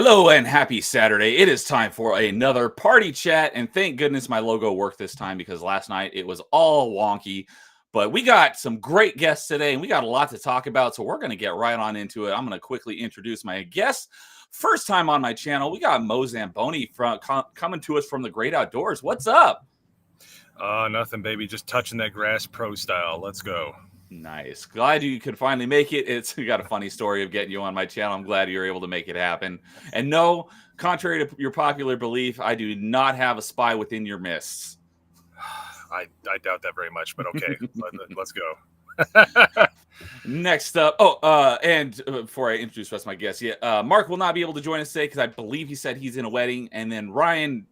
Hello and happy Saturday. It is time for another party chat. And thank goodness my logo worked this time because last night it was all wonky. But we got some great guests today and we got a lot to talk about. So we're going to get right on into it. I'm going to quickly introduce my guests. First time on my channel, we got Mo Zamboni coming to us from the great outdoors. What's up? Nothing, baby. Just touching that grass pro style. Let's go. Nice. Glad you could finally make it. We got a funny story of getting you on my channel. I'm glad you're able to make it happen. And no, contrary to your popular belief, I do not have a spy within your midst. I doubt that very much, but okay. Let's go. Next up, and before I introduce the rest of my guests, Mark will not be able to join us today because I believe he said he's in a wedding. And then Ryan,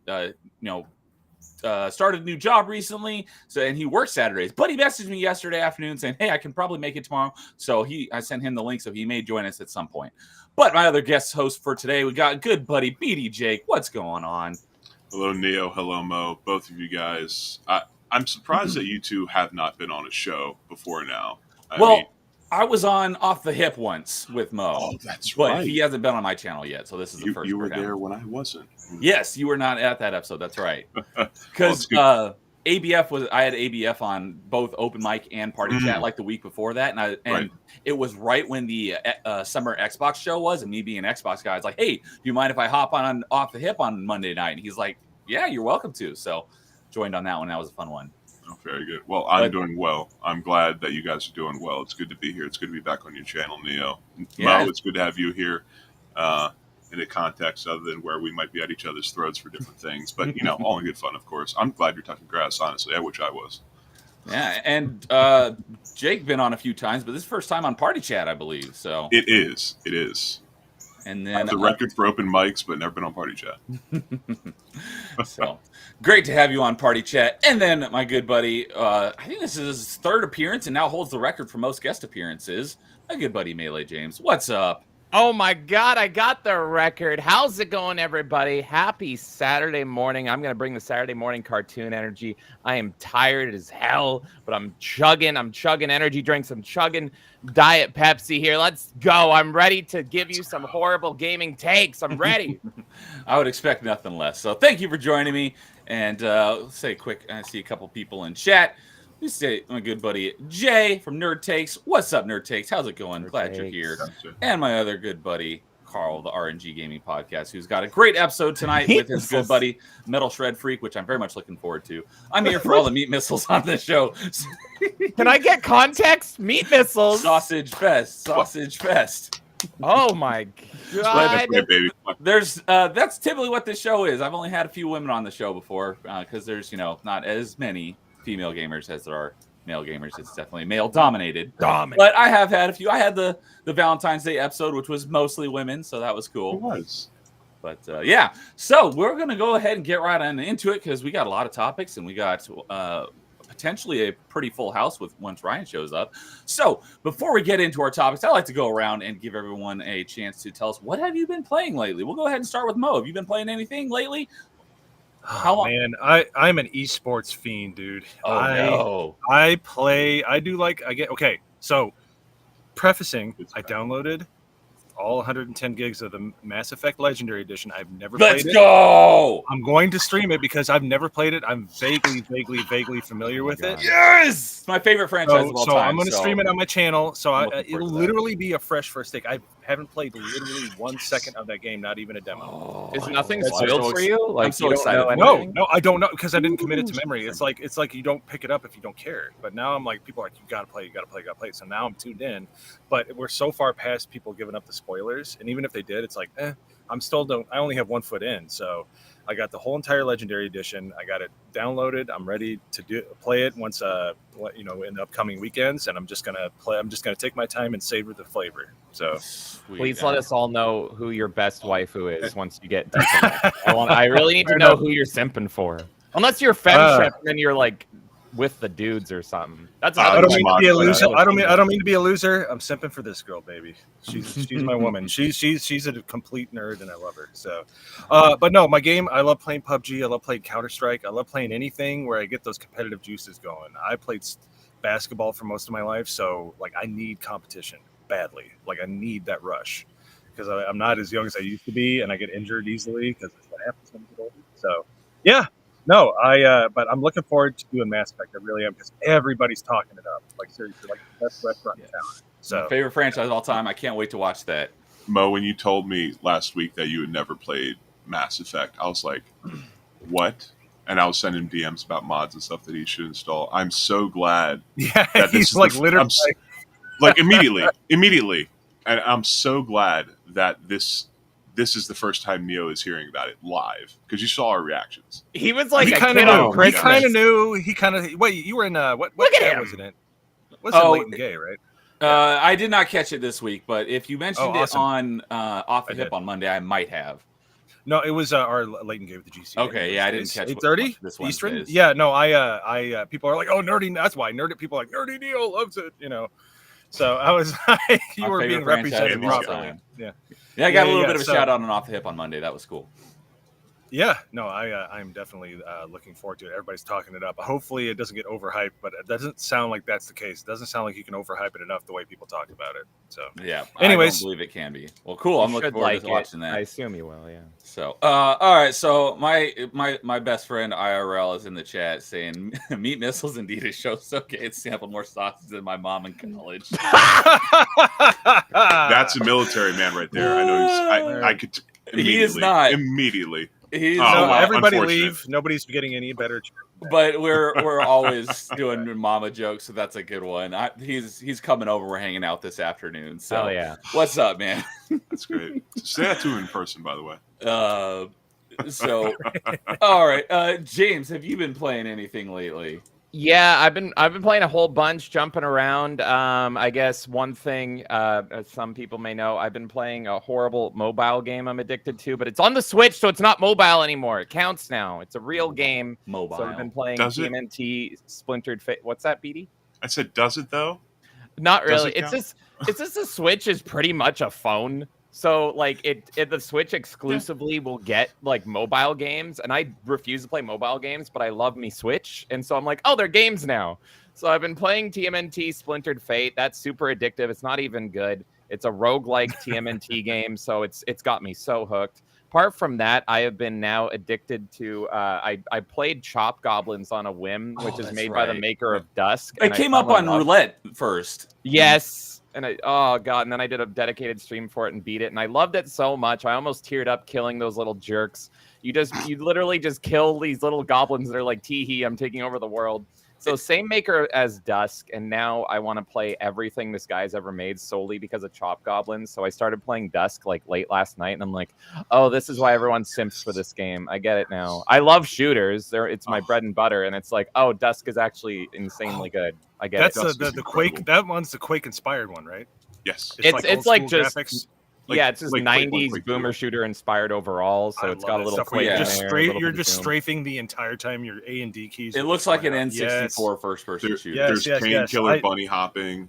started a new job recently, and he works Saturdays. But he messaged me yesterday afternoon saying, "Hey, I can probably make it tomorrow." So I sent him the link, so he may join us at some point. But my other guest host for today, we got good buddy BDJake. What's going on? Hello, Neo. Hello, Mo. Both of you guys. I'm surprised that you two have not been on a show before now. I was on Off the Hip once with Mo. Oh, that's right. But he hasn't been on my channel yet, so this is the first. You were there when I wasn't. Yes, you were not at that episode. That's right. Because ABF was. I had ABF on both open mic and party chat like the week before that, and it was right when the summer Xbox show was, and me being an Xbox guy, I was like, "Hey, do you mind if I hop on Off the Hip on Monday night?" And he's like, "Yeah, you're welcome to." So joined on that one. That was a fun one. Oh, very good. Well, I'm doing well. I'm glad that you guys are doing well. It's good to be here. It's good to be back on your channel, Neo. Yeah. Mo, it's good to have you here in a context other than where we might be at each other's throats for different things. But, all in good fun, of course. I'm glad you're touching grass, honestly. I wish I was. Yeah, and Jake been on a few times, but this is the first time on Party Chat, I believe. So It is. And then I have the record for open mics, but never been on Party Chat. So great to have you on Party Chat. And then my good buddy, I think this is his third appearance and now holds the record for most guest appearances. My good buddy Melee James. What's up? Oh my God, I got the record. How's it going, everybody? Happy Saturday morning. I'm going to bring the Saturday morning cartoon energy. I am tired as hell, but I'm chugging energy drinks. I'm chugging Diet Pepsi here. Let's go. I'm ready to give you some horrible gaming takes. I'm ready. I would expect nothing less. So thank you for joining me. And let's say quick, I see a couple people in chat. We say my good buddy Jay from Nerd Takes. What's up, Nerd Takes? How's it going? Glad you're here. And my other good buddy Carl, the RNG Gaming Podcast, who's got a great episode tonight with his good buddy Metal Shred Freak, which I'm very much looking forward to. I'm here for all the meat missiles on this show. Can I get context? Meat missiles. Sausage Fest. Oh my God. There's that's typically what this show is. I've only had a few women on the show before because there's not as many female gamers as there are male gamers. It's definitely male dominated. But I have had a few. I had the Valentine's Day episode, which was mostly women, so that was cool. It was. But yeah, so we're gonna go ahead and get right on into it because we got a lot of topics and we got potentially a pretty full house once Ryan shows up. So before we get into our topics, I like to go around and give everyone a chance to tell us what have you been playing lately. We'll go ahead and start with Mo. Have you been playing anything lately? How long? Man, I'm an esports fiend, dude. No. So prefacing, I downloaded all 110 gigs of the Mass Effect Legendary Edition. I've never played it. Let's go! I'm going to stream it because I've never played it. I'm vaguely familiar with it. Yes! My favorite franchise of all time. So I'm going to stream it on my channel. So it'll literally be a fresh first take. I haven't played literally 1 second of that game, not even a demo. Is nothing spoiled for you? Like, I'm so excited. No, I don't know because I didn't commit it to memory. It's like you don't pick it up if you don't care. But now I'm like, people are like, you gotta play. So now I'm tuned in. But we're so far past people giving up the spoilers, and even if they did, it's like, I only have 1 foot in. So I got the whole entire Legendary Edition. I got it downloaded. I'm ready to play it once in the upcoming weekends, and I'm just gonna take my time and savor the flavor. So please let us all know who your best waifu is once you get deep in it. I really need to know who you're simping for. Unless you're femship, then you're like with the dudes or something. That's I don't mean to be a loser. I don't mean to be a loser. I'm simping for this girl, baby. She's my woman. She's a complete nerd, and I love her. So, but no, my game. I love playing PUBG. I love playing Counter-Strike. I love playing anything where I get those competitive juices going. I played basketball for most of my life, so like I need competition badly. Like I need that rush. because I'm not as young as I used to be, and I get injured easily because that's what happens when you get older. So, yeah, no, but I'm looking forward to doing Mass Effect. I really am, because everybody's talking it up. Like, seriously, like the best restaurant in town. So, My favorite franchise of all time. I can't wait to watch that. Mo, when you told me last week that you had never played Mass Effect, I was like, what? And I was sending DMs about mods and stuff that he should install. I'm so glad. yeah, that this he's is like the- literally. Like immediately. And I'm so glad that this is the first time Neo is hearing about it live, because you saw our reactions. He was like He a kind kid of on knew. He Christmas. kind of knew. He kind of. Wait, you were in what Look at chat him. was it in? Wasn't Oh, Leighton Gay, right? I did not catch it this week, but if you mentioned awesome. it on Off the I Hip did. on Monday, I might have. No, it was our Leighton Gay with the GC. Okay, yeah, I didn't catch 8:30 this Eastern. Wednesday's. Yeah, no, I people are like, oh, nerdy. That's why nerdy people are like nerdy Neo loves it. So I was like, you My were favorite being franchise represented of all properly. time. Yeah. Yeah, I got a Yeah, little yeah, bit of a so- shout out on Off the Hip on Monday. That was cool. Yeah, no, I'm definitely looking forward to it. Everybody's talking it up. Hopefully, it doesn't get overhyped, but it doesn't sound like that's the case. It doesn't sound like you can overhype it enough the way people talk about it. So, Yeah. Anyways. I don't believe it can be. Well, cool. I'm You looking should forward like to it. watching that. I assume you will, yeah. So, all right. So my best friend IRL is in the chat saying, "Meat missiles indeed a show so gay. It sampled more sausage than my mom in college." That's a military man right there. I know. I could He is not. immediately. He's Oh, no, wow. not, everybody Unfortunate. leave. Nobody's getting any better. but we're always doing mama jokes, so that's a good one. He's coming over. We're hanging out this afternoon. So, Oh yeah. what's up, man? That's great. Say that to him in person, by the way. So, all right, James, have you been playing anything lately? Yeah, I've been playing a whole bunch, jumping around. I guess one thing, as some people may know, I've been playing a horrible mobile game I'm addicted to, but it's on the Switch, so it's not mobile anymore. It counts now. It's a real game. Mobile. So I've been playing Does it? TMNT Splintered Fate. What's that, BD? I said, does it though? Not Does really. it It's count? just the Switch is pretty much a phone. So like the Switch exclusively will get like mobile games, and I refuse to play mobile games, but I love me Switch, and so I'm like, oh, they're games now. So I've been playing TMNT Splintered Fate. That's super addictive. It's not even good. It's a roguelike TMNT game, so it's got me so hooked. Apart from that, I have been now addicted to. I played Chop Goblins on a whim, which is that's made by the right. maker of Dusk. It and I came fell up in on love- roulette first. Yes. And and then I did a dedicated stream for it and beat it. And I loved it so much. I almost teared up killing those little jerks. You literally just kill these little goblins that are like, tee-hee, I'm taking over the world. So same maker as Dusk, and now I want to play everything this guy's ever made solely because of Chop Goblins. So I started playing Dusk like late last night, and I'm like, oh, this is why everyone simps for this game. I get it now. I love shooters. It's my bread and butter, and it's like, oh, Dusk is actually insanely good. I get That's it. Dusk the is Quake. incredible. That one's the Quake inspired one, right? Yes. It's old like school just graphics. Like- yeah, it's just like Quake 90s 1, Quake 2. boomer shooter inspired overall, so I it's love got a that little stuff where Quake you're in just there, a little you're bit of just Doom. strafing the entire time. Your A and D keys. It are looks just like an flying out. N64 first-person There- shooter. Yes, There's yes. painkiller I- bunny hopping.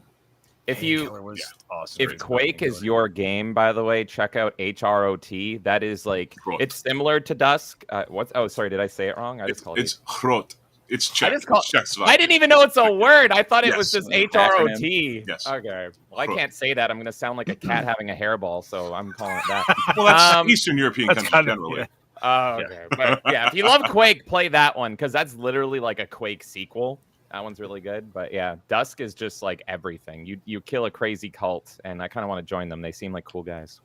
If you Painkiller was awesome. if Quake is your game, by the way, check out HROT. That is like Hrot. it's similar to Dusk. Oh, sorry, did I say it wrong? I just called It's Hrot. It's Czech. just call- It's Czech. I didn't even know it's a word. I thought it was Yes. just HROT. Yes. Okay. Well, I Hrot. can't say that. I'm going to sound like a cat having a hairball, so I'm calling it that. Well, that's Um, Eastern European That's countries kind of generally. yeah. Oh, okay. But yeah, if you love Quake, play that one because that's literally like a Quake sequel. That one's really good. But yeah, Dusk is just like everything. You kill a crazy cult, and I kind of want to join them. They seem like cool guys.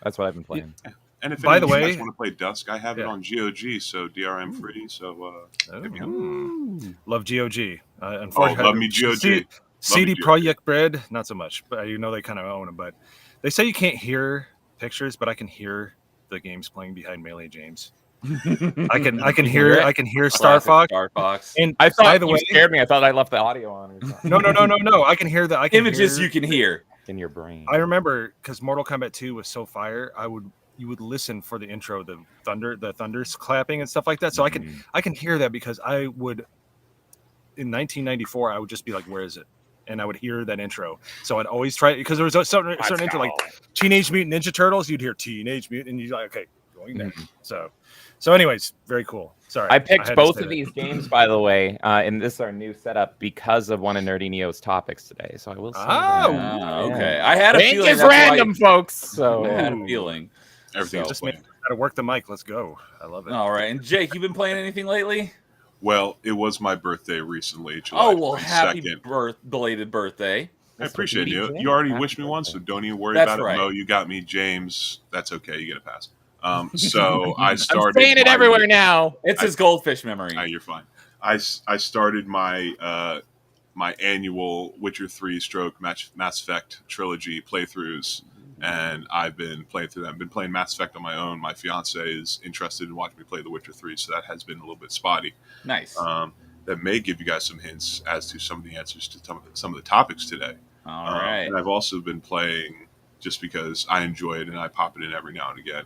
That's what I've been playing. And if By any the of you way- guys want to play Dusk, I have it Yeah. on GOG, so DRM free. So hit me up. Love GOG. Oh, Unfortunately, love me GOG. CD GOG. Projekt Red, not so much. But you know they kind of own them. But they say you can't hear pictures, but I can hear the games playing behind Melee James. I can hear Star Classic Fox. Star Fox. And I thought by the you way, scared me. I thought I left the audio on or something. no. I can hear the Images hear- you can hear. in your brain. I remember because Mortal Kombat 2 was so fire. You would listen for the intro, the thunders clapping and stuff like that. So I can hear that because I would in 1994 I would just be like, where is it? And I would hear that intro. So I'd always try because there was a certain intro like Teenage Mutant Ninja Turtles. You'd hear Teenage Mutant, and you're like, okay, going there. So anyways, very cool. Sorry, I picked had to both say of that. these games, by the way, and this is our new setup because of one of Nerdy Neo's topics today. So I will say Oh, that. Okay. I had a Link feeling is that's why- random, folks. So I had a Ooh. feeling. Everything's So- Just planned. got to work the mic. Let's go. I love it. All right. And Jake, you been playing anything lately? Well, it was my birthday recently, July Oh, well, happy 22nd. Belated birthday. I appreciate you. BDJake. You already Happy wished me once, so birthday. don't even worry That's about right. it. Mo, you got me. James, that's okay. You get a pass. So I I'm started. saying it my- everywhere now. It's his goldfish memory. You're fine. I started my my annual Witcher 3 stroke Mass Effect trilogy playthroughs, and I've been playing through them. I've been playing Mass Effect on my own. My fiance is interested in watching me play The Witcher 3, so that has been a little bit spotty. Nice. That may give you guys some hints as to some of the answers to some of the topics today. All right. And I've also been playing just because I enjoy it and I pop it in every now and again.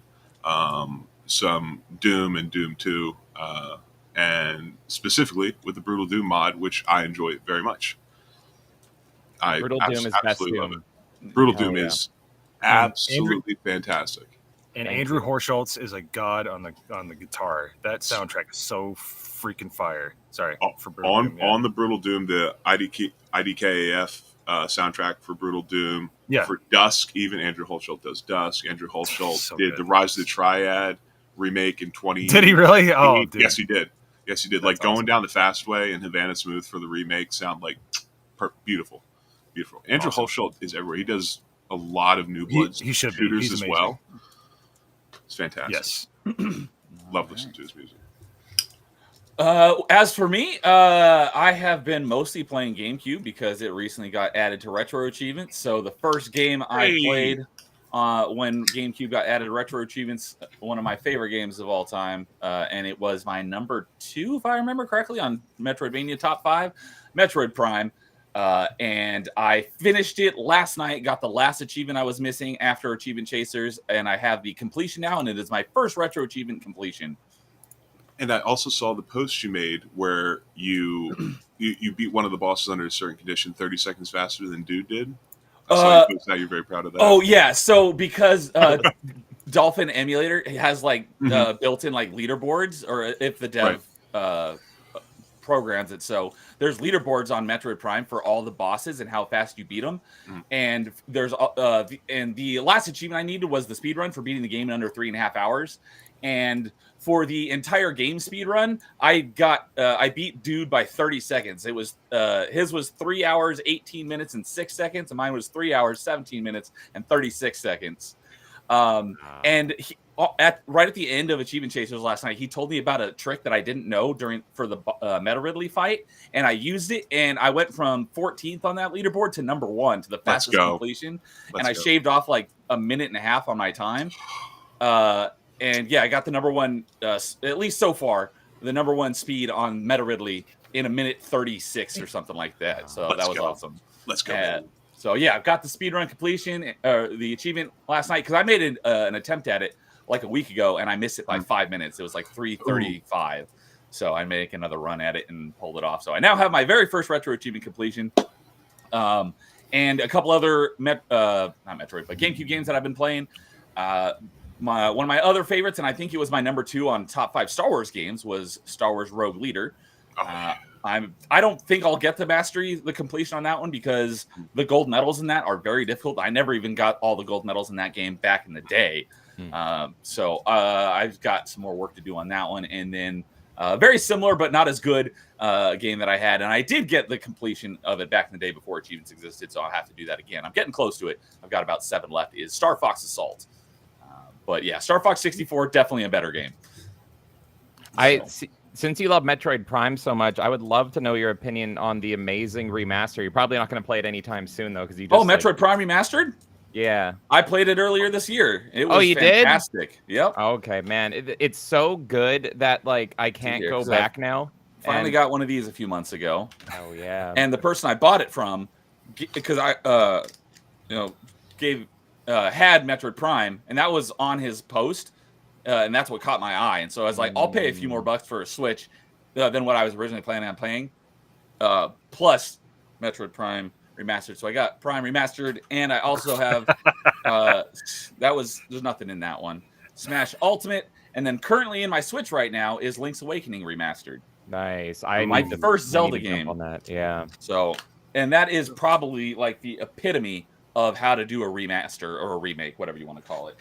Some Doom and Doom 2, and specifically with the Brutal Doom mod, which I enjoy very much. I Brutal Doom is best absolutely love Doom. it. Brutal Hell Doom yeah. is absolutely fantastic. And Thank Andrew you. Horscholtz is a god on the guitar. That soundtrack is so freaking fire. Sorry for Brutal Doom, yeah. On the Brutal Doom, the IDKAF soundtrack for Brutal Doom. Yeah. For Dusk, even Andrew Holschultz does Dusk. Andrew Holschultz So did good. the Rise of the Triad remake in 20. Did he really? Oh, dude. Yes, he did. Yes, he did. That's Like going awesome. down the fast way and Havana Smooth for the remake sound like beautiful, beautiful. Andrew Awesome. Holschultz is everywhere. He does a lot of New He- Bloods he should be. shooters He's as amazing. well. It's fantastic. Yes. Love listening to his music. As for me, I have been mostly playing GameCube because it recently got added to Retro Achievements. So the first game I Hey. played when GameCube got added to Retro Achievements, one of my favorite games of all time, and it was my number 2, if I remember correctly, on Metroidvania Top 5, Metroid Prime. And I finished it last night, got the last achievement I was missing after Achievement Chasers, and I have the completion now, and it is my first Retro Achievement completion. And I also saw the post you made where you beat one of the bosses under a certain condition 30 seconds faster than Dude did. I saw you post that. You're very proud of that. Oh yeah, so because Dolphin Emulator has like built-in like leaderboards, or if the dev programs it, so there's leaderboards on Metroid Prime for all the bosses and how fast you beat them. And there's and the last achievement I needed was the speed run for beating the game in under 3.5 hours. And for the entire game speed run, I beat Dude by 30 seconds. It was his was 3 hours 18 minutes and 6 seconds, and mine was 3 hours 17 minutes and 36 seconds. And right at the end of Achievement Chasers last night, he told me about a trick that I didn't know for the Meta Ridley fight, and I used it, and I went from 14th on that leaderboard to number 1 to the fastest completion, and I shaved off like a minute and a half on my time. And yeah, I got the number 1, at least so far, the number 1 speed on Meta Ridley in a minute 36 or something like that. So that was awesome. Let's go. So yeah, I've got the speedrun completion, the achievement last night, because I made an attempt at it like a week ago, and I missed it by 5 minutes. It was like 3:35. So I make another run at it and pulled it off. So I now have my very first retro achievement completion. And a couple other not Metroid, but GameCube games that I've been playing. One of my other favorites, and I think it was my number 2 on top 5 Star Wars games, was Star Wars Rogue Leader. I don't think I'll get the completion on that one, because the gold medals in that are very difficult. I never even got all the gold medals in that game back in the day. So I've got some more work to do on that one. And then very similar but not as good game that I had, and I did get the completion of it back in the day before achievements existed, so I'll have to do that again. I'm getting close to it. I've got about 7 left. Is Star Fox Assault. But yeah, Star Fox 64, definitely a better game. Since you love Metroid Prime so much, I would love to know your opinion on the amazing remaster. You're probably not going to play it anytime soon, though, because you just... Metroid Prime Remastered? Yeah. I played it earlier this year. It was you fantastic. Did? Yep. Okay, man. It's so good that, like, I can't go back now. Finally got one of these a few months ago. Oh, yeah. And the person I bought it from, because I, had Metroid Prime, and that was on his post, and that's what caught my eye. And so I was like, I'll pay a few more bucks for a Switch than what I was originally planning on playing, plus Metroid Prime Remastered. So I got Prime Remastered, and I also have there's nothing in that one. Smash Ultimate, and then currently in my Switch right now is Link's Awakening remastered. Nice. My first Zelda game on that. Yeah. So, and that is probably like the epitome of how to do a remaster or a remake, whatever you want to call it.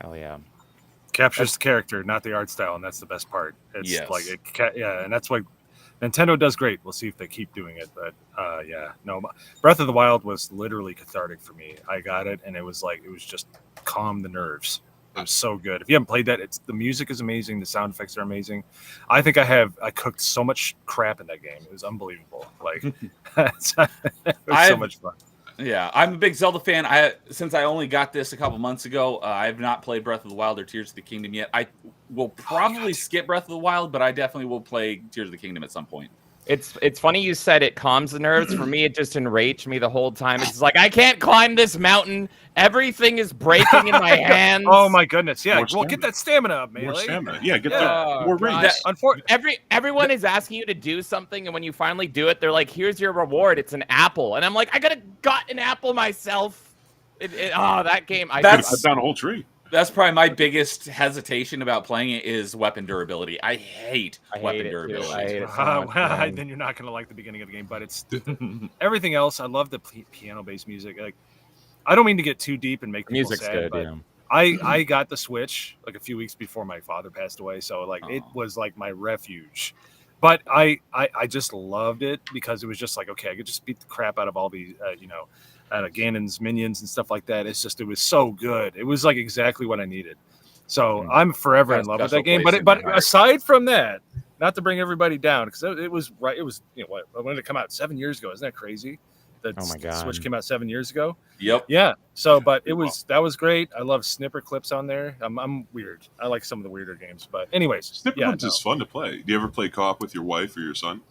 Hell yeah. Captures the character, not the art style, and that's the best part. It's Yes. like and that's what Nintendo does great. We'll see if they keep doing it, but Breath of the Wild was literally cathartic for me. I got it, and it was just calm the nerves. It was so good. If you haven't played that, the music is amazing. The sound effects are amazing. I think I cooked so much crap in that game. It was unbelievable. Like, it was so much fun. Yeah, I'm a big Zelda fan. Since I only got this a couple months ago, I have not played Breath of the Wild or Tears of the Kingdom yet. I will probably skip Breath of the Wild, but I definitely will play Tears of the Kingdom at some point. It's funny you said it calms the nerves. For me, it just enraged me the whole time. It's like, I can't climb this mountain. Everything is breaking in my hands. Oh my goodness! Yeah, More get that stamina up, man. More stamina. Yeah, get that. More God. range. Everyone is asking you to do something, and when you finally do it, they're like, "Here's your reward. It's an apple." And I'm like, I could have got an apple myself. That game. I found a whole tree. That's probably my biggest hesitation about playing it is weapon durability. I hate weapon durability. I hate it so much, then you're not gonna like the beginning of the game, but it's everything else. I love the piano-based music. Like, I don't mean to get too deep and make people music's sad, good. but Yeah. I got the Switch like a few weeks before my father passed away, so it was like my refuge. But I just loved it because it was just like, okay, I could just beat the crap out of all these Ganon's minions and stuff like that. It was so good. It was like exactly what I needed. So I'm forever in love with that game. But aside from that, not to bring everybody down, because it was right. It was when did it come out? 7 years ago. Isn't that crazy? The Switch came out 7 years ago. Yep. Yeah. So, but that was great. I love snipper clips on there. I'm weird. I like some of the weirder games, but anyways, snipper clips is fun to play. Do you ever play co-op with your wife or your son?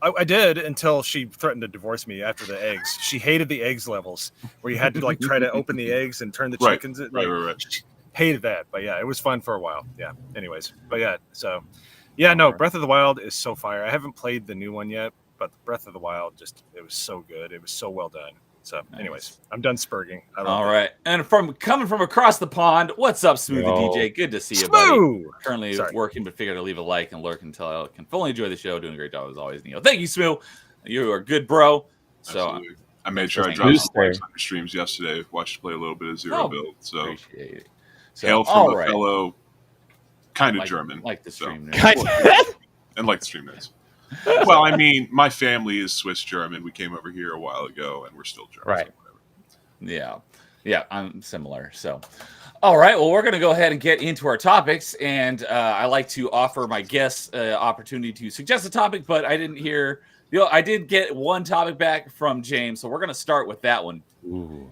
I did until she threatened to divorce me after the eggs. She hated the eggs levels where you had to like try to open the eggs and turn the chickens. Right. She hated that, but yeah, it was fun for a while. Yeah. Anyways, but yeah, so yeah, no, Breath of the Wild is so fire. I haven't played the new one yet, but Breath of the Wild it was so good. It was so well done. So, anyways, I'm done spurging. All right, and coming from across the pond, what's up, Smooth the DJ? Good to see you, buddy. Currently working, but figured to leave a like and lurk until I can fully enjoy the show. Doing a great job as always, Neil. Thank you, Smooth. You are good, bro. So absolutely. I made sure I dropped some likes on your streams yesterday. Watched you play a little bit of Zero Build. So appreciate it. So, hail from a fellow kind of German, like the stream and like the stream nerds. Well, I mean, my family is Swiss German. We came over here a while ago, and we're still German. Right. So yeah, I'm similar. So, all right. Well, we're going to go ahead and get into our topics, and I like to offer my guests opportunity to suggest a topic, but I didn't hear. I did get one topic back from James, so we're going to start with that one. Ooh,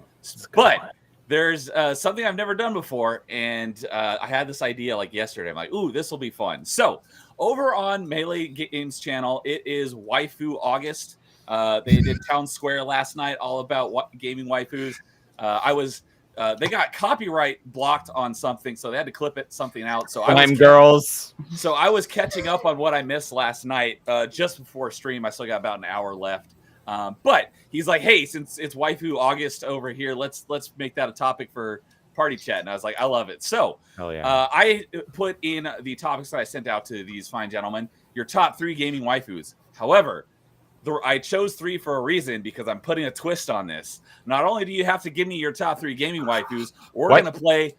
but there's something I've never done before, and I had this idea like yesterday. I'm like, ooh, this will be fun. So over on Melee Games channel, it is Waifu August. They did Town Square last night, all about gaming waifus. They got copyright blocked on something, so they had to clip something out. So girls. So I was catching up on what I missed last night, just before stream. I still got about an hour left. But he's like, hey, since it's Waifu August over here, let's make that a topic for party chat. And I was like, I love it. So I put in the topics that I sent out to these fine gentlemen, your top 3 gaming waifus. However, I chose 3 for a reason, because I'm putting a twist on this. Not only do you have to give me your top 3 gaming waifus, we're going to play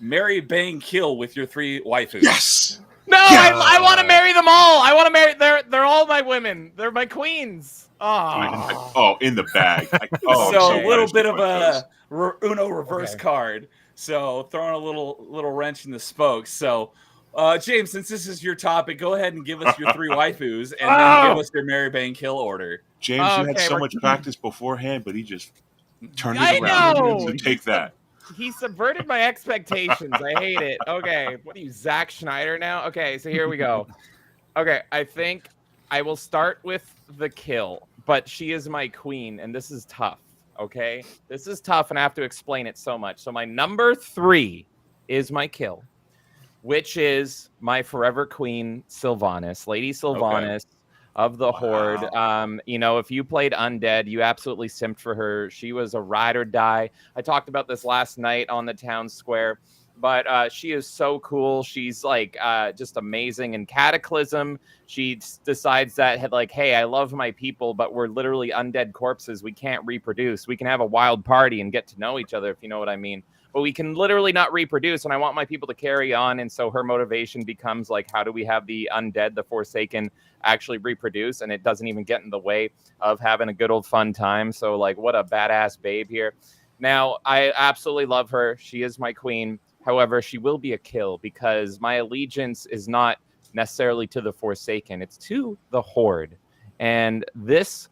Marry, Bang, Kill with your 3 waifus. Yes! No, yeah. I want to marry them all. I want to marry. They're all my women. They're my queens. Oh, in the bag. So a little bit of a Uno reverse card. So throwing a little wrench in the spokes. So, James, since this is your topic, go ahead and give us your 3 waifus, and then give us your Marry, Bang, Kill order. James, you had so much practice beforehand, but he just turned it around. Know. So take that. He subverted my expectations. I hate it. Okay, what are you, Zack Schneider now? Okay, so here we go. Okay, I think I will start with the kill, but she is my queen, and this is tough. Okay, this is tough, and I have to explain it so much. So my number 3 is my kill, which is my forever queen, Sylvanas, Lady Sylvanas of the Horde. If you played Undead, you absolutely simped for her. She was a ride or die. I talked about this last night on the Town Square. but she is so cool. She's like just amazing. In Cataclysm, she decides that like, hey, I love my people, but we're literally undead corpses. We can't reproduce. We can have a wild party and get to know each other, if you know what I mean. But we can literally not reproduce, and I want my people to carry on. And so her motivation becomes like, how do we have the undead, the Forsaken, actually reproduce? And it doesn't even get in the way of having a good old fun time. So like, what a badass babe here. Now, I absolutely love her. She is my queen. However, she will be a kill because my allegiance is not necessarily to the Forsaken. It's to the Horde. And this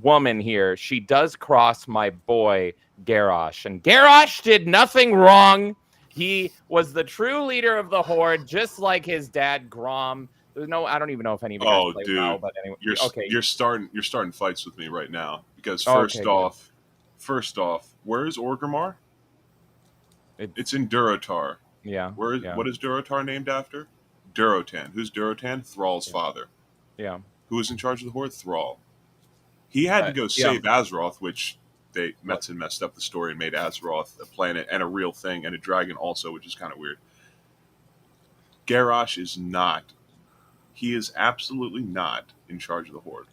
woman here, she does cross my boy Garrosh. And Garrosh did nothing wrong. He was the true leader of the Horde, just like his dad Grom. There's no, I don't even know if any of you guys play WoW, but anyway. You're starting fights with me right now because first off, where is Orgrimmar? It's in Durotar. Yeah. What is Durotar named after? Durotan. Who's Durotan? Thrall's father. Yeah. Who was in charge of the Horde? Thrall. He had to go save Azeroth, which Metzen messed up the story and made Azeroth a planet and a real thing and a dragon also, which is kind of weird. Garrosh is not. He is absolutely not in charge of the Horde.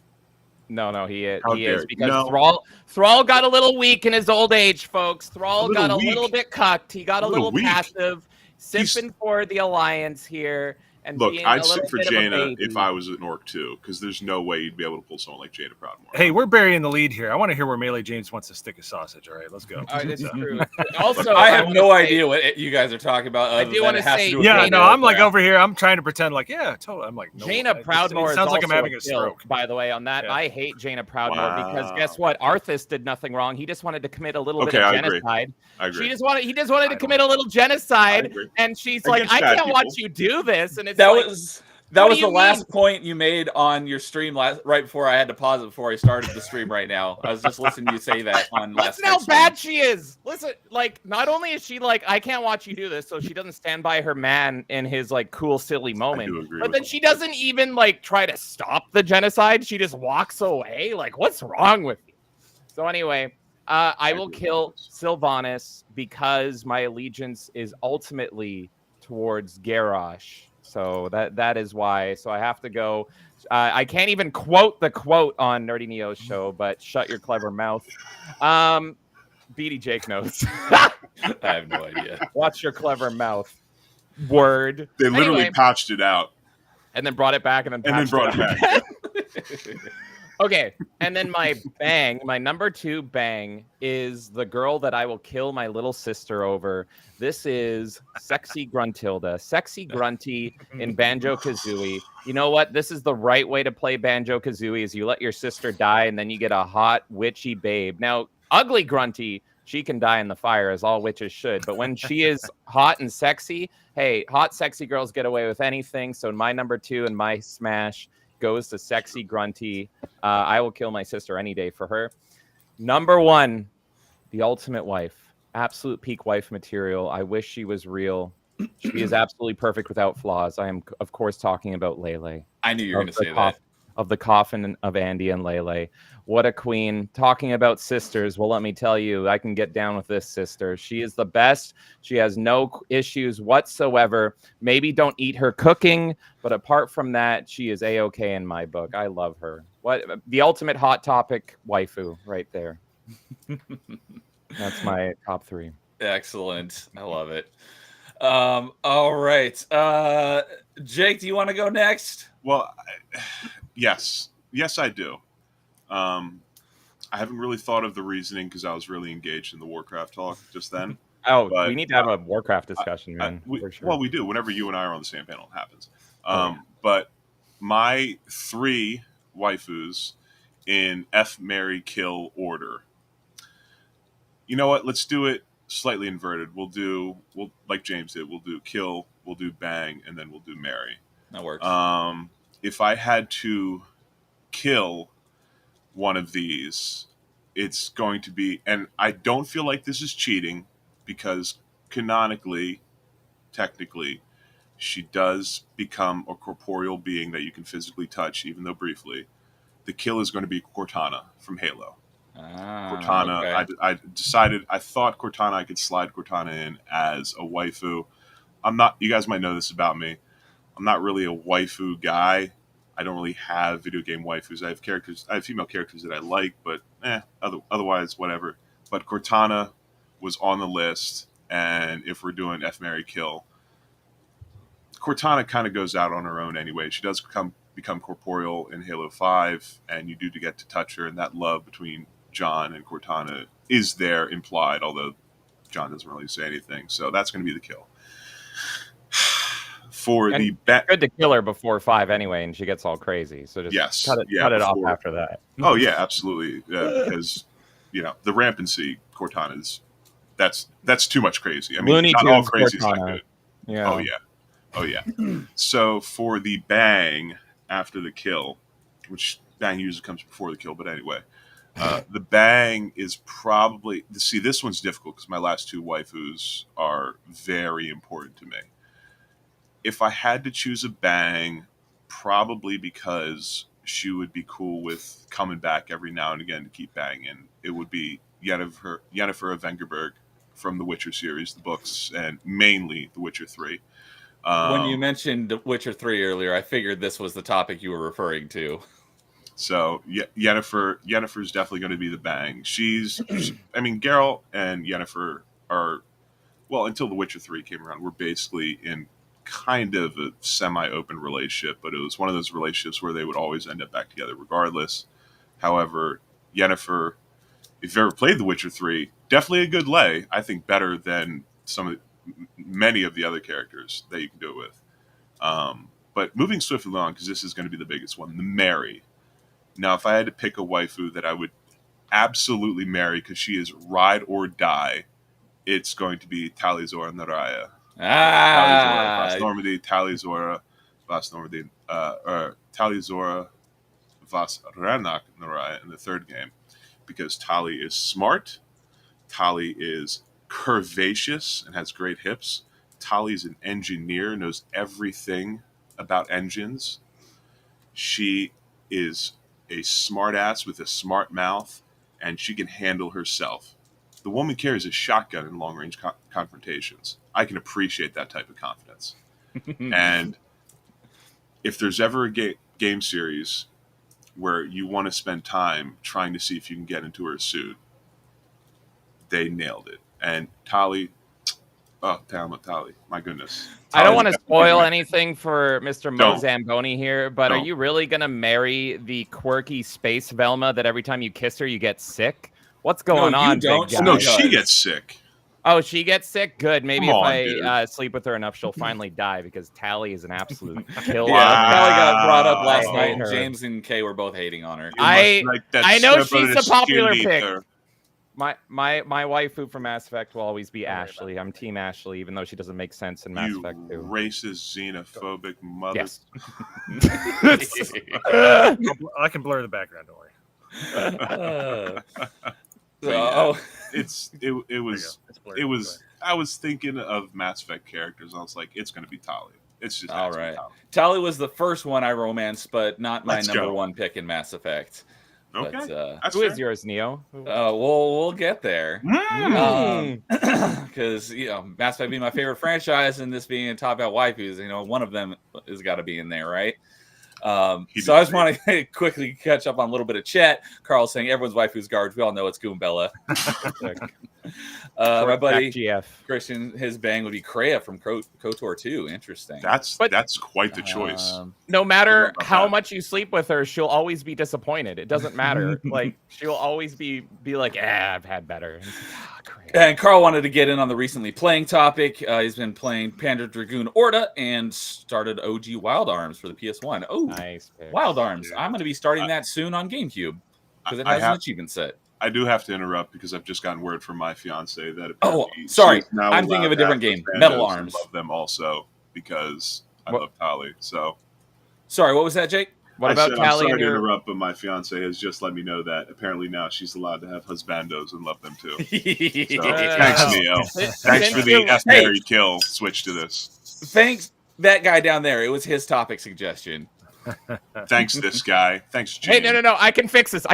No, he is because No. Thrall got a little weak in his old age, folks. Thrall got a little bit cucked. He got a little passive, simping for the Alliance here. And look, I'd simp for Jaina if I was an orc too, because there's no way you'd be able to pull someone like Jaina Proudmoore. Hey, we're burying the lead here. I want to hear where Melee James wants to stick a sausage. All right, let's go. It's true. Also, I have no idea what you guys are talking about. I do want to say, I'm like over here. I'm trying to pretend like, totally. I'm like, no, Jaina Proudmoore. It sounds like I'm having a stroke. By the way, on that, I hate Jaina Proudmoore because guess what? Arthas did nothing wrong. He just wanted to commit a little bit of genocide. I agree. He just wanted to commit a little genocide, and she's like, I can't watch you do this. And it's that was the last point you made on your stream right before I had to pause it before I started the stream right now. I was just listening to you say that on last Listen how bad she is. Listen, like, not only is she like, I can't watch you do this, so she doesn't stand by her man in his like cool, silly moment. But then she doesn't even like try to stop the genocide. She just walks away. Like, what's wrong with you? So anyway, I will kill Sylvanas because my allegiance is ultimately towards Garrosh. So that is why. So I have to go. I can't even quote the quote on Nerdy Neo's show, but shut your clever mouth. BDJake knows. I have no idea. Watch your clever mouth. Word. They literally patched it out. And then brought it back and then brought it back. Okay, and then my number 2 bang is the girl that I will kill my little sister over. This is Sexy Gruntilda. Sexy Grunty in Banjo-Kazooie. You know what? This is the right way to play Banjo-Kazooie is you let your sister die and then you get a hot, witchy babe. Now, ugly Grunty, she can die in the fire as all witches should. But when she is hot and sexy, hey, hot, sexy girls get away with anything. So my number 2 and my smash goes to Sexy Grunty. I will kill my sister any day for her. Number 1, the ultimate wife. Absolute peak wife material. I wish she was real. She is absolutely perfect without flaws. I am, of course, talking about Lele. I knew you were going to say that. Of the coffin of Andy and Lele. What a queen. Talking about sisters, well, let me tell you, I can get down with this sister. She is the best. She has no issues whatsoever. Maybe don't eat her cooking, but apart from that, she is A-okay in my book. I love her. What the ultimate hot topic waifu right there. That's my top 3. Excellent. I love it. All right. Jake, do you want to go next? Well, yes, I do. I haven't really thought of the reasoning because I was really engaged in the Warcraft talk just then. We need to have a Warcraft discussion, man. For sure. Well, we do. Whenever you and I are on the same panel, it happens. But my 3 waifus in F, Marry, Kill order. You know what? Let's do it slightly inverted. We'll like James did. We'll do kill, we'll do bang, and then we'll do marry. That works. If I had to kill one of these, it's going to be, and I don't feel like this is cheating because canonically, technically, she does become a corporeal being that you can physically touch, even though briefly. The kill is going to be Cortana from Halo. Cortana. Okay. I decided I thought Cortana. I could slide Cortana in as a waifu. I'm not. You guys might know this about me. I'm not really a waifu guy. I don't really have video game waifus. I have characters. I have female characters that I like, but otherwise, whatever. But Cortana was on the list, and if we're doing F Marry Kill, Cortana kind of goes out on her own anyway. She does become corporeal in Halo 5, and you do get to touch her, and that love between John and Cortana is there implied, although John doesn't really say anything. So that's going to be the kill. For And good to kill her before 5 anyway, and she gets all crazy. So just cut it off after that. Oh yeah, absolutely. Because the rampancy Cortana's that's too much crazy. I mean, Looney not all Tunes crazy is Cortana. not good. Yeah. Oh yeah. So for the bang after the kill, which bang usually comes before the kill, but anyway, the bang is probably this one's difficult because my last 2 waifus are very important to me. If I had to choose a bang, probably because she would be cool with coming back every now and again to keep banging, it would be Yennefer of Vengerberg from the Witcher series, the books, and mainly the Witcher 3. When you mentioned The Witcher 3 earlier, I figured this was the topic you were referring to. So Yennefer's definitely going to be the bang. Geralt and Yennefer are, well, until The Witcher 3 came around, we're basically in kind of a semi-open relationship, but it was one of those relationships where they would always end up back together regardless. However, Yennefer, if you've ever played The Witcher 3, definitely a good lay. I think better than many of the other characters that you can do it with. But moving swiftly along, because this is going to be the biggest one, the marry. Now, if I had to pick a waifu that I would absolutely marry because she is ride or die, it's going to be Tali'Zorah Naraya. Tali'Zorah Vas Renak Naraya in the 3rd game, because Tali is smart, Tali is curvaceous and has great hips. Tali's an engineer, knows everything about engines. She is a smart ass with a smart mouth, and she can handle herself. The woman carries a shotgun in long-range confrontations. I can appreciate that type of confidence. And if there's ever a game series where you want to spend time trying to see if you can get into her suit, they nailed it. And Tali, Tali, my goodness. I don't want to spoil anything for Mr. Mo Zamboni here, but Don't. Are you really going to marry the quirky space Velma that every time you kiss her, you get sick? What's going on, big guy? No, she gets sick. Oh, she gets sick? Good. Maybe Come on, if I sleep with her enough, she'll finally die, because Tali is an absolute killer. Yeah, Tali got brought up last I night, hate and her. James and Kay were both hating on her. I know she's stubborn a popular skin pick. eater. My waifu from Mass Effect will always be Ashley. I'm Team Ashley, even though she doesn't make sense in Mass Effect 2. Racist, xenophobic mother. Yes. I can blur the background. Don't worry. It was. I was thinking of Mass Effect characters. I was like, it's going to be Tali. It's just all right. Tali was the first one I romanced, but not my number 1 pick in Mass Effect. Okay. But, who is yours, Neo? We'll get there. Because Mass Effect being my favorite franchise, and this being a top out waifus, one of them has got to be in there, right? So I just want to quickly catch up on a little bit of chat. Carl's saying everyone's waifu's garbage. We all know it's Goombella. My buddy GF. Christian, his bang would be Kreia from KOTOR 2. Interesting. That's quite the choice. No matter how much you sleep with her, she'll always be disappointed. It doesn't matter. Like, she'll always be like, I've had better. And Carl wanted to get in on the recently playing topic. He's been playing Panda Dragoon Orta and started OG Wild Arms for the PS1. Oh, nice pick. Wild Arms. I'm going to be starting that soon on GameCube because it has an achievement set. I do have to interrupt because I've just gotten word from my fiance that sorry, I'm thinking of a different game. Metal Arms. I love them also because I love Tali. So, sorry, what was that, Jake? What about Tali? I'm sorry to interrupt, but my fiance has just let me know that apparently now she's allowed to have husbandos and love them too. So, thanks, Neo. Thanks for the F Marry Kill switch to this. Thanks, that guy down there. It was his topic suggestion. Thanks, this guy. Thanks, James. Hey, no. I can fix this.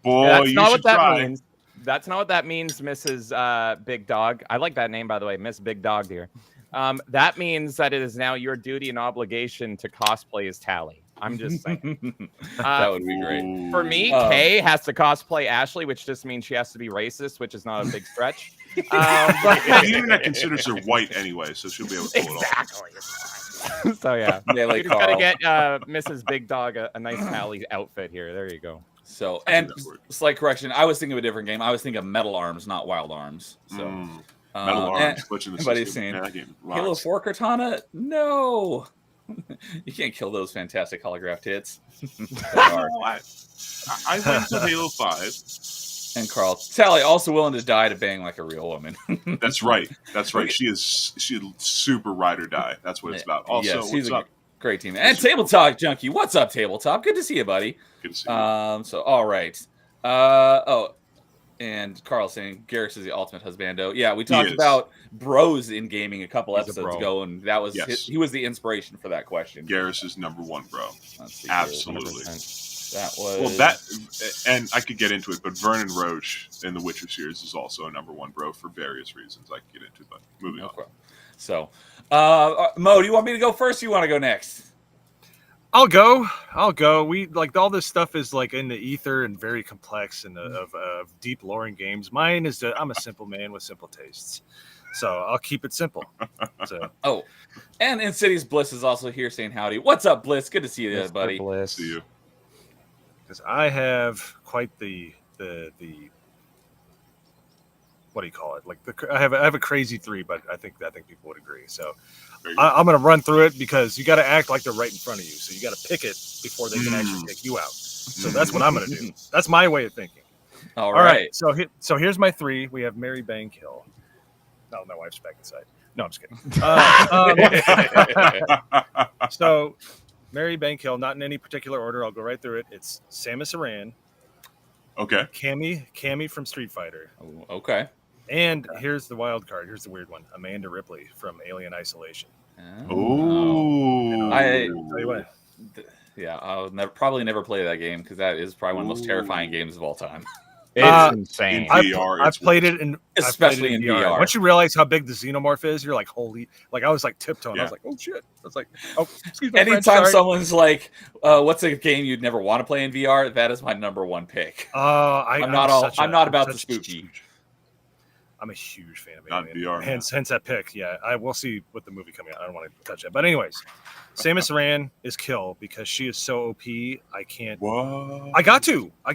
Boy, That's you not should what that try. means. That's not what that means, Mrs. Big Dog. I like that name, by the way, Miss Big Dog dear. That means that it is now your duty and obligation to cosplay as Tally. I'm just saying. That would be great. Ooh. For me, Kay has to cosplay Ashley, which just means she has to be racist, which is not a big stretch. But the internet considers her white anyway, so she'll be able to pull it off. Exactly. So yeah, Yeah, like you just gotta Carl. get Mrs. Big Dog a nice Tally outfit here. There you go. So, and slight correction, I was thinking of a different game. I was thinking of Metal Arms, not Wild Arms. So, Metal Arms, glitch in the everybody's system. saying, Yeah, that game Halo rocks. 4 Cortana? No. You can't kill those fantastic holographed hits. They are. No, I went to Halo 5. And Carl, Sally also willing to die to bang like a real woman. That's right. That's right. She's super ride or die. That's what it's about. Also, yes, he's what's a up? great team. And Tabletop Junkie, what's up, Tabletop? Good to see you, buddy. Good to see you. So all right. And Carl saying Garrus is the ultimate husbando. Yeah, we talked is. about bros in gaming a couple He's a episodes bro. ago, and that was Yes. he was the inspiration for that question. Garrus is number one, bro. Let's see here, Absolutely. 100%. That was Well, that, and I could get into it, but Vernon Roche in the Witcher series is also a number one, bro, for various reasons I could get into. But moving on. Okay. So, Mo, do you want me to go first? Or you want to go next? I'll go. We like all this stuff is like in the ether and very complex and of deep lore in games. Mine is I'm a simple man with simple tastes, so I'll keep it simple. So Oh, and Insidious Bliss is also here saying howdy. What's up, Bliss? Good to see you, Mr. buddy. Bliss. See you. because I have quite the what do you call it? Like I have a crazy three, but I think people would agree. So I'm going to run through it because you got to act like they're right in front of you. So you got to pick it before they can actually take you out. So that's what I'm going to do. That's my way of thinking. All All right. right. So here's my three. We have Mary Bang Kill. No, my wife's back inside. No, I'm just kidding. So Mary Bang Kill, not in any particular order. I'll go right through it. It's Samus Aran, Okay. Cammy from Street Fighter, Oh, okay. and here's the wild card. Here's the weird one: Amanda Ripley from Alien Isolation. Ooh. I- Tell you what. Yeah, I'll probably never play that game because that is probably one of the most terrifying games of all time. It's insane. in I've, VR, I've it's played it in Especially I've played it in VR. Once you realize how big the xenomorph is, you're like, holy! Like I was like tiptoeing. I Yeah. was like, oh shit! I was like, oh, excuse me. Anytime French, sorry. someone's like, "What's a game you'd never want to play in VR?" That is my number one pick. I'm I'm not about the spooky. I'm a huge fan of Not Alien. VR, Hence that pick. Yeah, I will see with the movie coming out. I don't want to touch it. But anyways, Samus Aran is kill because she is so OP. I can't. What? I got to. I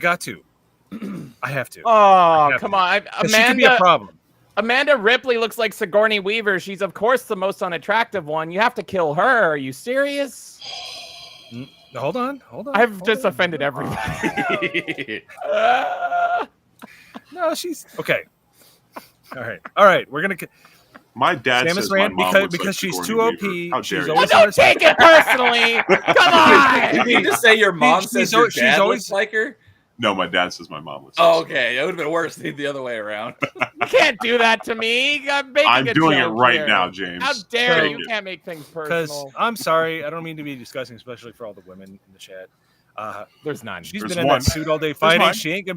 have to. Oh, have come to. on. 'Cause she could be a problem. Amanda Ripley looks like Sigourney Weaver. She's, of course, the most unattractive one. You have to kill her. Are you serious? Hold on. I've just offended everybody. No, she's okay. All right. We're gonna. My dad Samus says Aran, my mom because looks like she's Sigourney too OP. Weaver. How She's dare always you? Don't take it personally. Come on. You mean to say your mom She's says your al- she's dad always- looks like her? No, my dad says my mom looks. Oh, like okay, it would have been worse the other way around. You can't do that to me. I'm making I'm a doing it joke right here. now, James. How dare Thank you? you. Can't make things Because personal. I'm sorry, I don't mean to be disgusting, especially for all the women in the chat. There's none. She's There's been in one. that suit all day fighting. one. She ain't gonna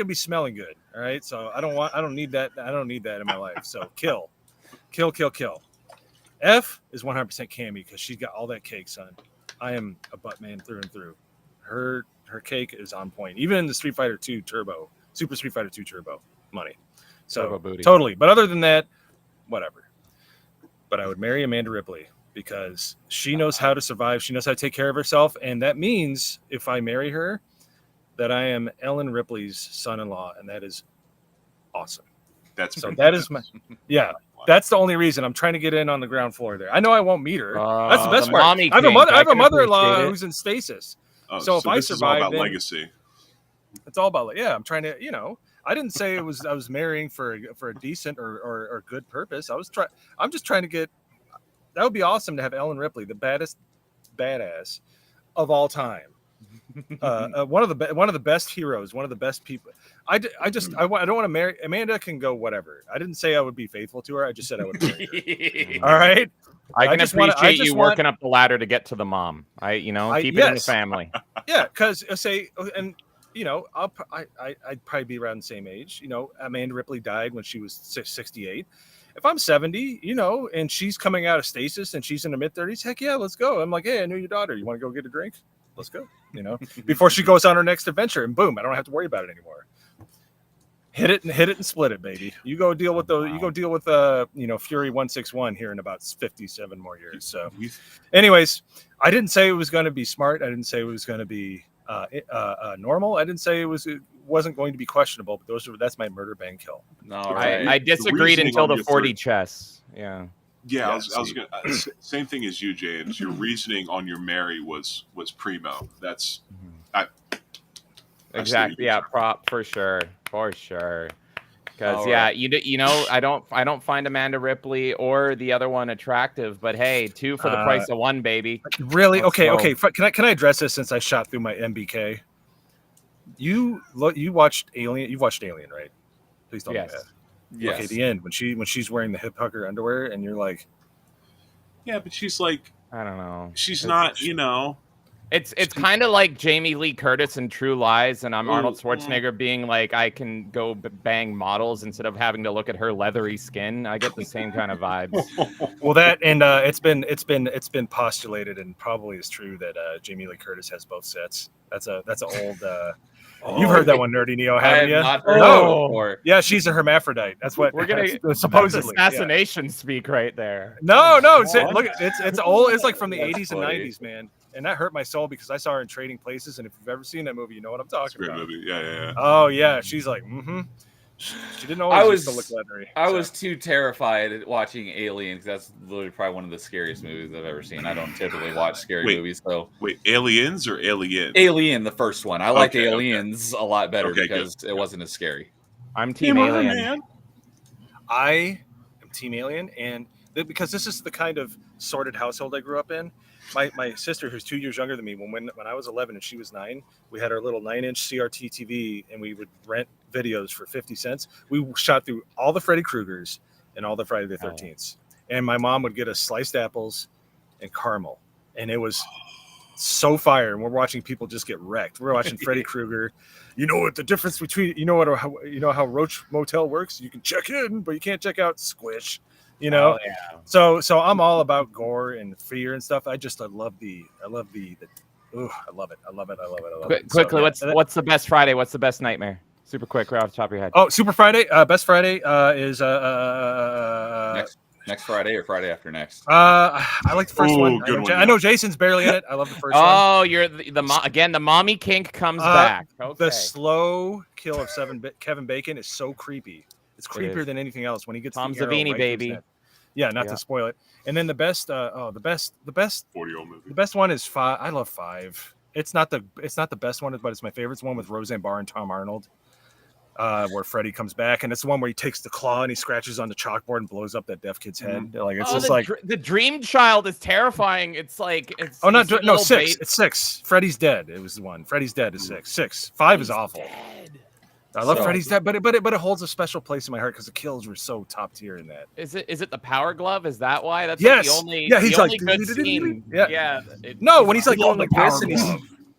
be smelling good. All right, so I don't need that. I don't need that in my life. So kill. F is 100% Cammy because she's got all that cake, son. I am a butt man through and through. Her cake is on point. Even in the Street Fighter 2 Turbo, Super Street Fighter 2 Turbo money. So Turbo booty. totally. But other than that, whatever. But I would marry Amanda Ripley because she knows how to survive. She knows how to take care of herself, and that means if I marry her, that I am Ellen Ripley's son-in-law, and that is awesome. That's So pretty that good. is my That's the only reason I'm trying to get in on the ground floor there. I know I won't meet her. That's the best the part. mommy I have a kink, mother. I I have a can mother-in-law appreciate it. who's in stasis. Oh, so if I this is all survive, about then- legacy. It's all about I'm trying to, I didn't say I was marrying for a decent or good purpose. I'm just trying to get. That would be awesome to have Ellen Ripley, the baddest badass of all time. One of the best heroes, one of the best people. I don't want to marry Amanda. Can go whatever. I didn't say I would be faithful to her. I just said I would marry her. All right. I can just wanna- appreciate I just you want- working up the ladder to get to the mom. Keep it in the yes. family. Yeah, because and you know, I'd probably be around the same age. You know, Amanda Ripley died when she was 68. If I'm 70, you know, and she's coming out of stasis and she's in her mid-30s, heck yeah, let's go. I'm like, hey, I knew your daughter. You want to go get a drink? Let's go. You know, before she goes on her next adventure, and boom, I don't have to worry about it anymore. Hit it and split it, baby. You go deal with those. You go deal with you know, Fury 161 here in about 57 more years. So, anyways, I didn't say it was going to be smart. I didn't say it was going to be normal. I didn't say it wasn't going to be questionable. But that's my murder, bang, kill. All right. I disagreed until the 40 third. chess. Yeah. Yeah, I was gonna same thing as you, James. Your reasoning on your Mary was primo. That's Exactly. Yeah, prop for sure. Because you know, I don't find Amanda Ripley or the other one attractive, but hey, two for the price of one, baby. Really? Okay. Can I address this since I shot through my MBK? You watched Alien. You've watched Alien, right? Please don't do that. Yes. Okay, the end when she's wearing the hip hugger underwear, and you're like, yeah, but she's like, I don't know. She's not, you know. It's kind of like Jamie Lee Curtis in True Lies, and I'm Arnold Schwarzenegger being like, I can go bang models instead of having to look at her leathery skin. I get the same kind of vibes. Well, that and it's been postulated and probably is true that Jamie Lee Curtis has both sets. That's an old. You've heard that one, Nerdy Neo, haven't you? Not heard that before. Yeah, she's a hermaphrodite. That's what We're gonna supposedly assassination speak right there. No, look, it's old. It's like from the 80s and 90s, man. And that hurt my soul because I saw her in Trading Places, and if you've ever seen that movie, you know what I'm talking about. Movie. Yeah. Oh yeah, she's like, She didn't always used to look leathery. I was too terrified at watching Alien because that's literally probably one of the scariest movies I've ever seen. I don't typically watch scary movies, so wait, Aliens or Alien? Alien, the first one. I liked Aliens a lot better because it wasn't as scary. I'm Team Alien. Man. I am Team Alien, and because this is the kind of sordid household I grew up in. My sister, who's 2 years younger than me, when I was 11 and she was 9, we had our little 9-inch CRT TV, and we would rent videos for 50 cents. We shot through all the Freddy Kruegers and all the Friday the 13th. And my mom would get us sliced apples and caramel, and it was so fire. And we're watching people just get wrecked. We're watching Freddy Krueger. You know what the difference between how Roach Motel works? You can check in, but you can't check out. Squish. You know, so I'm all about gore and fear and stuff. I love it. I love it. Quickly, what's the best Friday? What's the best nightmare? Super quick, right off the top of your head. Oh, Super Friday. Best Friday is next Friday or Friday after next. I like the first one. I know Jason's barely in it. I love the first one. Oh, you're the mommy kink comes back. Okay. The slow kill of Kevin Bacon is so creepy. It's creepier than anything else when he gets Tom Savini, baby. Yeah, not to spoil it. And then the best 40-year-old movie. The best one is 5. I love 5. It's not the best one, but it's my favorite. It's one with Roseanne Barr and Tom Arnold, where Freddy comes back, and it's the one where he takes the claw and he scratches on the chalkboard and blows up that deaf kid's head. Like it's just like the Dream Child is terrifying. It's like it's 6. It's 6. Freddy's Dead. It was the one. Freddy's Dead is 6. 5 is awful. Dead. I love Freddy's Dead, but it holds a special place in my heart because the kills were so top tier in that. Is it the Power Glove? Is that why? That's yes. Like the only he's the like only good scene. Yeah. No, when he's like going like this, and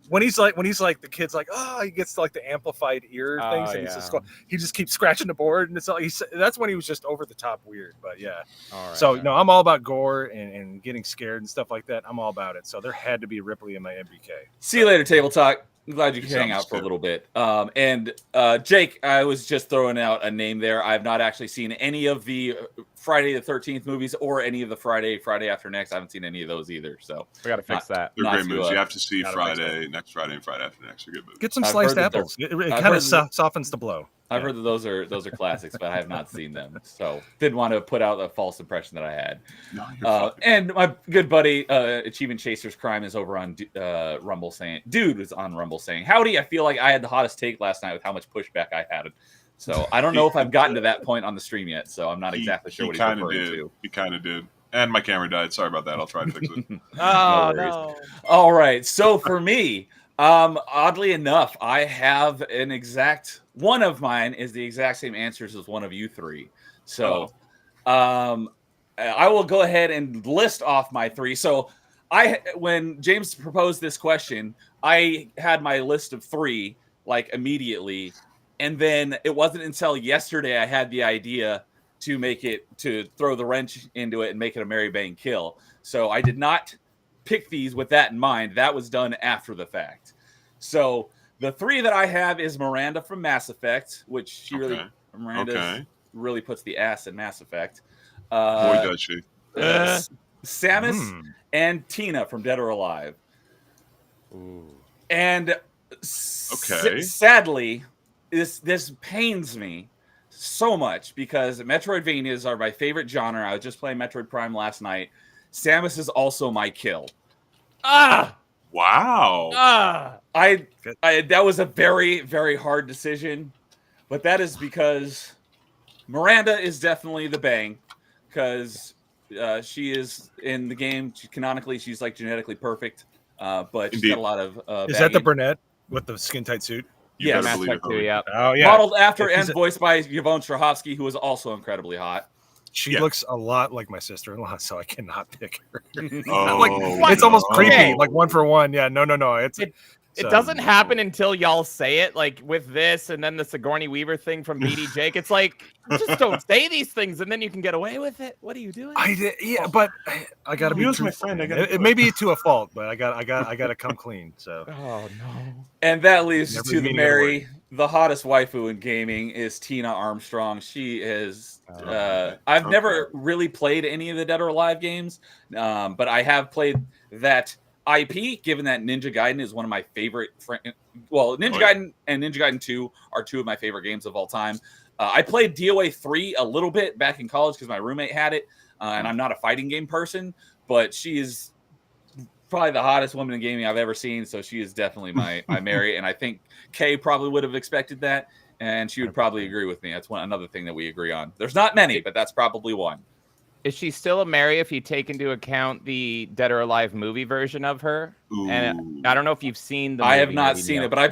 when he's like the kid's like, he gets like the amplified ear things, and he just keeps scratching the board, and it's like that's when he was just over the top weird. But yeah, so no, I'm all about gore and getting scared and stuff like that. I'm all about it. So there had to be Ripley in my MBK. See you later, Table Talk. I'm glad you could hang out for a little bit. And Jake, I was just throwing out a name there. I've not actually seen any of the Friday the 13th movies or any of the Friday After Next. I haven't seen any of those either. So we got to fix that. They're great movies. You have to see next Friday and Friday After Next. Are good movies. Get some sliced apples. It kind of softens the blow. I've heard that those are classics, but I have not seen them. So didn't want to put out a false impression that I had. No, and my good buddy, Achievement Chasers Crime is over on Rumble saying, dude was on Rumble saying, howdy, I feel like I had the hottest take last night with how much pushback I had. So I don't know if I've gotten to that point on the stream yet. So I'm not exactly sure what he's referring to. He kind of did. And my camera died. Sorry about that. I'll try to fix it. No. All right. So for me, oddly enough, I have one of mine is the exact same answers as one of you three. So I will go ahead and list off my 3. So when James proposed this question, I had my list of 3, like immediately. And then it wasn't until yesterday I had the idea to throw the wrench into it and make it a Mary Bang kill. So I did not pick these with that in mind. That was done after the fact. So the 3 that I have is Miranda from Mass Effect, which Miranda really puts the ass in Mass Effect. Boy, does she. Samus and Tina from Dead or Alive. Ooh. And sadly, this pains me so much because Metroidvanias are my favorite genre. I was just playing Metroid Prime last night. Samus is also my kill. Wow. That was a very, very hard decision, but that is because Miranda is definitely the bang because she is in the game. Canonically, she's like genetically perfect, but she's got a lot of. Is that the brunette with the skin tight suit? Yeah, Mass Effect 2, yeah. Oh yeah. Modeled after and voiced by Yvonne Strahovski, who is also incredibly hot. She looks a lot like my sister-in-law, so I cannot pick her. Oh, it's almost creepy, like 1 for 1. Yeah, no. It doesn't happen until y'all say it, like with this and then the Sigourney Weaver thing from BDJake. It's like, just don't say these things and then you can get away with it. What are you doing? But I gotta be my friend. It may be to a fault, but I gotta come clean. So. Oh no. And that leads to the hottest waifu in gaming is Tina Armstrong. She is. I've never really played any of the Dead or Alive games, but I have played that IP, given that Ninja Gaiden is one of my favorite. Ninja Gaiden and Ninja Gaiden 2 are 2 of my favorite games of all time. I played DOA 3 a little bit back in college because my roommate had it, and I'm not a fighting game person, but she is probably the hottest woman in gaming I've ever seen. So she is definitely my Mary, and I think Kay probably would have expected that, and she would probably agree with me. That's another thing that we agree on. There's not many, but that's probably one. Is she still a Mary if you take into account the Dead or Alive movie version of her? Ooh. And I don't know if you've seen the movie. I have not seen it, but I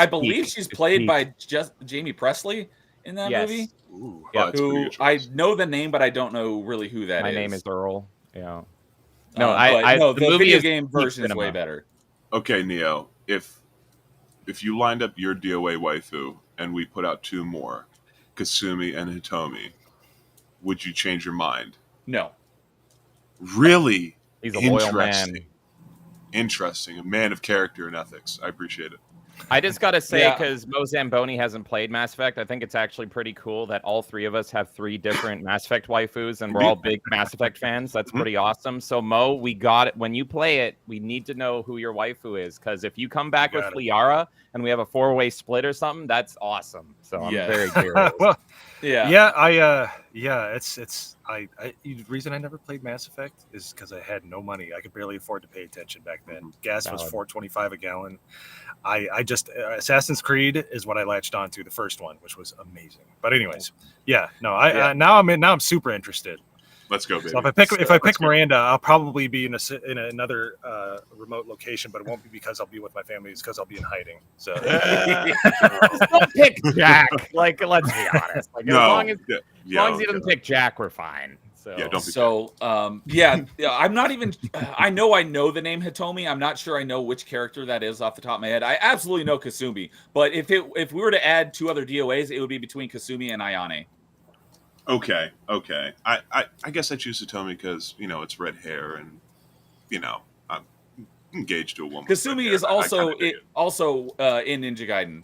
believe she's played by just Jamie Presley in that movie. Ooh, Yeah. Who I know the name, but I don't know really who that is. My name is Earl. Yeah. No, the the movie video is game version is cinema. way better. Okay, Neo. If you lined up your DOA waifu and we put out 2 more, Kasumi and Hitomi, would you change your mind? No. Really? He's a loyal man. Interesting. A man of character and ethics. I appreciate it. I just got to say, because Mo Zamboni hasn't played Mass Effect, I think it's actually pretty cool that all 3 of us have 3 different Mass Effect waifus, and we're all big Mass Effect fans. That's pretty awesome. So, Mo, we got it. When you play it, we need to know who your waifu is, because if you come back with Liara and we have a 4-way split or something, that's awesome. So I'm very curious. Well, yeah. The reason I never played Mass Effect is because I had no money. I could barely afford to pay attention back then. Gas was $4.25 a gallon. I just Assassin's Creed is what I latched onto, the first one, which was amazing. But anyways, now I'm super interested. Let's go, baby. So if I pick Miranda, I'll probably be in another remote location, but it won't be because I'll be with my family. It's because I'll be in hiding. So don't pick Jack. Like, let's be honest. Like, as long as he doesn't pick Jack, we're fine. So don't be I'm not even. I know the name Hitomi. I'm not sure I know which character that is off the top of my head. I absolutely know Kasumi, but if we were to add 2 other DOAs, it would be between Kasumi and Ayane. Okay. I guess I choose Hitomi because it's red hair and I'm engaged to a woman. Kasumi is also in Ninja Gaiden,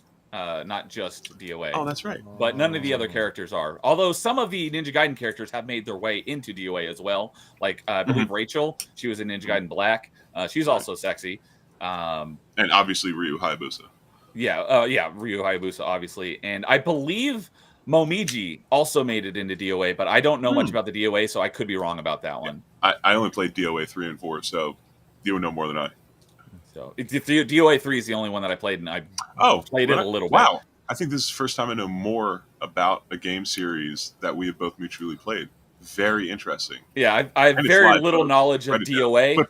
not just DOA. Oh, that's right. But none of the other characters are. Although some of the Ninja Gaiden characters have made their way into DOA as well. Like I believe Rachel, she was in Ninja Gaiden Black. She's also sexy. And obviously Ryu Hayabusa. Ryu Hayabusa, obviously, and I believe Momiji also made it into DOA, but I don't know much about the DOA, so I could be wrong about that one. I only played DOA 3 and 4, so you would know more than I. So DOA 3 is the only one that I played, and I played it a little bit. Wow. I think this is the first time I know more about a game series that we have both mutually played. Very interesting. Yeah, I have very little knowledge of DOA.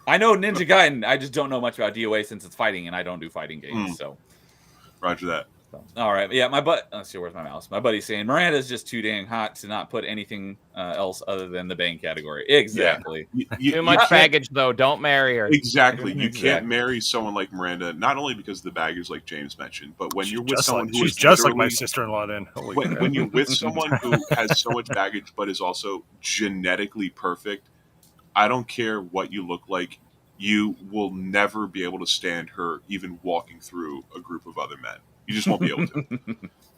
I know Ninja Gaiden. I just don't know much about DOA since it's fighting, and I don't do fighting games. So, Roger that. All right, yeah, let's see, where's my mouse? My buddy's saying Miranda's just too dang hot to not put anything else other than the bang category. Exactly. Too much baggage, though. Don't marry her. Exactly. You Exactly. can't marry someone like Miranda, not only because of the baggage, like James mentioned, but when you're with someone who she's is just like my literally- sister-in-law. Then when you're with someone who has so much baggage but is also genetically perfect, I don't care what you look like, you will never be able to stand her even walking through a group of other men. You just won't be able to.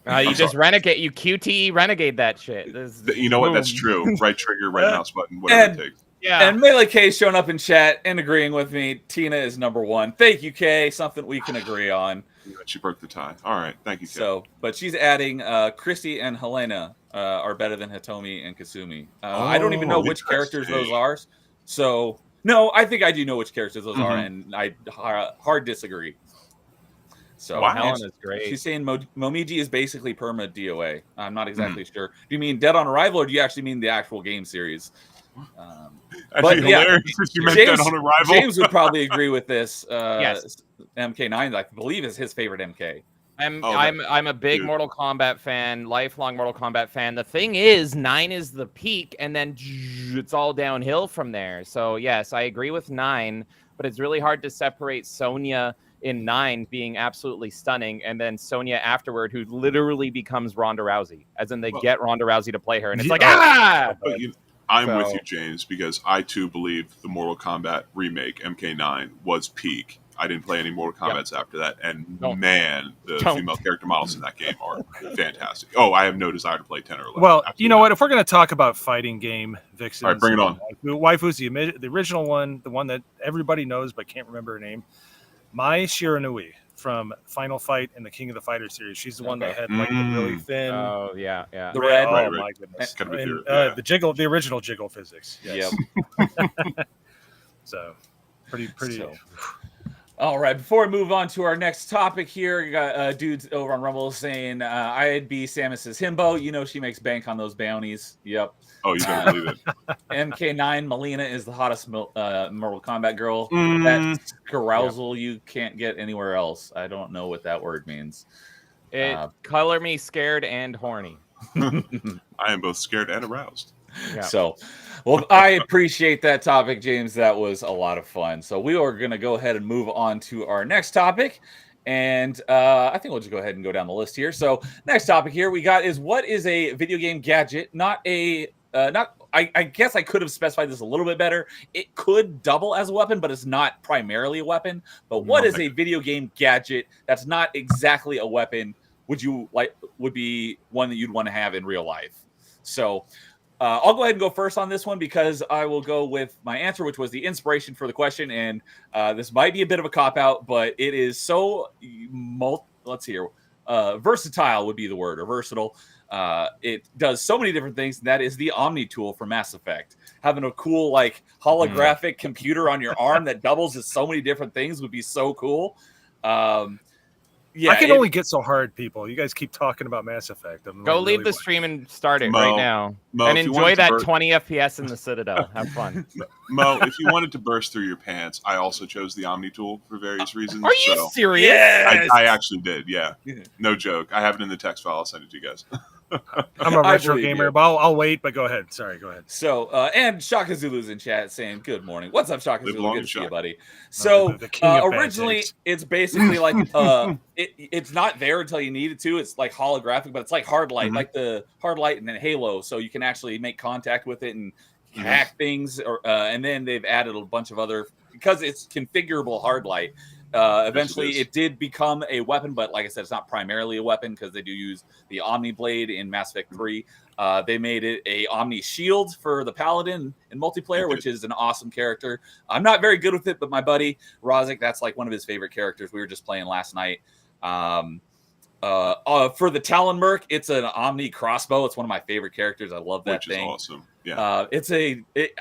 You just renegade. You QTE renegade that shit. You know what? That's true. Right trigger, right mouse button, whatever it takes. Yeah. And Melee K showing up in chat and agreeing with me. Tina is number one. Thank you, Kay. Something we can agree on. She broke the tie. All right. Thank you, Kay. So, but she's adding Christy and Helena are better than Hitomi and Kasumi. I don't even know which characters those are. So, no, I think I do know which characters those are, and I hard disagree. So Helen is great. She's saying Momiji is basically perma DOA. I'm not exactly sure. Do you mean Dead on Arrival, or do you actually mean the actual game series? Actually, hilarious if you meant Dead on Arrival. James would probably agree with this. Yes. MK9, I believe, is his favorite MK. I'm a big Mortal Kombat fan, lifelong Mortal Kombat fan. The thing is, 9 is the peak, and then it's all downhill from there. So yes, I agree with 9, but it's really hard to separate Sonya in 9 being absolutely stunning, and then Sonya afterward, who literally becomes Ronda Rousey, as in they get Ronda Rousey to play her, and it's like But I'm with you, James, because I too believe the Mortal Kombat remake MK9 was peak. I didn't play any Mortal Kombats after that, and man, the female character models in that game are fantastic. Oh, I have no desire to play 10 or 11. Well, Absolutely you know what? If we're going to talk about fighting game vixens, all right, bring it on. Waifus, the original one, the one that everybody knows but can't remember her name, Mai Shiranui from Final Fight and the King of the Fighter series. She's the one that had like the really thin. Oh yeah. The red. Oh my goodness. Kind of and, the original jiggle physics. Yes. Yep. So, pretty. So. All right, before we move on to our next topic here, you got dudes over on Rumble saying, I'd be Samus's himbo. You know she makes bank on those bounties. Yep. Oh, you better believe it. MK9, Melina is the hottest Mortal Kombat girl. That's carousal you can't get anywhere else. I don't know what that word means. Color me scared and horny. I am both scared and aroused. Yeah. So, well, I appreciate that topic, James. That was a lot of fun. So we are going to go ahead and move on to our next topic. And I think we'll just go ahead and go down the list here. So next topic here we got is, what is a video game gadget? I guess I could have specified this a little bit better. It could double as a weapon, but it's not primarily a weapon. But what is a video game gadget that's not exactly a weapon? Would be one that you'd want to have in real life? So I'll go ahead and go first on this one, because I will go with my answer, which was the inspiration for the question. And this might be a bit of a cop-out, but it is so let's see here. Versatile would be the word, or versatile. It does so many different things. That is the Omni tool for Mass Effect. Having a cool, like, holographic computer on your arm that doubles as so many different things would be so cool. Yeah, I can only get so hard, people. You guys keep talking about Mass Effect. Go leave the stream and start it right now. And enjoy that 20 FPS in the Citadel. Have fun. Mo, if you wanted to burst through your pants, I also chose the Omni tool for various reasons. Are you serious? Yes! I actually did, yeah. No joke. I have it in the text file. I'll send it to you guys. I'm a retro gamer, but I'll wait. But go ahead. Sorry, go ahead. So, and Shaka Zulu's in chat saying, good morning. What's up, Shaka Zulu? Good to see you, buddy. So, originally, it's basically like, it's not there until you need it to. It's like holographic, but it's like hard light, like the hard light and then Halo. So you can actually make contact with it and hack things. And then they've added a bunch of other, because it's configurable hard light. Eventually, it did become a weapon, but like I said, it's not primarily a weapon, because they do use the Omni Blade in Mass Effect 3. They made it a Omni Shield for the Paladin in multiplayer, which is an awesome character. I'm not very good with it, but my buddy Rozik, that's like one of his favorite characters. We were just playing last night. For the Talon Merc, it's an Omni crossbow. It's one of my favorite characters. I love that thing. Which is awesome. Yeah.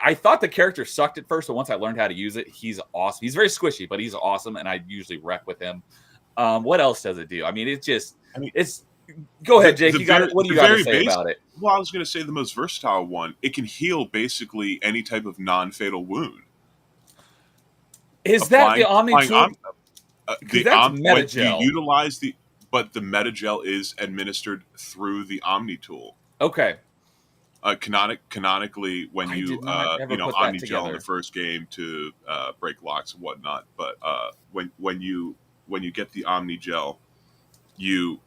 I thought the character sucked at first, but once I learned how to use it, he's awesome. He's very squishy, but he's awesome, and I usually wreck with him. What else does it do? I mean, it's. Go ahead, Jake. What do you got to say about it? Well, I was going to say the most versatile one. It can heal basically any type of non-fatal wound. Is that the Omni tool? When you utilize the but the Metagel is administered through the Omni tool. Okay. Canonically, when I you did not ever put that Omni gel in together. the first game to break locks and whatnot, but when you get the Omni gel, you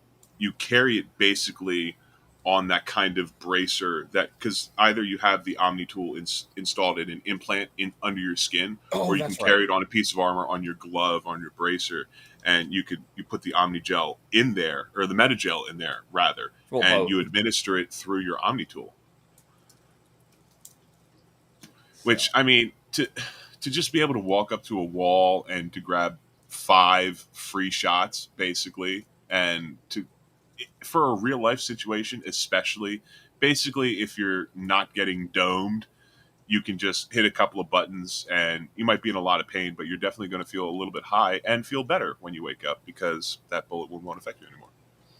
carry it basically on that kind of bracer, that because either you have the Omni tool installed in an implant under your skin, or you can carry it on a piece of armor, on your glove, on your bracer, and you put the Omni gel in there, or the Metagel in there rather, and you administer it through your Omni tool. Which, I mean, to just be able to walk up to a wall and to grab 5 free shots, basically, and for a real life situation, especially, basically, if you're not getting domed, you can just hit a couple of buttons, and you might be in a lot of pain, but you're definitely going to feel a little bit high and feel better when you wake up, because that bullet wound won't affect you anymore.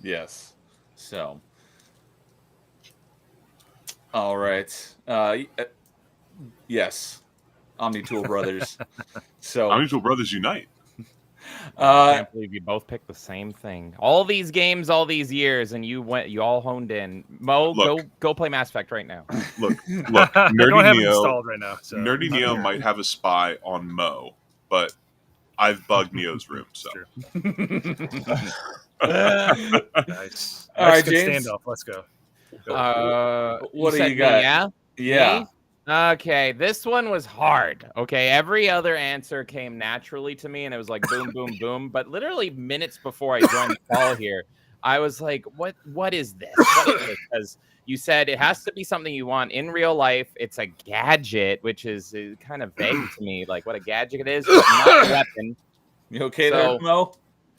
Yes. So. All right. Yes. Omni-Tool Brothers. So Omni-Tool Brothers unite. I can't believe you both picked the same thing. All these games, all these years, and you all honed in. Mo, go play Mass Effect right now. Look, I don't have it Neo installed right now. So Nerdy Neo might have a spy on Mo, but I've bugged Neo's room, so. Nice. All right, good James. Standoff. Let's go. What do said you got? Me, yeah? Yeah. Me? Okay, this one was hard. Okay, every other answer came naturally to me, and it was like boom, boom, boom. But literally minutes before I joined the call here, I was like, "What is this?" Because you said it has to be something you want in real life. It's a gadget, which is kind of vague to me, like what a gadget it is, but not a weapon. You okay there, Mo?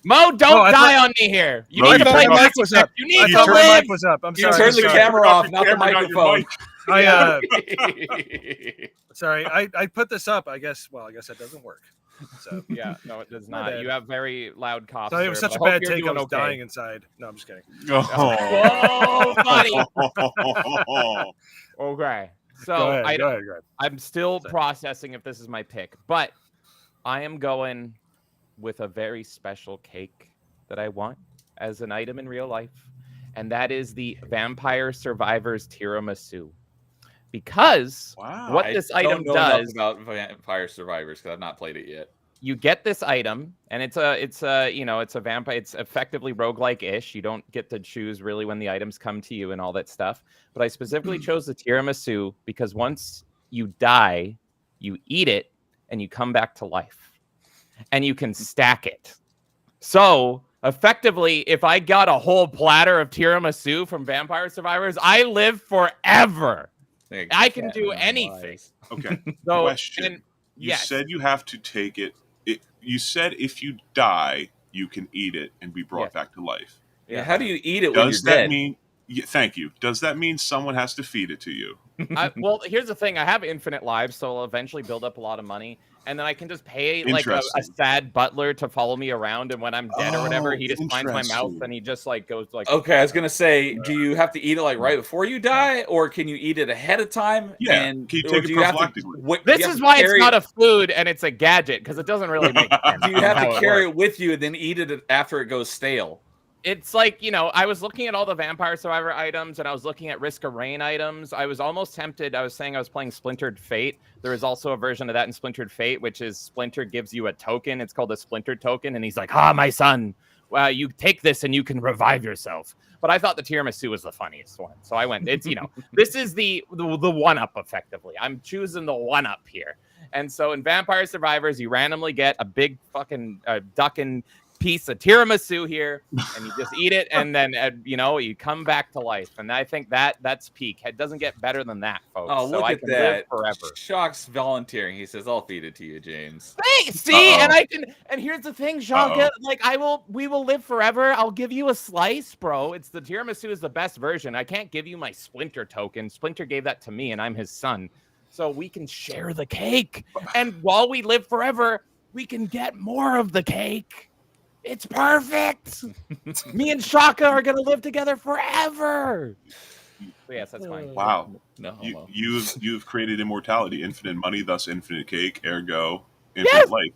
Mo, don't die on me here. You Mo, need to you play turned the Mass mic Effect. You need to The live. mic was up. I'm You sorry. turned the camera off, not the Camera, not your microphone. mic. Sorry, I put this up. I guess that doesn't work. So Yeah, no, it does not. You have very loud coughs. so it was there, such a but I hope bad you're take. I doing was okay. dying inside. No, I'm just kidding. Whoa, buddy. Okay, so Go ahead. I'm still processing if this is my pick, but I am going with a very special cake that I want as an item in real life, and that is the Vampire Survivors tiramisu. Because what this item does about Vampire Survivors, because I've not played it yet. You get this item, and it's a vampire. It's effectively roguelike-ish. You don't get to choose really when the items come to you and all that stuff. But I specifically chose the tiramisu because once you die, you eat it and you come back to life, and you can stack it. So effectively, if I got a whole platter of tiramisu from Vampire Survivors, I live forever. I can do anything. Okay. So, question. You said you have to take it. You said if you die, you can eat it and be brought back to life. Yeah. How do you eat it when you're dead? Thank you. Does that mean someone has to feed it to you? Well, here's the thing. I have infinite lives, so I'll eventually build up a lot of money. And then I can just pay like a sad butler to follow me around. And when I'm dead or whatever, he just finds my mouth and he just like goes like. Okay, I was gonna say, do you have to eat it like right before you die, or can you eat it ahead of time? Yeah. And can you take it prophylactically? This is why it's not a food and it's a gadget, because it doesn't really make sense. Do you have to carry it with you and then eat it after it goes stale? It's like, I was looking at all the Vampire Survivor items and I was looking at Risk of Rain items. I was almost tempted. I was saying I was playing Splintered Fate. There is also a version of that in Splintered Fate, which is Splinter gives you a token. It's called a Splinter token. And he's like, my son, well, you take this and you can revive yourself. But I thought the tiramisu was the funniest one. So I went, it's, this is the one-up effectively. I'm choosing the one-up here. And so in Vampire Survivors, you randomly get a big fucking duck and piece of tiramisu here, and you just eat it, and then you come back to life. And I think that's peak. It doesn't get better than that, folks. Oh, look so at can that! Live forever. Shock's volunteering. He says, "I'll feed it to you, James." See, and I can. And here's the thing, Shock. We will live forever. I'll give you a slice, bro. It's the tiramisu is the best version. I can't give you my Splinter token. Splinter gave that to me, and I'm his son, so we can share the cake. And while we live forever, we can get more of the cake. It's perfect. Me and Shaka are gonna live together forever. So yes, that's fine. Wow. No, you've created immortality, infinite money, thus infinite cake, ergo infinite life.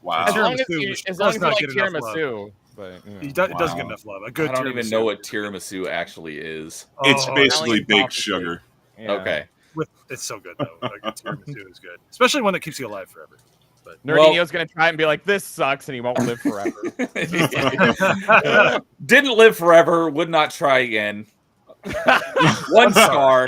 Wow. As long as you like tiramisu. but It doesn't get Wow. enough love. A I good don't even tiramisu. know what tiramisu actually is. It's Oh, basically Italian baked coffee sugar. Yeah. Okay. It's so good though. Like a tiramisu is good, especially one that keeps you alive forever. But Nerdinho's gonna try and be like, "This sucks," and he won't live forever. Didn't live forever. Would not try again. One star.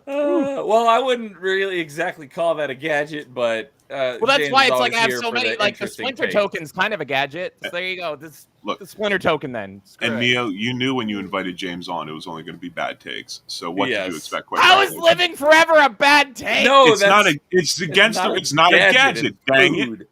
Well, I wouldn't really exactly call that a gadget, but Well, that's James why is it's like always I have here so for many. the Like the interesting Splinter takes. token's kind of a gadget. So there you go. Look, The Splinter token then. Screw and it. Neo, you knew when you invited James on, it was only going to be bad takes. So what did you Yes. expect? Quite How is frankly? living forever a bad take? No, It's that's not a. It's against. It's not a gadget. Dang it! food.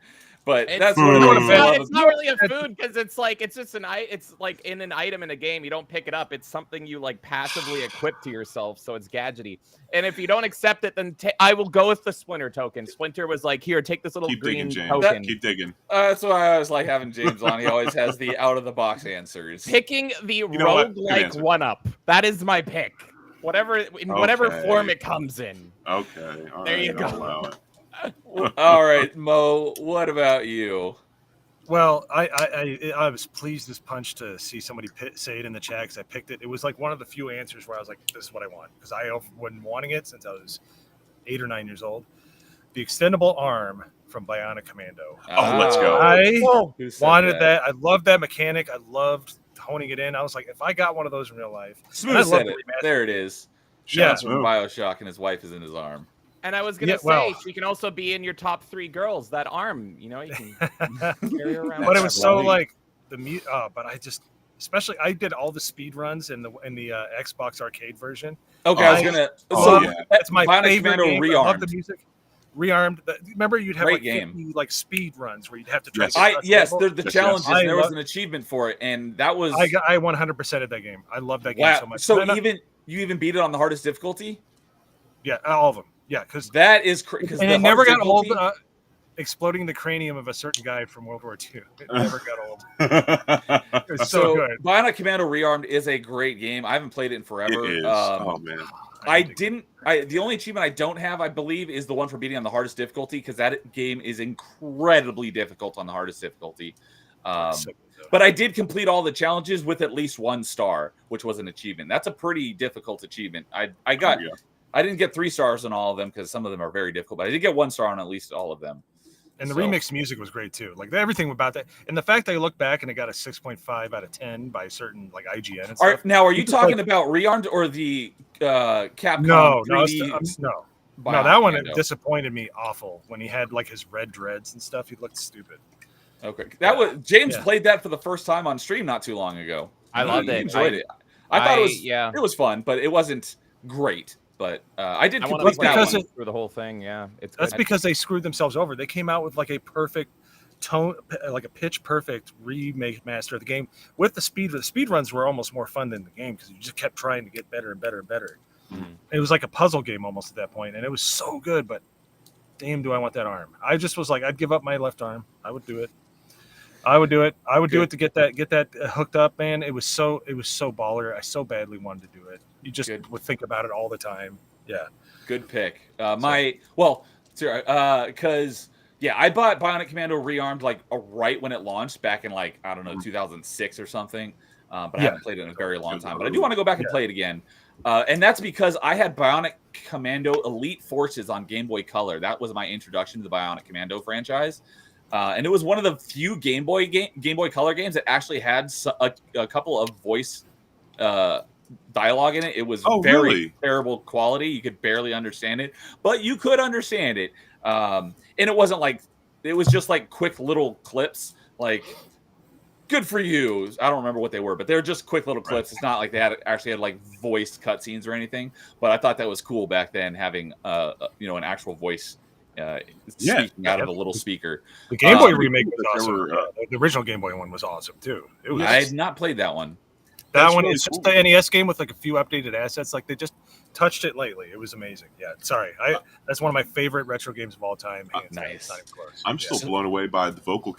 But It's, that's one of the Food. things I love. it's not really a food because it's like it's just it's like in an item in a game. You don't pick it up. It's something you like passively equip to yourself, so it's gadgety. And if you don't accept it, then I will go with the Splinter token. Splinter was like, "Here, take this little Keep green digging, James. token." Keep digging. That's why I always like having James on. He always has the out of the box answers. Picking the know what? Good roguelike answer. one up. That is my pick. Whatever Okay. form it comes in. Okay. All There right, you go. I'll allow it. All right, Mo. What about you? Well, I was pleased as punch to see somebody say it in the chat because I picked it. It was like one of the few answers where I was like, "This is what I want," because I have been wanting it since I was 8 or 9 years old. The extendable arm from Bionic Commando. Oh, let's go. I Who said wanted that. I loved that mechanic. I loved honing it in. I was like, if I got one of those in real life, I Smooth love said the it. remaster. There it is. Shout Yeah. out From Smooth. Bioshock, and his wife is in his arm. And I was gonna Yeah, say well- she can also be in your top 3 girls. That arm, you can carry her around. but it That's was so right. like but I just, especially I did all the speed runs in the Xbox arcade version. Okay, I was I gonna. love So it. That's my Bionic favorite Commando game. I love the Rearmed. music. Rearmed. Remember, you'd have Great like game. 50 like speed runs where you'd have to try. Yes. to get across Yes, the there's table. the Yes, challenges. yes. There was I an achievement for it, and that was I 100% of that game. I love that game wow. so much. So And I- you even beat it on the hardest difficulty. yeah, all of them. Yeah, because That is crazy. and it never got old. Exploding the cranium of a certain guy from World War II. It never got old. It was so good. Bionic Commando Rearmed is a great game. I haven't played it in forever. It is. Oh man. The only achievement I don't have, I believe, is the one for beating on the hardest difficulty because that game is incredibly difficult on the hardest difficulty. But I did complete all the challenges with at least 1 star, which was an achievement. That's a pretty difficult achievement. I didn't get 3 stars on all of them because some of them are very difficult, but I did get 1 star on at least all of them. And the remix music was great too. Like everything about that, and the fact that I look back and it got a 6.5 out of 10 by certain like IGN and stuff. Now, are you talking about Rearmed or the Capcom? No, 3D no. Bionic That one Commando? disappointed me awful when he had like his red dreads and stuff. He looked stupid. Okay, that was James Yeah. played that for the first time on stream not too long ago. I loved He it. enjoyed it. I thought it was yeah. it was fun, but it wasn't great. But I did I want complete to play that because one. through the whole thing. Yeah, That's good. because they screwed themselves over. They came out with like a perfect tone, like a pitch perfect remake master of the game with the speed. The speed runs were almost more fun than the game because you just kept trying to get better and better and better. Mhm. It was like a puzzle game almost at that point, and it was so good. But damn, do I want that arm? I just was like, I'd give up my left arm. I would do it. I would do it. I would do it to get that hooked up, man. It was so baller. I so badly wanted to do it. You just would think about it all the time. Yeah. Good pick. Because I bought Bionic Commando Rearmed like right when it launched back in 2006 or something. But I haven't played it in a very long time. But I do want to go back and play it again. And that's because I had Bionic Commando Elite Forces on Game Boy Color. That was my introduction to the Bionic Commando franchise. And it was one of the few Game Boy Color games that actually had a couple of voice dialogue in it. It was very terrible quality. You could barely understand it, but you could understand it. And it wasn't it was just like quick little clips, like good for you. I don't remember what they were, but they're just quick little clips. It's not like they actually had like voiced cutscenes or anything, but I thought that was cool back then, having an actual voice speaking out of a little speaker. The Game Boy remake was awesome. The original Game Boy one was awesome too. I had not played that one. That one is just the NES game with like a few updated assets. Like they just touched it lately. It was amazing. Yeah, sorry. That's one of my favorite retro games of all time. Nice. Not even close. I'm still blown away by the vocal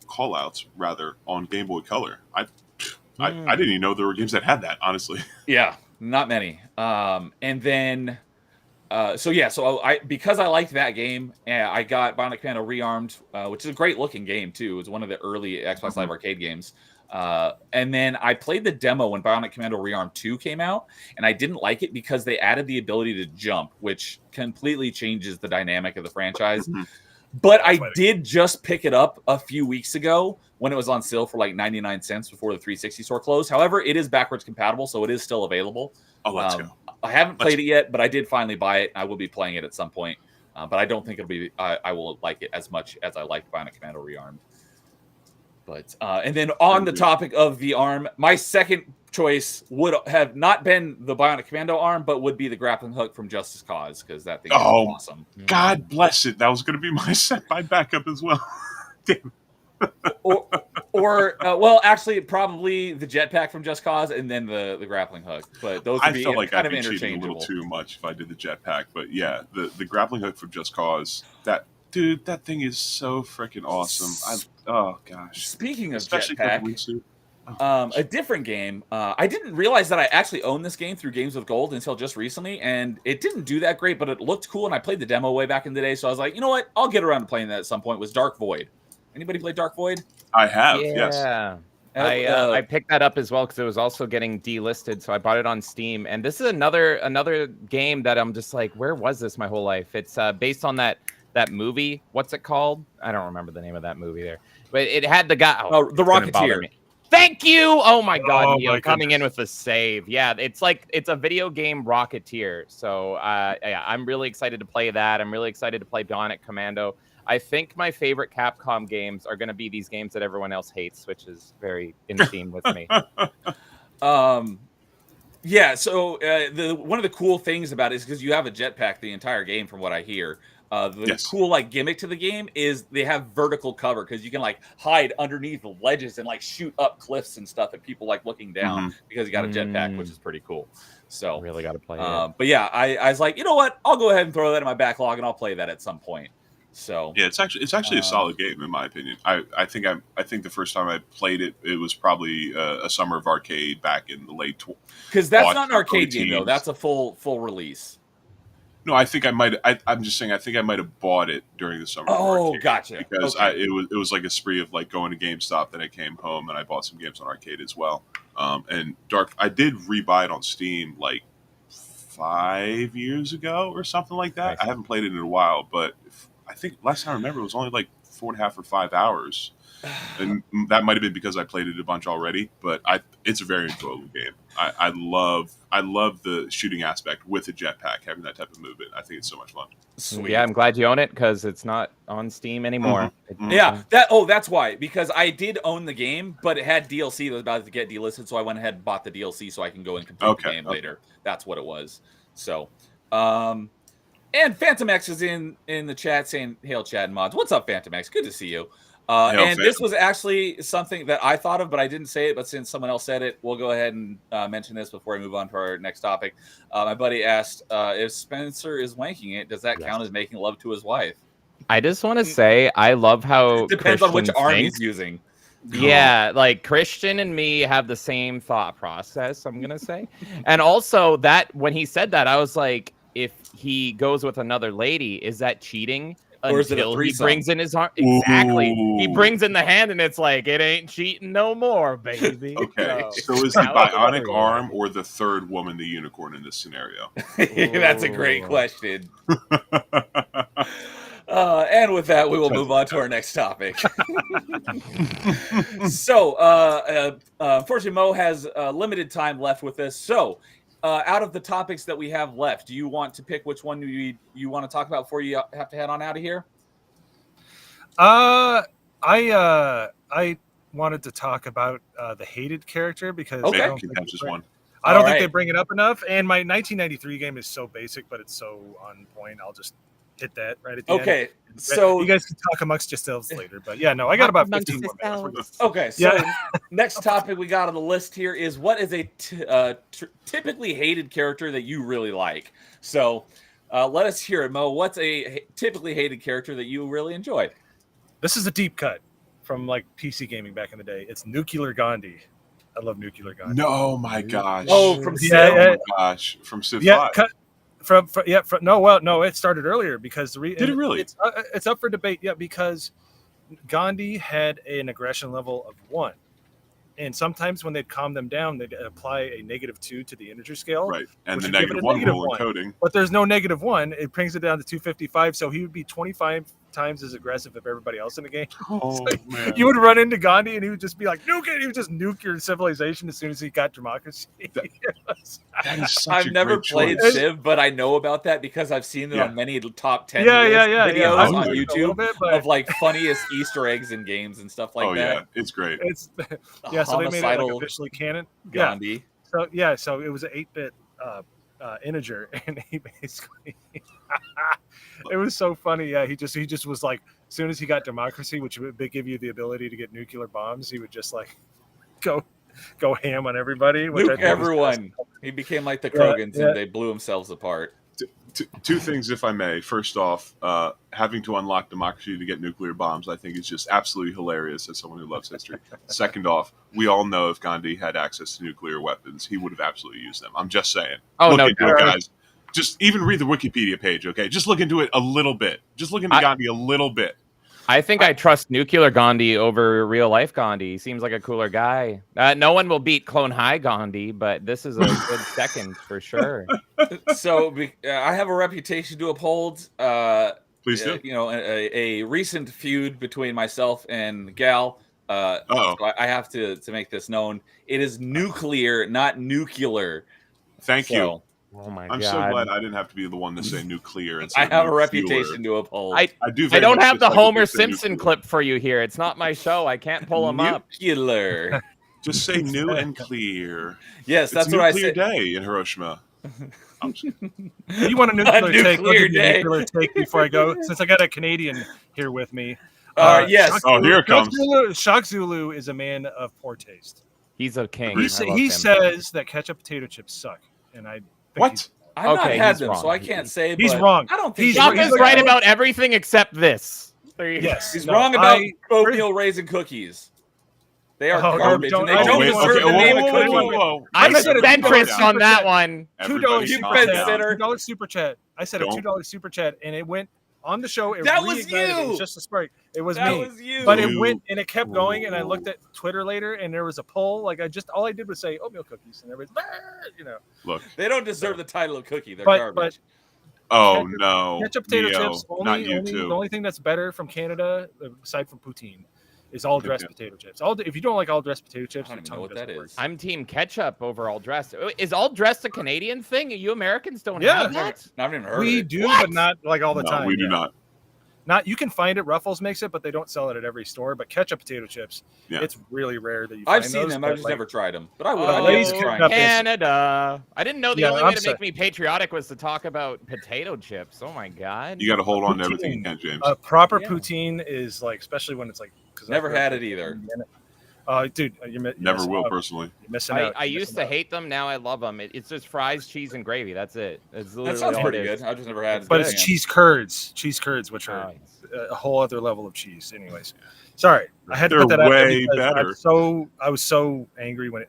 call-outs rather on Game Boy Color. I didn't even know there were games that had that. Honestly. Yeah, not many. And then So I because I liked that game, I got Bionic Commando Rearmed, which is a great looking game too. It was one of the early Xbox Live Arcade games. And then I played the demo when Bionic Commando Rearmed 2 came out, and I didn't like it because they added the ability to jump, which completely changes the dynamic of the franchise. But I did just pick it up a few weeks ago when it was on sale for like 99 cents before the 360 store closed. However, it is backwards compatible, so it is still available. Oh, let's go. I haven't played it yet, but I did finally buy it. I will be playing it at some point, but I don't think it'll be. I will like it as much as I liked Bionic Commando Rearmed. But and then on the topic of the arm, my second choice would have not been the Bionic Commando arm, but would be the grappling hook from Justice Cause, because that thing is awesome. God bless it. That was going to be my backup as well. Damn. Well, actually, probably the jetpack from Just Cause, and then the grappling hook. But those would be felt like kind I'd of be cheating a little interchangeable. too much if I did the jetpack. But yeah, the grappling hook from Just Cause, that thing is so freaking awesome. Oh gosh. Speaking of Especially jetpack, for the wingsuit. a different game. I didn't realize that I actually owned this game through Games with Gold until just recently, and it didn't do that great, but it looked cool, and I played the demo way back in the day, so I was like, you know what? I'll get around to playing that at some point. Was Dark Void. Anybody play Dark Void? I have, yes. Yeah. I picked that up as well because it was also getting delisted, so I bought it on Steam. And this is another game that I'm just like, where was this my whole life? It's based on that movie. What's it called? I don't remember the name of that movie there, but it had the guy. The Rocketeer. Thank you. Oh my God, Neil, coming in with the save. Yeah, it's a video game Rocketeer. So yeah, I'm really excited to play that. I'm really excited to play Bionic Commando. I think my favorite Capcom games are going to be these games that everyone else hates, which is very in theme with me. Yeah, so one of the cool things about it is because you have a jetpack the entire game, from what I hear. Cool like gimmick to the game is they have vertical cover because you can like hide underneath the ledges and like shoot up cliffs and stuff at people like looking down because you got a jetpack, which is pretty cool. So really got to play it. But yeah, I was like, you know what? I'll go ahead and throw that in my backlog and I'll play that at some point. So yeah, it's actually a solid game in my opinion. I think the first time I played it, it was probably a Summer of Arcade back in the late because that's not an arcade game though. That's a full release. No, I think I might. I'm just saying. I think I might have bought it during the summer. Oh, gotcha. Because it was like a spree of like going to GameStop. Then I came home and I bought some games on arcade as well. And I did rebuy it on Steam like 5 years ago or something like that. I haven't played it in a while, but I think last time I remember it was only like 4.5 or 5 hours, and that might have been because I played it a bunch already. But it's a very enjoyable game. I love the shooting aspect with a jetpack, having that type of movement. I think it's so much fun. Sweet. Yeah, I'm glad you own it because it's not on Steam anymore. Yeah, that's why, because I did own the game, but it had DLC that was about to get delisted, so I went ahead and bought the DLC so I can go and complete the game later. That's what it was. So, and Phantom X is in the chat saying, "Hail chat and mods." What's up, Phantom X? Good to see you. And this was actually something that I thought of, but I didn't say it. But since someone else said it, we'll go ahead and mention this before we move on to our next topic. My buddy asked, if Spencer is wanking it, does that count as making love to his wife? I just want to say I love how it depends on which arm he's using. Yeah, like Christian and me have the same thought process, I'm going to say. And also that when he said that, I was like, if he goes with another lady, is that cheating? Or is it a he brings in his arm. Exactly. He brings in the hand and it's like, it ain't cheating no more, baby. Okay. So is the bionic arm or the third woman the unicorn in this scenario? That's a great question. And with that, we will move on to our next topic. So, unfortunately, Mo has limited time left with us. So, out of the topics that we have left, do you want to pick which one you want to talk about before you have to head on out of here? I wanted to talk about the hated character because I don't think they bring it up enough. And my 1993 game is so basic, but it's so on point. I'll just hit that right at the end. Okay, so you guys can talk amongst yourselves later. But yeah, no, I got about 15 more minutes. Okay, so next topic we got on the list here is what is a typically hated character that you really like? So let us hear it, Mo. What's a typically hated character that you really enjoyed? This is a deep cut from like PC gaming back in the day. It's Nuclear Gandhi. I love Nuclear Gandhi. No, my gosh. Oh, from Civ. Oh my gosh, from Civ 5. No, it started earlier because Did it really? It's up for debate. Yeah, because Gandhi had an aggression level of 1. And sometimes when they'd calm them down, they'd apply a -2 to the integer scale. Right. And which the would give it a -1 negative rule 1. encoding. But there's no -1. It brings it down to 255. So he would be 25 times as aggressive as everybody else in the game. Oh, man. You would run into Gandhi and he would just be like, nuke it. He would just nuke your civilization as soon as he got democracy. That is such I've a never great played choice. Civ, but I know about that because I've seen it Yeah. on many top 10 Yeah, videos I've on played it a YouTube little bit, but of like funniest Easter eggs in games and stuff like Oh, that. yeah. It's great. it's The so they made it like homicidal officially canon. Gandhi. So it was an 8-bit integer, and he basically it was so funny. Yeah, he just was like, as soon as he got democracy, which would give you the ability to get nuclear bombs, he would just like go ham on everybody. Which I Nuke thought was everyone. He became like the Yeah, Krogans yeah. and they blew themselves apart. Two things, if I may. First off, having to unlock democracy to get nuclear bombs, I think is just absolutely hilarious as someone who loves history. Second off, we all know if Gandhi had access to nuclear weapons, he would have absolutely used them. I'm just saying. Oh, Look no into it, guys. Just even read the Wikipedia page, okay? Just look into it a little bit. Just look into Gandhi a little bit. I think I trust nuclear Gandhi over real life Gandhi. He seems like a cooler guy. No one will beat Clone High Gandhi, but this is a good second for sure. So I have a reputation to uphold. Please do. You know, a recent feud between myself and Gal. Uh-oh. So I have to make this known. It is nuclear, not nuclear. Thank you. So Oh my I'm god! so glad I didn't have to be the one to say nuclear. And I have a nuclear. reputation to uphold. I do. I very don't much have the dislike if Homer they say Simpson nuclear. clip for you here. It's not my show. I can't pull him up. Nuclear. Just say new and clear. Yes, that's it's what I nuclear said. day in Hiroshima. You want a nuclear take? I'll nuclear give you a day. nuclear take before I go, since I got a Canadian here with me. Yes. Shock Oh, here it Shock comes. Zulu, Shock Zulu is a man of poor taste. He's a king. Agreed. I love He him. says that ketchup potato chips suck, and I think What? I've not Okay, had he's them, wrong. so I can't say. He's but wrong. I don't think He's so. Shock wrong. is right about everything except this. There you go. Yes, He's no, wrong about I- oatmeal raisin cookies. They are Oh, garbage, don't- and they oh, don't wait, deserve okay, the whoa, name whoa, of whoa, cookie. whoa, whoa. I'm I a said a centrist $2 on that super one. Everybody You've calm been down. center. $2 super chat. I said a Don't. $2 super chat, and it went on the show. It That was reignited. It you! was just a spark. It was That me. was you. But it You- went and it kept going, and I looked at Twitter later, and there was a poll. Like all I did was say oatmeal cookies, and everybody's, you know. Look. They don't deserve the title of cookie. They're But- garbage. Oh Ketchup- no. Ketchup potato Neo, chips. not you The too. only thing that's better from Canada, aside from poutine, is all dressed Okay. potato chips. If you don't like all dressed potato chips, I don't your even tongue know what doesn't that work. is. I'm team ketchup over all dressed. Is all dressed a Canadian thing? You Americans don't Yeah. have that? I've never heard We of it. do, What? but not like all the No, time. we do yeah. not. Not you can find it. Ruffles makes it, but they don't sell it at every store. But ketchup potato chips, Yeah. it's really rare that you find I've seen those, them. but, I've just like, never tried them. But I would. Oh, I'd ladies love to can try cup 'em. it. Canada. I didn't know the Yeah, only I'm way to sorry. make me patriotic was to talk about potato chips. Oh my god. You got to hold on to everything you can, James. Proper Yeah. poutine is like, especially when it's like. 'Cause Never I grew had up it either. Dude, you're Never missing will out. personally. You're missing out. I You're used missing to out. hate them. Now I love them. It's just fries, cheese, and gravy. That's it. It's literally That sounds all pretty it is. good. I've just never had. But it. it's cheese curds, which are Oh, a whole other level of cheese. Anyways, sorry, I had to They're put that out there way because better. I was so angry when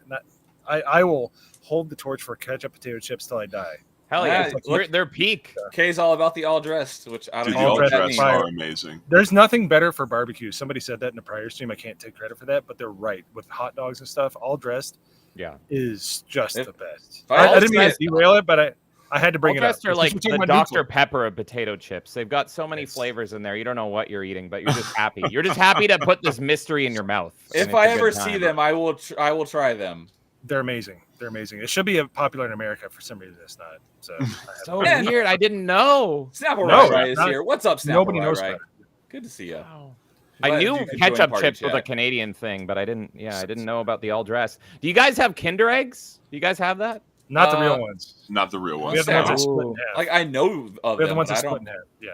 I will hold the torch for ketchup potato chips till I die. hell Yeah, yeah! look- They're peak. K's all about the all dressed, which I don't Dude, the know all all what that dressed means. dress fire. are amazing. There's nothing better for barbecue. Somebody said that in a prior stream. I can't take credit for that, but they're right. With hot dogs and stuff, all dressed Yeah. is just If- the best. if I I didn't mean was- to derail it, but I had to bring All it up. dressed are like We're talking the about Dr. nuclear. Pepper of potato chips. They've got so many It's- flavors in there. You don't know what you're eating, but you're just happy. You're just happy to put this mystery in your mouth. and If it's I a good ever see time. them, I will. I will try them. They're amazing. They're amazing. It should be popular in America. For some reason, it's not. So I have So Man. weird. I didn't know. Snapple No, Rai is not- here. What's up, Snapple nobody Rai knows Rai? about it. Good to see you. I Glad knew you could join ketchup party chips was a chat. Canadian thing, but I didn't. Yeah, I didn't know about the all dress. Do you guys have Kinder eggs? Do you guys have that? Not the Uh, real ones. Not the real We ones. have the ones that Ooh. split in half. Like I know of We have the them, ones but that I split don't. in half. Yeah.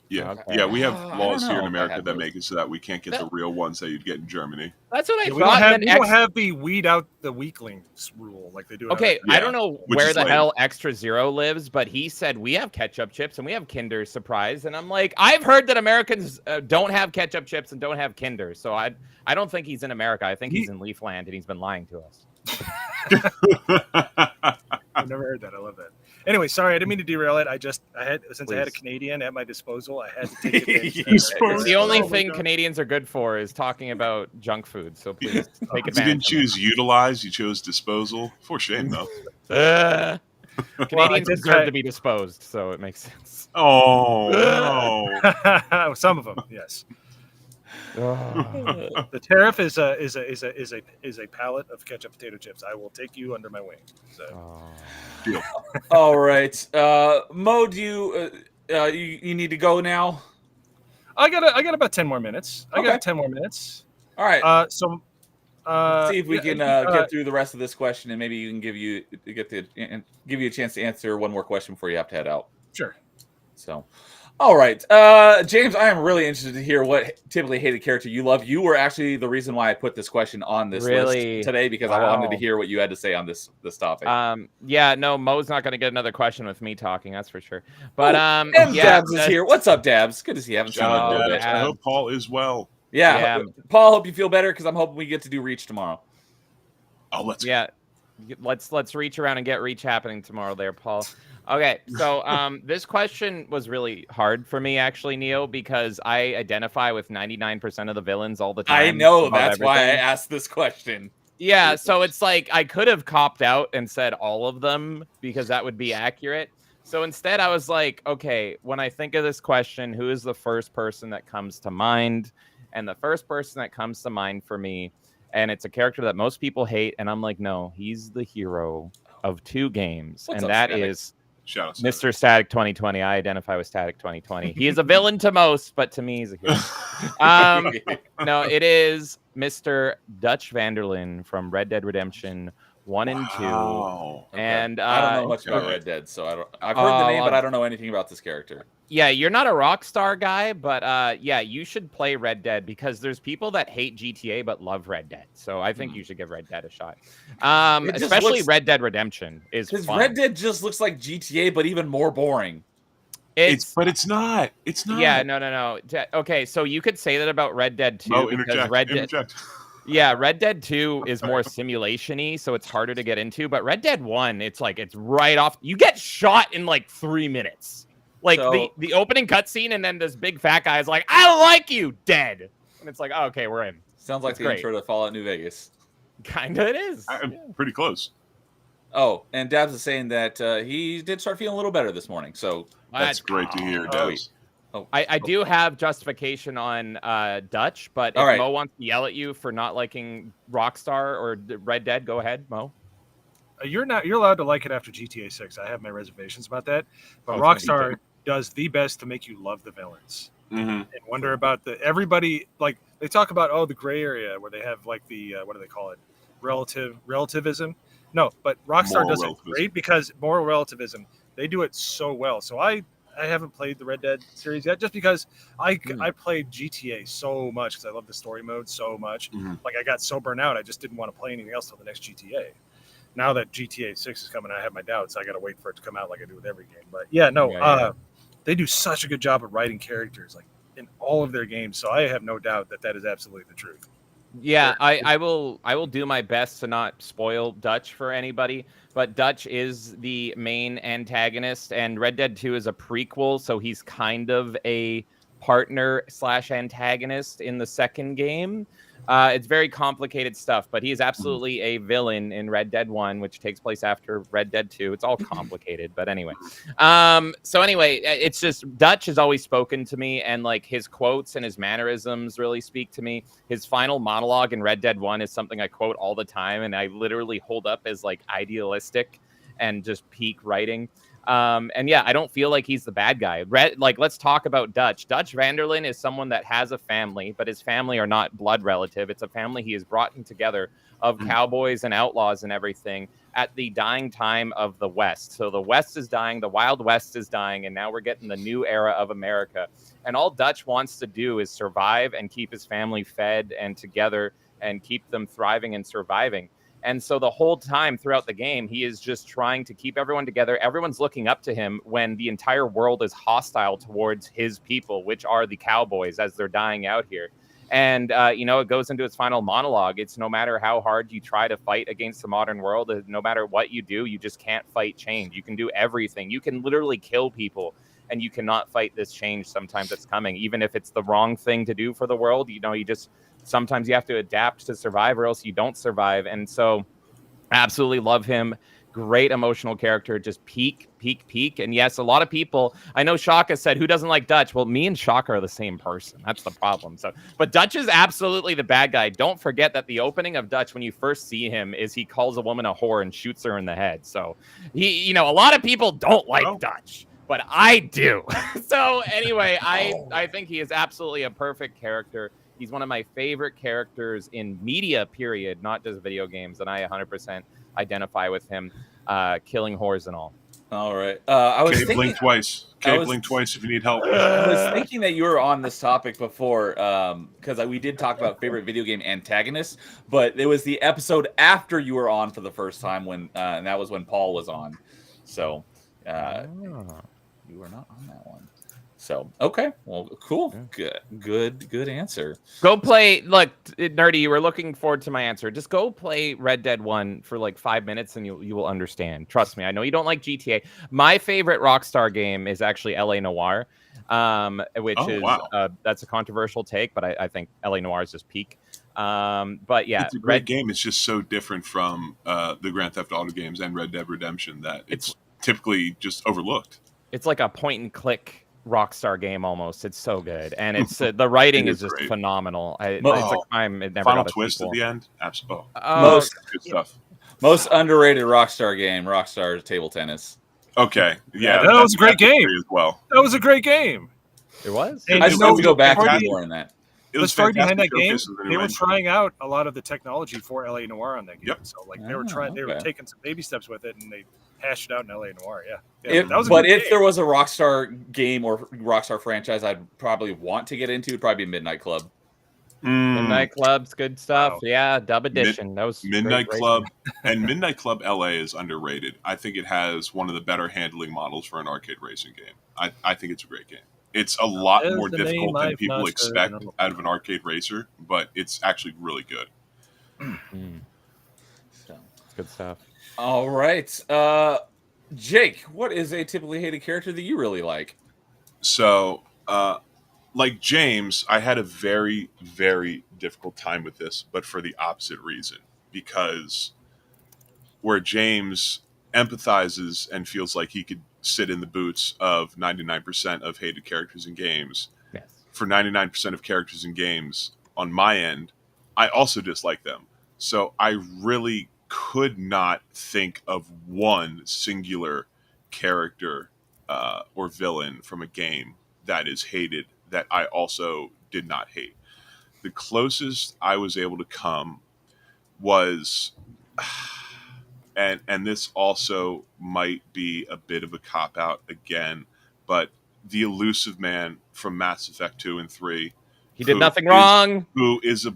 Yeah, Okay. yeah. We have I laws don't here know in if I America had that those. make it so that we can't get the real ones that you'd get in Germany. That's what I Yeah, we thought. don't have, and we then don't have the weed out the weaklings rule like they do. in Okay, Yeah, I don't know which where is the lame. hell Extra Zero lives, but he said we have ketchup chips and we have Kinder Surprise, and I'm like, I've heard that Americans don't have ketchup chips and don't have Kinder, so I don't think he's in America. I think he's in Leafland and he's been lying to us. I've never heard that. I love that. Anyway, sorry, I didn't mean to derail it. I had a Please. Canadian at my disposal. I had to take advantage of It's that. It's the only Oh my thing God. Canadians are good for is talking about junk food. So please take You advantage. didn't choose utilize, you chose disposal. For shame, though. Canadians did deserve try- to be disposed, so it makes sense. Oh, no. Some of them, yes. Ugh. The tariff is a pallet of ketchup potato chips. I will take you under my wing. So. All right. Mo, do you need to go now? I got about 10 more minutes. I Okay. got 10 more minutes. All right. See if we can get through the rest of this question, and maybe you can give you a chance to answer one more question before you have to head out. Sure. So, all right, James, I am really interested to hear what typically hated character you love. You were actually the reason why I put this question on this Really? list today because I wanted to hear what you had to say on this topic. Yeah, no, Mo's not going to get another question with me talking. That's for sure. But and yeah, Dabs is here. What's up, Dabs? Good to see you. Haven't seen you in a little bit. I hope Paul is well. Yeah, Paul, hope you feel better because I'm hoping we get to do Reach tomorrow. Oh, let's let's reach around and get Reach happening tomorrow there, Paul. Okay, so this question was really hard for me actually, Neo, because I identify with 99% of the villains all the time. I know, about that's why I everything. asked this question. Yeah, so it's like I could have copped out and said all of them because that would be accurate. So instead, I was like, okay, when I think of this question, who is the first person that comes to mind? And the first person that comes to mind for me, and it's a character that most people hate, and I'm like, no, he's the hero of 2 games, What's and up, that Static? is Shout out, Mr. Static 2020. I identify with Static 2020. He is a villain to most, but to me, he's a hero. No, it is Mr. Dutch Vanderlyn from Red Dead Redemption 1 and 2. Wow. Okay. And I don't know much about okay. Red Dead, so I've heard the name, but I don't know anything about this character. Yeah, you're not a Rockstar guy, but yeah, you should play Red Dead because there's people that hate GTA but love Red Dead. So I think you should give Red Dead a shot. It just Especially looks- Red Dead Redemption is Because fun. Red Dead just looks like GTA, but even more boring. But it's not. It's not. Yeah, no. Okay, so you could say that about Red Dead 2 No, because interject. Yeah, Red Dead 2 is more simulation-y, so it's harder to get into. But Red Dead 1, it's right off. You get shot in like 3 minutes. Like the opening cutscene, and then this big fat guy is like, "I don't like you, dead." And it's like, oh, okay, we're in. Sounds like That's the great. intro to Fallout New Vegas. Kinda it is. I'm pretty close. Oh, and Dabs is saying that he did start feeling a little better this morning. So That's great to hear, Devs. I do have justification on Dutch, but if All right. Mo wants to yell at you for not liking Rockstar or Red Dead, go ahead, Mo. You're allowed to like it after GTA 6. I have my reservations about that. But Oh, Rockstar does the best to make you love the villains. Mm-hmm. And wonder about everybody, like they talk about the gray area where they have like the what do they call it, relativism. No, but Rockstar Moral does it relativism. great because moral relativism, they do it so well. So I haven't played the Red Dead series yet just because I played GTA so much because I love the story mode so much. Mm-hmm. Like I got so burnt out, I just didn't want to play anything else till the next GTA. Now that GTA 6 is coming, I have my doubts. I got to wait for it to come out like I do with every game. But yeah, no, they do such a good job of writing characters like in all of their games. So I have no doubt that is absolutely the truth. Yeah, I will do my best to not spoil Dutch for anybody, but Dutch is the main antagonist, and Red Dead 2 is a prequel, so he's kind of a partner/antagonist in the second game. It's very complicated stuff, but he is absolutely a villain in Red Dead 1, which takes place after Red Dead 2. It's all complicated, but anyway. So anyway, it's just Dutch has always spoken to me, and like his quotes and his mannerisms really speak to me. His final monologue in Red Dead 1 is something I quote all the time, and I literally hold up as like idealistic and just peak writing. And yeah, I don't feel like he's the bad guy. Let's talk about Dutch. Dutch Vanderlyn is someone that has a family, but his family are not blood relative. It's a family he has brought together of cowboys and outlaws and everything at the dying time of the West. So the West is dying, the Wild West is dying, and now we're getting the new era of America. And all Dutch wants to do is survive and keep his family fed and together and keep them thriving and surviving. And so the whole time throughout the game, he is just trying to keep everyone together. Everyone's looking up to him when the entire world is hostile towards his people, which are the cowboys as they're dying out here. And, it goes into its final monologue. It's no matter how hard you try to fight against the modern world, no matter what you do, you just can't fight change. You can do everything. You can literally kill people, and you cannot fight this change sometimes that's coming, even if it's the wrong thing to do for the world. Sometimes you have to adapt to survive, or else you don't survive. And so absolutely love him. Great emotional character, just peak. And yes, a lot of people, I know Shaka said, who doesn't like Dutch? Well, me and Shaka are the same person. That's the problem. But Dutch is absolutely the bad guy. Don't forget that the opening of Dutch, when you first see him, is he calls a woman a whore and shoots her in the head. So a lot of people don't like Dutch, but I do. So anyway, I think he is absolutely a perfect character. He's one of my favorite characters in media, period, not just video games. And I 100% identify with him, killing whores and all. All right. I was thinking, blink twice. Blink twice if you need help. I was thinking that you were on this topic before, because we did talk about favorite video game antagonists, but it was the episode after you were on for the first time and that was when Paul was on. So you were not on that one. So, okay. Well, cool. Good answer. Go play. Look, Nerdy, you were looking forward to my answer. Just go play Red Dead 1 for like 5 minutes and you will understand. Trust me. I know you don't like GTA. My favorite Rockstar game is actually LA Noire, which that's a controversial take, but I think LA Noire is just peak. But yeah, it's a great game. It's just so different from the Grand Theft Auto games and Red Dead Redemption that it's typically just overlooked. It's like a point and click Rockstar game almost. It's so good, and it's the writing is just phenomenal. It's a crime it never final got a twist sequel. at the end. Absolutely. Good stuff. Most underrated Rockstar game, Rockstar Table Tennis. Okay, yeah, that was a great game as well. That was a great game. It was. I just have to go back and do more in that. The story behind that game, they were trying out a lot of the technology for LA Noire on that game. Yep. So they were taking some baby steps with it, and they hashed it out in LA Noire. Yeah. If there was a Rockstar game or Rockstar franchise I'd probably want to get into, it'd probably be Midnight Club. Midnight Club's good stuff. Wow. Yeah, dub edition. That was Midnight Club, and Midnight Club LA is underrated. I think it has one of the better handling models for an arcade racing game. I think it's a great game. It's a lot more difficult than people expect out of an arcade racer, but it's actually really good. So, good stuff. All right. Jake, what is a typically hated character that you really like? So, like James, I had a very, very difficult time with this, but for the opposite reason. Because where James empathizes and feels like he could sit in the boots of 99% of hated characters in games. Yes. For 99% of characters in games, on my end, I also dislike them. So I really could not think of one singular character or villain from a game that is hated that I also did not hate. The closest I was able to come was... And this also might be a bit of a cop-out again, but the elusive man from Mass Effect 2 and 3. He did nothing wrong. Who is a...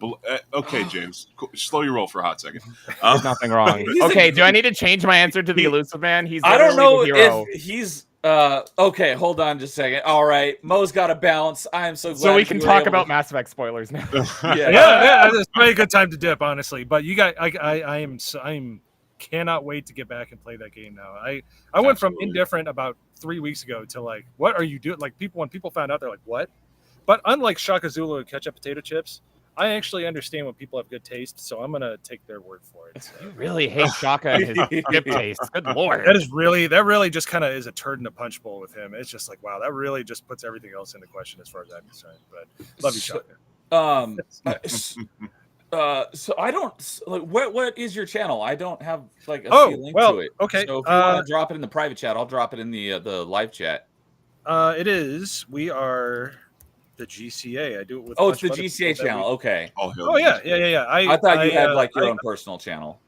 Okay, James, slow your roll for a hot second. Did nothing wrong. Okay, do I need to change my answer to the elusive man? He's I don't know the hero. if he's... okay, hold on just a second. All right, Mo's got to bounce. I am so glad. So we can talk about Mass Effect spoilers now. yeah, it's probably a good time to dip, honestly. But you guys, I'm cannot wait to get back and play that game now. I went from indifferent about 3 weeks ago to like, what are you doing? Like when people found out, they're like, what? But unlike Shaka Zulu and ketchup potato chips, I actually understand when people have good taste, so I'm gonna take their word for it. So. You really hate Shaka and his chip taste. Good lord. That really just kind of is a turd in a punch bowl with him. It's just like, wow, that really just puts everything else into question as far as I'm concerned. But love you, Shaka. So I don't like what is your channel? I don't have like a link to it. Okay. So if you want to drop it in the private chat, I'll drop it in the live chat. It is. We are the GCA. I do it with. Oh, it's the GCA channel. Okay. Oh yeah. I thought you had like your own personal channel.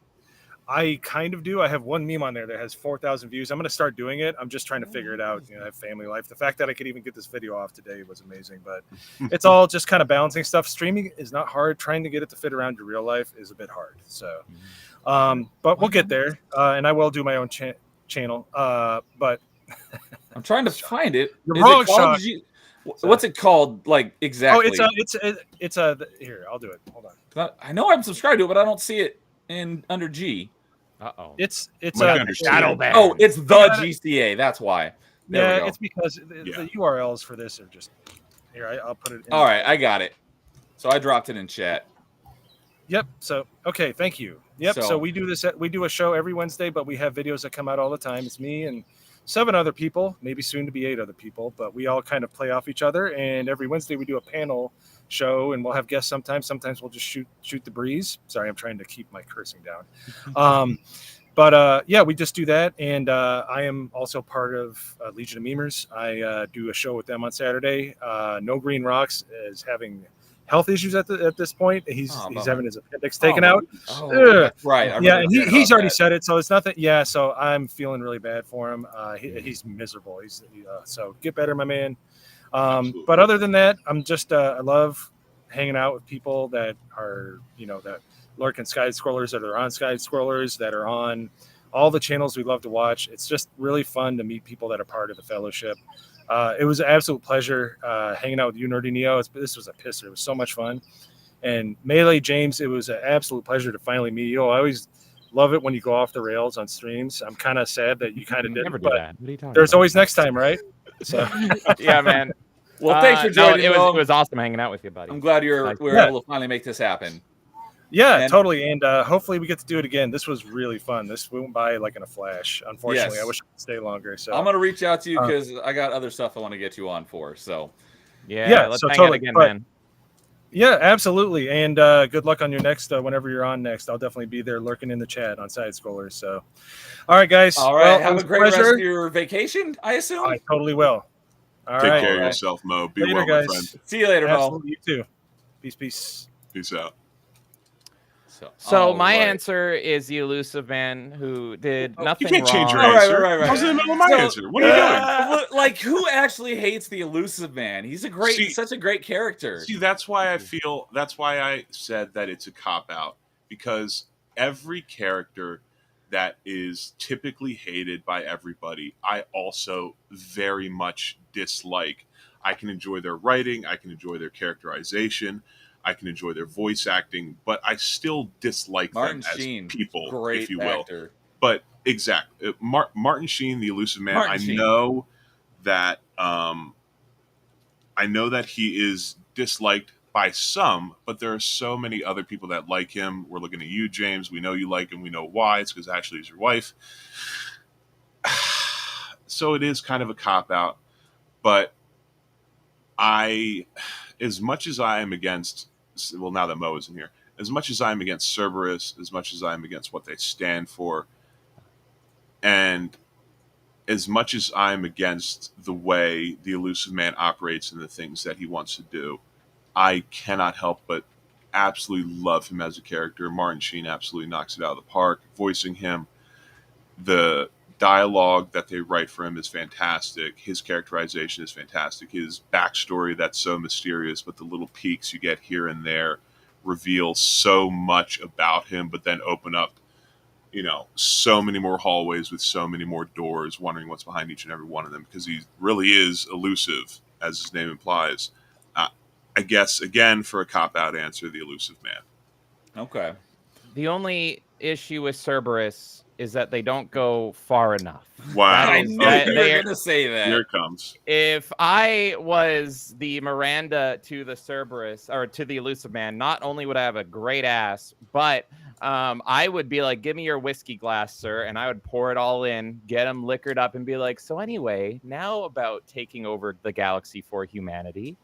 I kind of do. I have one meme on there that has 4,000 views. I'm going to start doing it. I'm just trying to figure it out. I have family life. The fact that I could even get this video off today was amazing, but it's all just kind of balancing stuff. Streaming is not hard. Trying to get it to fit around your real life is a bit hard. So, but we'll get there. And I will do my own channel. But I'm trying to find it. You're wrong, What's it called? Like exactly? it's a here. I'll do it. Hold on. I know I'm subscribed to it, but I don't see it in under G. Uh-oh. It's Might be a under shadow C. ban. Oh, it's the Yeah. GCA. That's why. There we yeah. go. It's because the URLs for this are just here. I'll put it. in All right, I got it. So I dropped it in chat. Yep. So okay, thank you. Yep. So we do this. We do a show every Wednesday, but we have videos that come out all the time. It's me and 7 other people, maybe soon to be 8 other people, but we all kind of play off each other. And every Wednesday we do a panel show, and we'll have guests sometimes. Sometimes we'll just shoot the breeze. Sorry, I'm trying to keep my cursing down. But yeah, we just do that. And I am also part of Legion of Memers. I do a show with them on Saturday. No Green Rocks is having health issues at this point. He's having his appendix taken out. That's right. Yeah, and he's already said it, so it's nothing. Yeah, so I'm feeling really bad for him. He's miserable. So get better, my man. But other than that, I'm just I love hanging out with people that are that lurk in Side Scrollers, that are on Side Scrollers, that are on all the channels we love to watch. It's just really fun to meet people that are part of the fellowship. It was an absolute pleasure hanging out with you, Nerdy Neo. This was a pisser. It was so much fun. And Melee James, it was an absolute pleasure to finally meet you. I always love it when you go off the rails on streams. I'm kind of sad that you kind of didn't. Never do but that. What are you talking there's about? always next time, right? So Yeah, man. Well, thanks for joining. It was awesome hanging out with you, buddy. I'm glad we were able to finally make this happen. Yeah, totally. And hopefully we get to do it again. This was really fun. This went by like in a flash. Unfortunately, Yes. I wish I could stay longer. So I'm gonna reach out to you because I got other stuff I want to get you on for. So let's hang out again, man. Yeah, absolutely. And good luck on your next whenever you're on next. I'll definitely be there lurking in the chat on Side Scrollers. So all right, guys. All right, well, have a great rest of your vacation, I assume. I totally will. All Take right. care of yourself, Mo. Be Later, well, guys. my friend. See you later, Mo. Absolutely, you too. Peace. Peace out. So my answer is the elusive man who did nothing You can't wrong. change your answer. Right. I was in the middle of my answer. What are you doing? Like, who actually hates the elusive man? He's such a great character. See, that's why I said that it's a cop out, because every character that is typically hated by everybody, I also very much dislike. I can enjoy their writing, I can enjoy their characterization, I can enjoy their voice acting, but I still dislike Martin them as Sheen, people, great if you will. actor. But exactly, Martin Sheen, the elusive man. Martin know that he is disliked by some, but there are so many other people that like him. We're looking at you, James. We know you like him. We know why. It's because Ashley is your wife. So it is kind of a cop out. But as much as I am against, well, now that Mo isn't here, as much as I'm against Cerberus, as much as I'm against what they stand for, and as much as I'm against the way the elusive man operates and the things that he wants to do, I cannot help but absolutely love him as a character. Martin Sheen absolutely knocks it out of the park. Voicing him, the dialogue that they write for him is fantastic. His characterization is fantastic. His backstory that's so mysterious, but the little peeks you get here and there reveal so much about him, but then open up, so many more hallways with so many more doors, wondering what's behind each and every one of them, because he really is elusive, as his name implies. I guess, again, for a cop-out answer, the elusive man. Okay. The only issue with Cerberus is that they don't go far enough. Wow. I knew you were going to say that. Here it comes. If I was the Miranda to the Cerberus, or to the elusive man, not only would I have a great ass, but I would be like, give me your whiskey glass, sir, and I would pour it all in, get him liquored up, and be like, so anyway, now about taking over the galaxy for humanity.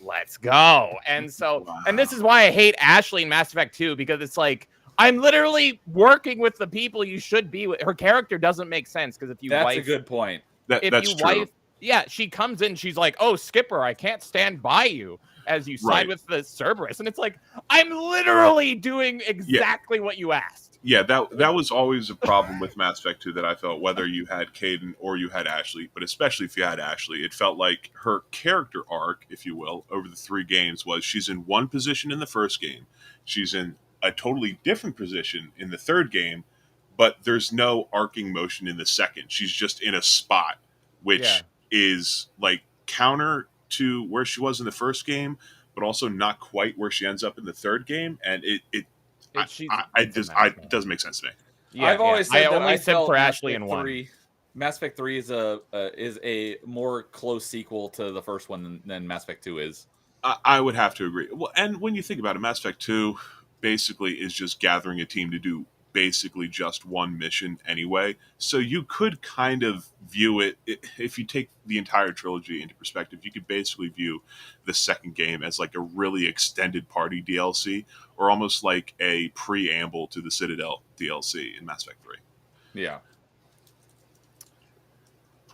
Let's go. And so, and this is why I hate Ashley in Mass Effect 2, because it's like, I'm literally working with the people you should be with. Her character doesn't make sense, because if you That's a good point. That's true. She comes in, she's like, oh, Skipper, I can't stand by you as you side with the Cerberus. And it's like, I'm literally doing exactly what you asked. Yeah, that was always a problem with Mass Effect 2 that I felt, whether you had Caden or you had Ashley, but especially if you had Ashley, it felt like her character arc, if you will, over the 3 games was she's in one position in the first game, she's in a totally different position in the 3rd game, but there's no arcing motion in the 2nd. She's just in a spot, which is like counter to where she was in the first game, but also not quite where she ends up in the third game, and it doesn't make sense to me. Yeah, I've always said that only I said felt for Mass Ashley Effect in 1. 3. Mass Effect 3 is a more close sequel to the first one than Mass Effect 2 is. I would have to agree. Well, and when you think about it, Mass Effect 2 basically is just gathering a team to do basically just one mission anyway. So you could kind of view it, if you take the entire trilogy into perspective, you could basically view the second game as like a really extended party DLC, or almost like a preamble to the Citadel DLC in Mass Effect 3. Yeah.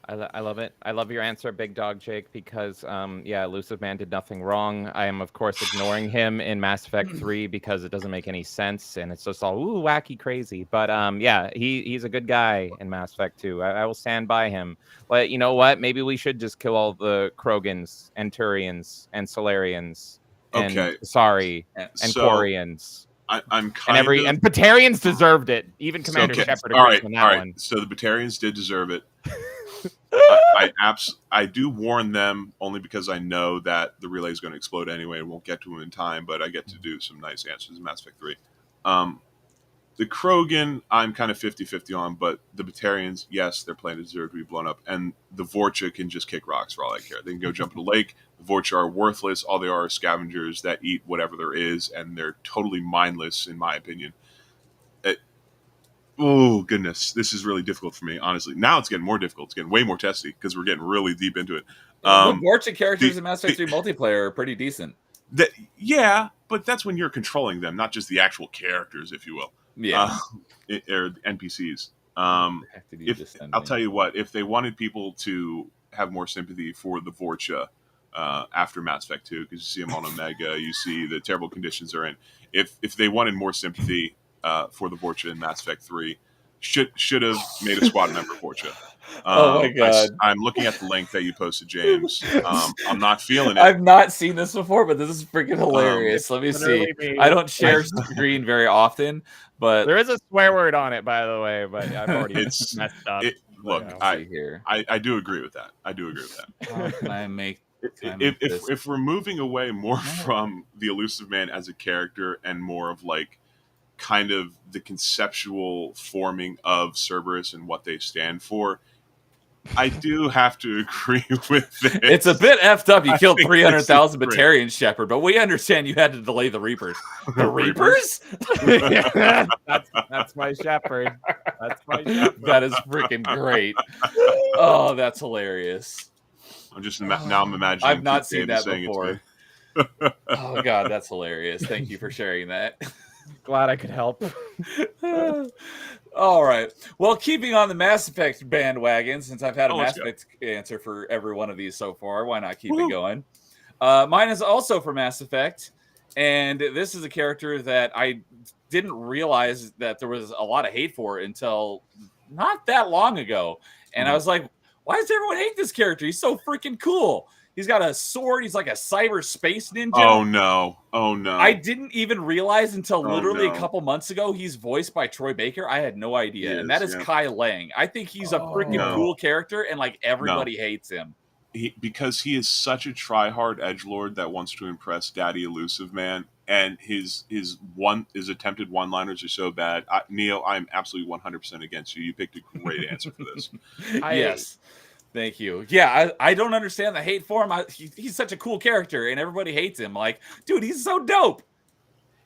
I love it. I love your answer, Big Dog Jake, because Elusive Man did nothing wrong. I am, of course, ignoring him in Mass Effect 3 because it doesn't make any sense, and it's just all wacky crazy. But he's a good guy in Mass Effect 2. I will stand by him. But you know what? Maybe we should just kill all the Krogans and Turians and Solarians and and Quarians. I'm kind of... And Batarians deserved it. Even Commander Shepard agrees on that one. So the Batarians did deserve it. I do warn them only because I know that the relay is going to explode anyway and won't get to them in time, but I get to do some nice answers in Mass Effect 3. The Krogan, I'm kind of 50-50 on, but the Batarians, yes, their planet deserves to be blown up, and the Vorcha can just kick rocks for all I care. They can go jump in a lake. The Vorcha are worthless. All they are scavengers that eat whatever there is, and they're totally mindless, in my opinion. Oh, goodness. This is really difficult for me, honestly. Now it's getting more difficult. It's getting way more testy because we're getting really deep into it. The Vorcha characters in Mass Effect 3 multiplayer are pretty decent. Yeah, but that's when you're controlling them, not just the actual characters, if you will. Yeah. Or NPCs. I'll tell you what, if they wanted people to have more sympathy for the Vorcha after Mass Effect 2, because you see them on Omega, you see the terrible conditions they're in. If they wanted more sympathy for the Vorcha in Mass Effect 3, should have made a squad member Vorcha. Oh my god! I'm looking at the link that you posted, James. I'm not feeling it. I've not seen this before, but this is freaking hilarious. Let me see. I don't share screen very often, but there is a swear word on it, by the way. But I've already messed up. Look, I do agree with that. I do agree with that. How can I make? If we're moving away more from the Elusive Man as a character and more of like kind of the conceptual forming of Cerberus and what they stand for, I do have to agree with this. It's a bit effed up. You killed 300,000 Batarian Shepherd, but we understand you had to delay the Reapers. The Reapers? That's my Shepherd. That's my Shepherd. That is freaking great. Oh, that's hilarious. I'm imagining. I've not seen that before. Oh god, that's hilarious. Thank you for sharing that. Glad I could help. All right. Well, keeping on the Mass Effect bandwagon, since I've had a Mass Effect answer for every one of these so far, why not keep it going? Mine is also for Mass Effect, and this is a character that I didn't realize that there was a lot of hate for until not that long ago. And I was like, why does everyone hate this character? He's so freaking cool. He's got a sword. He's like a cyber space ninja. Oh, no. Oh, no. I didn't even realize until literally a couple months ago he's voiced by Troy Baker. I had no idea. And that is Kai Lang. I think he's a freaking cool character, and like everybody hates him. Because he is such a try-hard edgelord that wants to impress Daddy Elusive Man, and his attempted one-liners are so bad. Neo, I'm absolutely 100% against you. You picked a great answer for this. Yes. Thank you. Yeah, I don't understand the hate for him. He's such a cool character, and everybody hates him. Like, dude, he's so dope.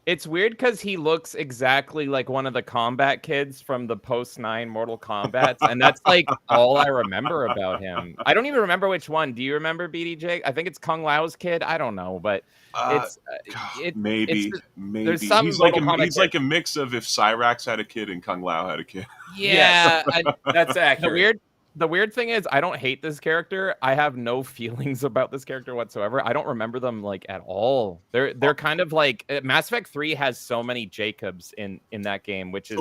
It's weird because he looks exactly like one of the combat kids from the post-9 Mortal Kombat, and that's like all I remember about him. I don't even remember which one. Do you remember BDJake? I think it's Kung Lao's kid. I don't know, but maybe. There's some he's like a mix of if Cyrax had a kid and Kung Lao had a kid. Yeah, that's accurate. The weird thing is, I don't hate this character. I have no feelings about this character whatsoever. I don't remember them like at all. They're kind of like Mass Effect 3 has so many Jacobs in that game, which is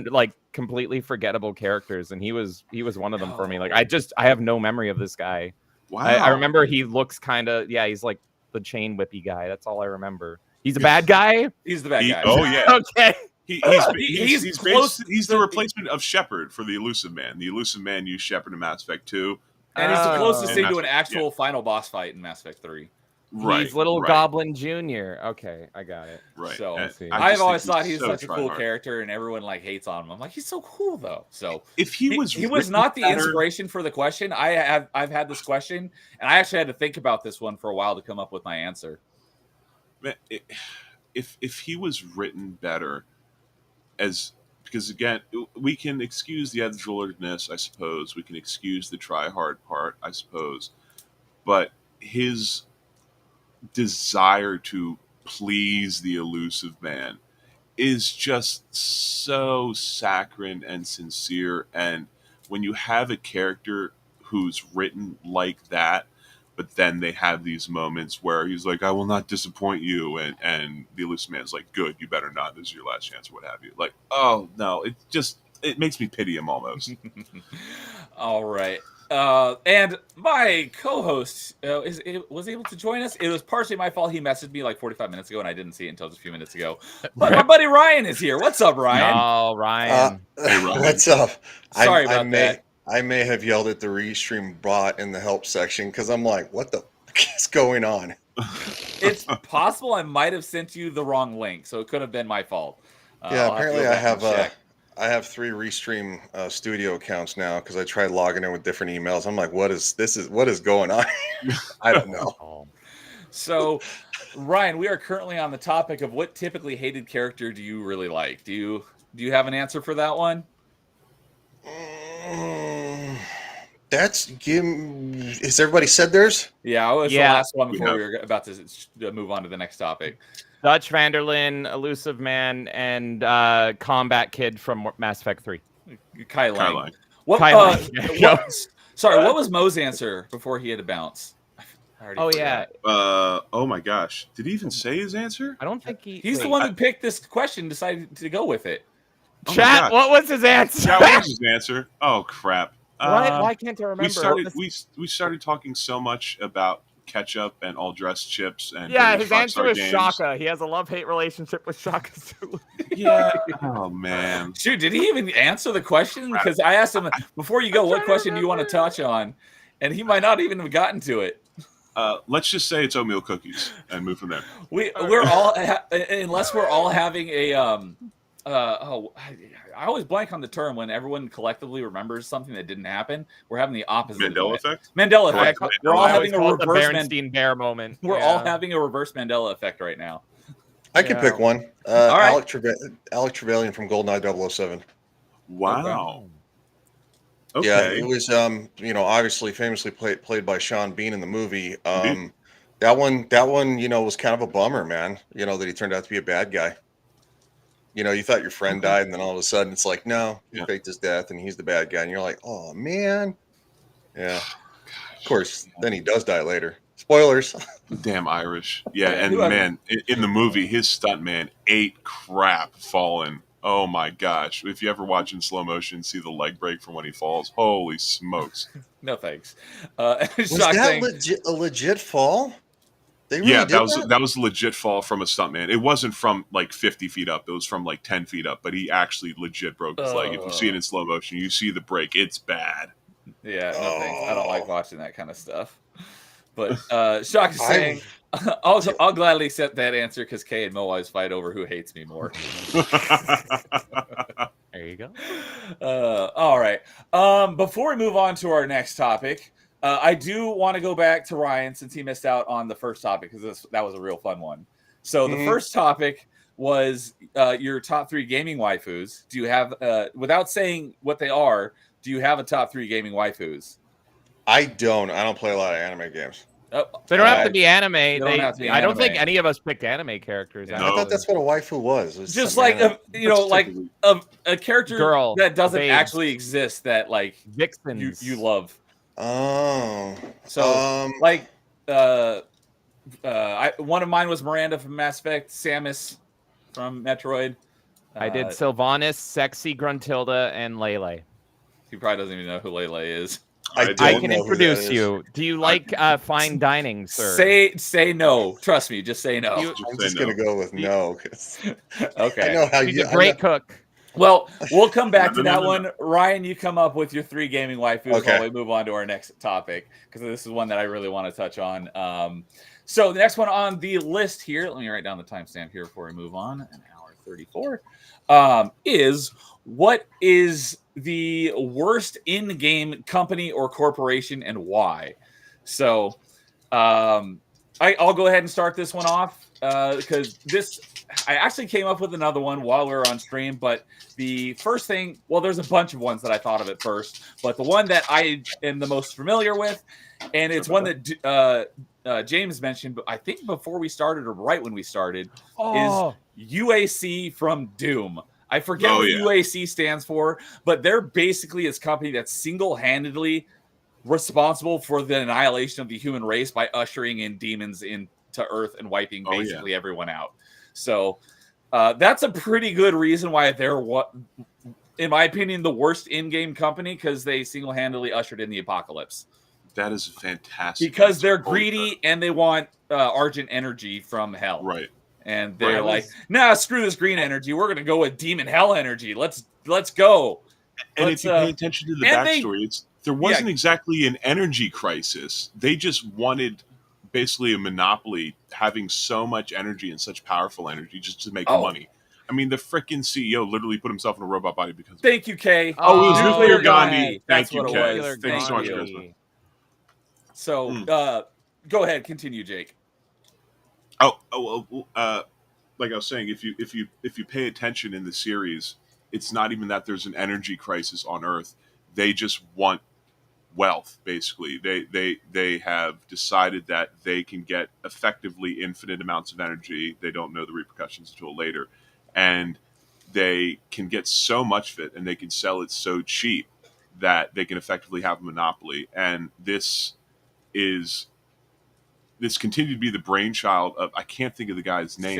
like completely forgettable characters, and he was one of them for me. Like I have no memory of this guy. Wow. I remember he looks kind of he's like the chain whippy guy. That's all I remember. He's a bad guy. He's the bad guy. Oh yeah. Okay. He's the replacement of Shepard for the Elusive Man. The Elusive Man used Shepard in Mass Effect 2. And he's the closest In thing Mass to an Effect, actual final boss fight in Mass Effect 3. Right. He's Little right, Goblin Jr. Okay, I got it. Right. So, And see. I I've just always think thought he's so such a cool try-hard. character, and everyone like hates on him. I'm like, he's so cool though. So If he was written not the better- inspiration for the question. I've had this question, and I actually had to think about this one for a while to come up with my answer. Man, if he was written better, because again, we can excuse the edgelordness, I suppose. We can excuse the try hard part, I suppose. But his desire to please the elusive man is just so saccharine and sincere. And when you have a character who's written like that, but then they have these moments where he's like, I will not disappoint you. And the elusive man's like, good, you better not. This is your last chance or what have you. Like, oh, no, it makes me pity him almost. All right. And my co-host was able to join us. It was partially my fault. He messaged me like 45 minutes ago, and I didn't see it until just a few minutes ago. But my buddy Ryan is here. What's up, Ryan? Oh, Ryan. Hey, Ryan. What's up? Sorry about that. I may have yelled at the Restream bot in the help section because I'm like, what the fuck is going on? It's possible I might have sent you the wrong link, so it could have been my fault. Yeah, I'll have to apparently go I back and have check. I have 3 Restream studio accounts now because I tried logging in with different emails. I'm like, what is going on? I don't know. Oh. So, Ryan, we are currently on the topic of what typically hated character do you really like? Do you have an answer for that one? Has everybody said theirs? Yeah, it was the Yeah. last one before Yeah. we were about to move on to the next topic. Dutch Vanderlyn, Elusive Man, and Combat Kid from Mass Effect 3. Kai Lang. Caroline. What, Kai Lang, yeah. Sorry, what was Mo's answer before he had to bounce? I already Oh, forgot. yeah. Oh my gosh. Did he even say his answer? I don't think he... He's the wait. one who picked this question, decided to go with it. Oh my Chat, God. what was his answer? Yeah, what was his answer? Oh crap. Why can't I remember? We started talking so much about ketchup and all dressed chips and Yeah, British his answer Rockstar was games. Shaka. He has a love-hate relationship with Shaka Zulu. Yeah. Oh man. Shoot, did he even answer the question? Because I asked him before you go, what question do you want to touch on? And he might not even have gotten to it. Let's just say it's oatmeal cookies and move from there. We're all unless we're all having a I always blank on the term when everyone collectively remembers something that didn't happen. We're having the opposite. Mandela of it. effect? Mandela Right. effect. We're all I always having a call it the reverse. Berenstein Bear moment. We're all having a reverse Mandela effect right now. I can Yeah. pick one. All right. Alec Trevelyan from GoldenEye 007. Wow. Okay. Yeah, it was obviously famously played by Sean Bean in the movie. Indeed. That one, was kind of a bummer, man. That he turned out to be a bad guy. You thought your friend died, and then all of a sudden it's like, no, he Yeah. faked his death, and he's the bad guy, and you're like, oh man. Yeah. Of course, then he does die later. Spoilers. Damn Irish. Yeah, and Who- man, in the movie, his stuntman ate crap falling. Oh my gosh. If you ever watch in slow motion, see the leg break from when he falls. Holy smokes. No thanks. Was Shock that saying, a legit fall? They really Yeah, did that was a legit fall from a stuntman. It wasn't from like 50 feet up. It was from like 10 feet up, but he actually legit broke his leg. If you see it in slow motion, you see the break. It's bad. yeah, no thanks. I don't like watching that kind of stuff. But Shock is saying, I'll gladly accept that answer because Kay and Mo always fight over who hates me more. There you go. All right. Before we move on to our next topic, I do want to go back to Ryan since he missed out on the first topic because that was a real fun one. So the first topic was your top 3 gaming waifus. Do you have, without saying what they are, do you have a top 3 gaming waifus? I don't play a lot of anime games. Oh, They don't have to be anime. don't have to be I don't think anime. any of us picked anime characters. No. I thought that's what a waifu was. It was just some like anime. a character Girl, that doesn't babes. actually exist that like Vixens. you love. Oh. So one of mine was Miranda from Mass Effect, Samus from Metroid. I did Sylvanas, Sexy Gruntilda, and Lele. He probably doesn't even know who Lele is. I I don't can know who that introduce is. you. Do you like fine dining, sir? Say no. Trust me, just say no. You- I'm Say just no. gonna go with no. 'Cause Okay. I know how He's you. a great cook. Well, we'll come back to No, that no, one. Ryan, you come up with your 3 gaming waifus Okay. while we move on to our next topic, because this is one that I really want to touch on. So the next one on the list here, let me write down the timestamp here before we move on, an hour 34, is what is the worst in-game company or corporation and why? So I'll go ahead and start this one off because I actually came up with another one while we were on stream, but the first thing, well, there's a bunch of ones that I thought of at first, but the one that I am the most familiar with, and it's one that James mentioned, but I think before we started or right when we started, is UAC from Doom. I forget what UAC stands for, but they're basically this company that's single-handedly responsible for the annihilation of the human race by ushering in demons into Earth and wiping basically everyone out. So that's a pretty good reason why they're, in my opinion, the worst in-game company, because they single-handedly ushered in the apocalypse. That is fantastic. Because they're greedy and they want Argent energy from hell. Right. And they're like, nah, screw this green energy. We're going to go with demon hell energy. Let's go. And if you pay attention to the backstory, there wasn't exactly an energy crisis. They just wanted basically a monopoly, having so much energy and such powerful energy just to make money. I mean, the freaking CEO literally put himself in a robot body because. Thank you, Kay. It was Nuclear Gandhi. That's Thank you, what Kay. it was. Thank you so much, Charisma. So, go ahead, continue, Jake. Like I was saying, if you pay attention in the series, it's not even that there's an energy crisis on Earth. They just want wealth, basically. They have decided that they can get effectively infinite amounts of energy. They don't know the repercussions until later, and they can get so much of it, and they can sell it so cheap that they can effectively have a monopoly. And this continued to be the brainchild of, I can't think of the guy's name,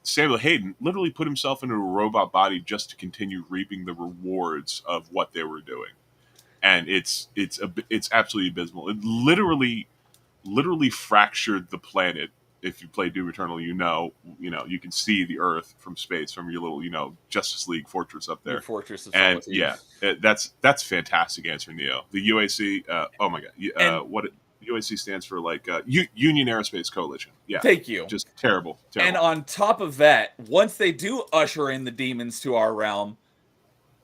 Samuel Hayden literally put himself into a robot body just to continue reaping the rewards of what they were doing. And it's absolutely abysmal. It literally fractured the planet. If you play Doom Eternal, you can see the Earth from space from your little, Justice League fortress up there. Your fortress of and solitude. that's fantastic answer, Neo. The UAC, oh my god, what UAC stands for, like Union Aerospace Coalition. Yeah, thank you. Just terrible. And on top of that, once they do usher in the demons to our realm,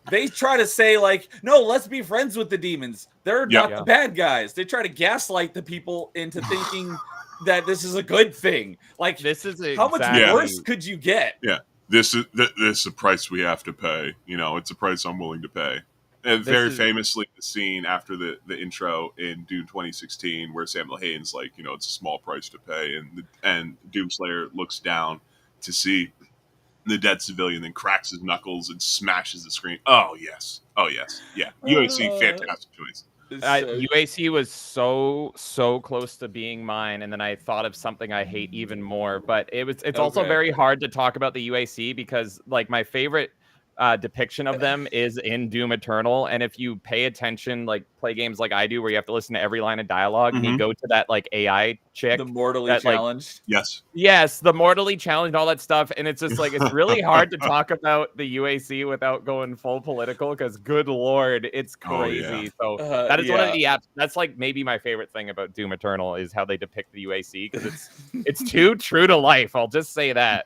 they try to say, like, no, let's be friends with the demons. They're not the bad guys. They try to gaslight the people into thinking that this is a good thing. Like, this is how much worse could you get? Yeah, this is a price we have to pay. It's a price I'm willing to pay. And very famously, the scene after the intro in Doom 2016, where Samuel Hayden's like, it's a small price to pay, and Doomslayer looks down to see the dead civilian, then cracks his knuckles and smashes the screen. Oh yes, yeah. UAC, fantastic choice. UAC was so close to being mine, and then I thought of something I hate even more. But it's also very hard to talk about the UAC because, like, my favorite depiction of them is in Doom Eternal, and if you pay attention, like, play games like I do where you have to listen to every line of dialogue, and you go to that, like, AI chick, the mortally challenged, yes, the mortally challenged, all that stuff, and it's just like, it's really hard to talk about the UAC without going full political, because good lord, it's crazy. So that is one of the apps that's, like, maybe my favorite thing about Doom Eternal is how they depict the UAC, because it's too true to life. I'll just say that.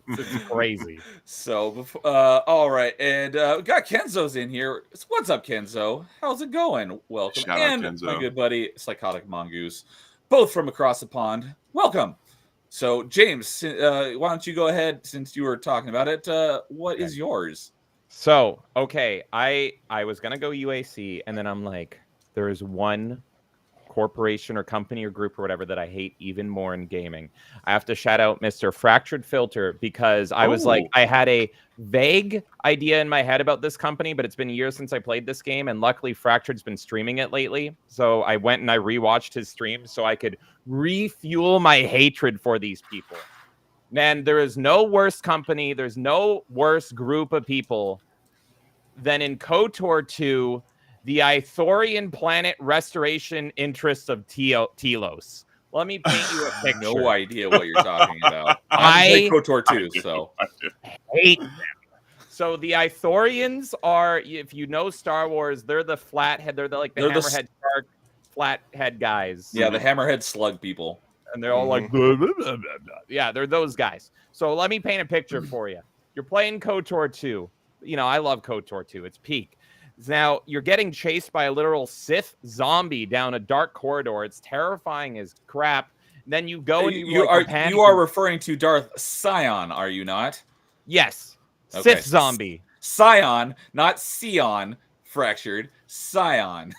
It's crazy. So all right, and we got Kenzo's in here. What's up, Kenzo? How's it going? Welcome. Shout and out, Kenzo. My good buddy Psychotic Mongoose, both from across the pond. Welcome. So James, why don't you go ahead, since you were talking about it? What is yours? So I was gonna go UAC, and then I'm like, there is one corporation or company or group or whatever that I hate even more in gaming. I have to shout out Mr. Fractured Filter, because I was like, I had a vague idea in my head about this company, but it's been years since I played this game, and luckily Fractured's been streaming it lately. So I went and I rewatched his stream so I could refuel my hatred for these people. Man, there is no worse company, there's no worse group of people than in KOTOR 2, the Ithorian planet restoration interests of Telos. Let me paint you a picture. No idea what you're talking about. I KOTOR 2, so hate them. So the Ithorians are, if you know Star Wars, they're the flathead. They're like the hammerhead shark, flathead guys. Yeah, the hammerhead slug people. And they're all like, blah, blah, blah, blah, blah. Yeah, they're those guys. So let me paint a picture for you. You're playing KOTOR 2. You know, I love KOTOR 2. It's peak. Now, you're getting chased by a literal Sith zombie down a dark corridor. It's terrifying as crap. Then you go and you are referring to Darth Sion, are you not? Yes. Okay. Sith zombie. Sion, not Sion, fractured. Sion.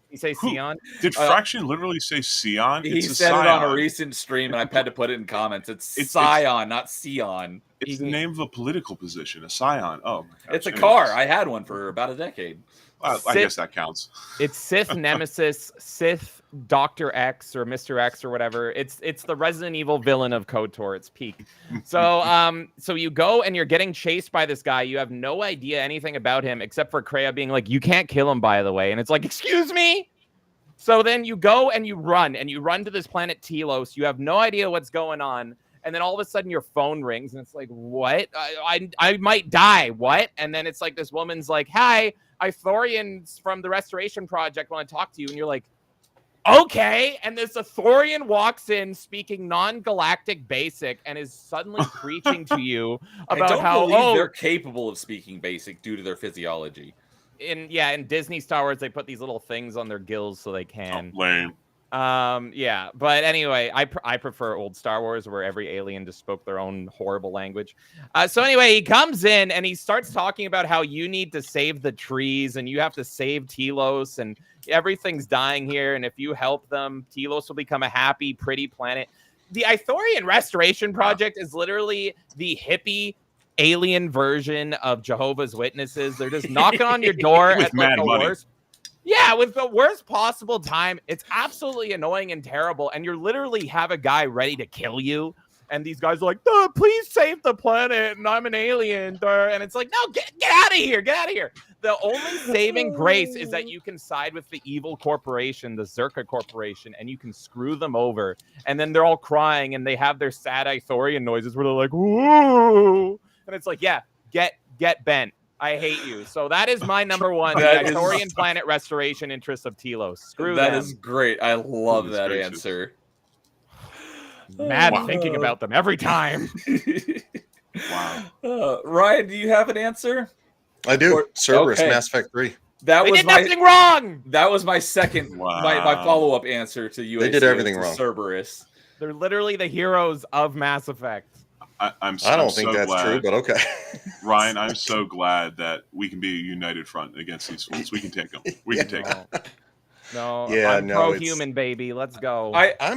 You say Sion? Did Fraction literally say Sion? He said it on a recent stream, and I had to put it in comments. It's Sion, not Sion. It's the name of a political position, a Scion. Oh, my gosh. It's a car. I had one for about a decade. I guess that counts. It's Sith Nemesis, Sith Dr. X or Mr. X or whatever. It's the Resident Evil villain of KOTOR. It's peak. So so you go and you're getting chased by this guy. You have no idea anything about him except for Kreia being like, you can't kill him, by the way. And it's like, excuse me? So then you go and you run to this planet Telos. You have no idea what's going on. And then all of a sudden your phone rings and it's like, what? I might die. What? And then it's like this woman's like, hi, Ithorians from the Restoration Project want to talk to you. And you're like, okay. And this Ithorian walks in speaking non-galactic basic and is suddenly preaching to you about how they're capable of speaking basic due to their physiology. In Disney Star Wars, they put these little things on their gills so they can. Oh, lame. Yeah, but anyway, I prefer old Star Wars where every alien just spoke their own horrible language. So anyway, he comes in and he starts talking about how you need to save the trees and you have to save Telos and everything's dying here. And if you help them, Telos will become a happy, pretty planet. The Ithorian Restoration Project is literally the hippie alien version of Jehovah's Witnesses. They're just knocking on your door at like the worst. Yeah, with the worst possible time. It's absolutely annoying and terrible. And you literally have a guy ready to kill you. And these guys are like, please save the planet. And I'm an alien. And it's like, no, get out of here. Get out of here. The only saving grace is that you can side with the evil corporation, the Zerka Corporation, and you can screw them over. And then they're all crying and they have their sad Ithorian noises where they're like, whoa. And it's like, yeah, get bent. I hate you. So that is my number one, the Ithorian planet restoration interest of Telos. Screw that. them. Is great. I love that answer. Mad thinking about them every time. Wow. Ryan, do you have an answer? I do. Cerberus, Mass Effect 3. They did nothing wrong. That was my second, my follow-up answer to you. They did everything wrong. Cerberus. They're literally the heroes of Mass Effect. I don't think that's true, but okay. Ryan, I'm so glad that we can be a united front against these fools. We can take them. We can take them. No, I'm pro-human, baby. Let's go. I'm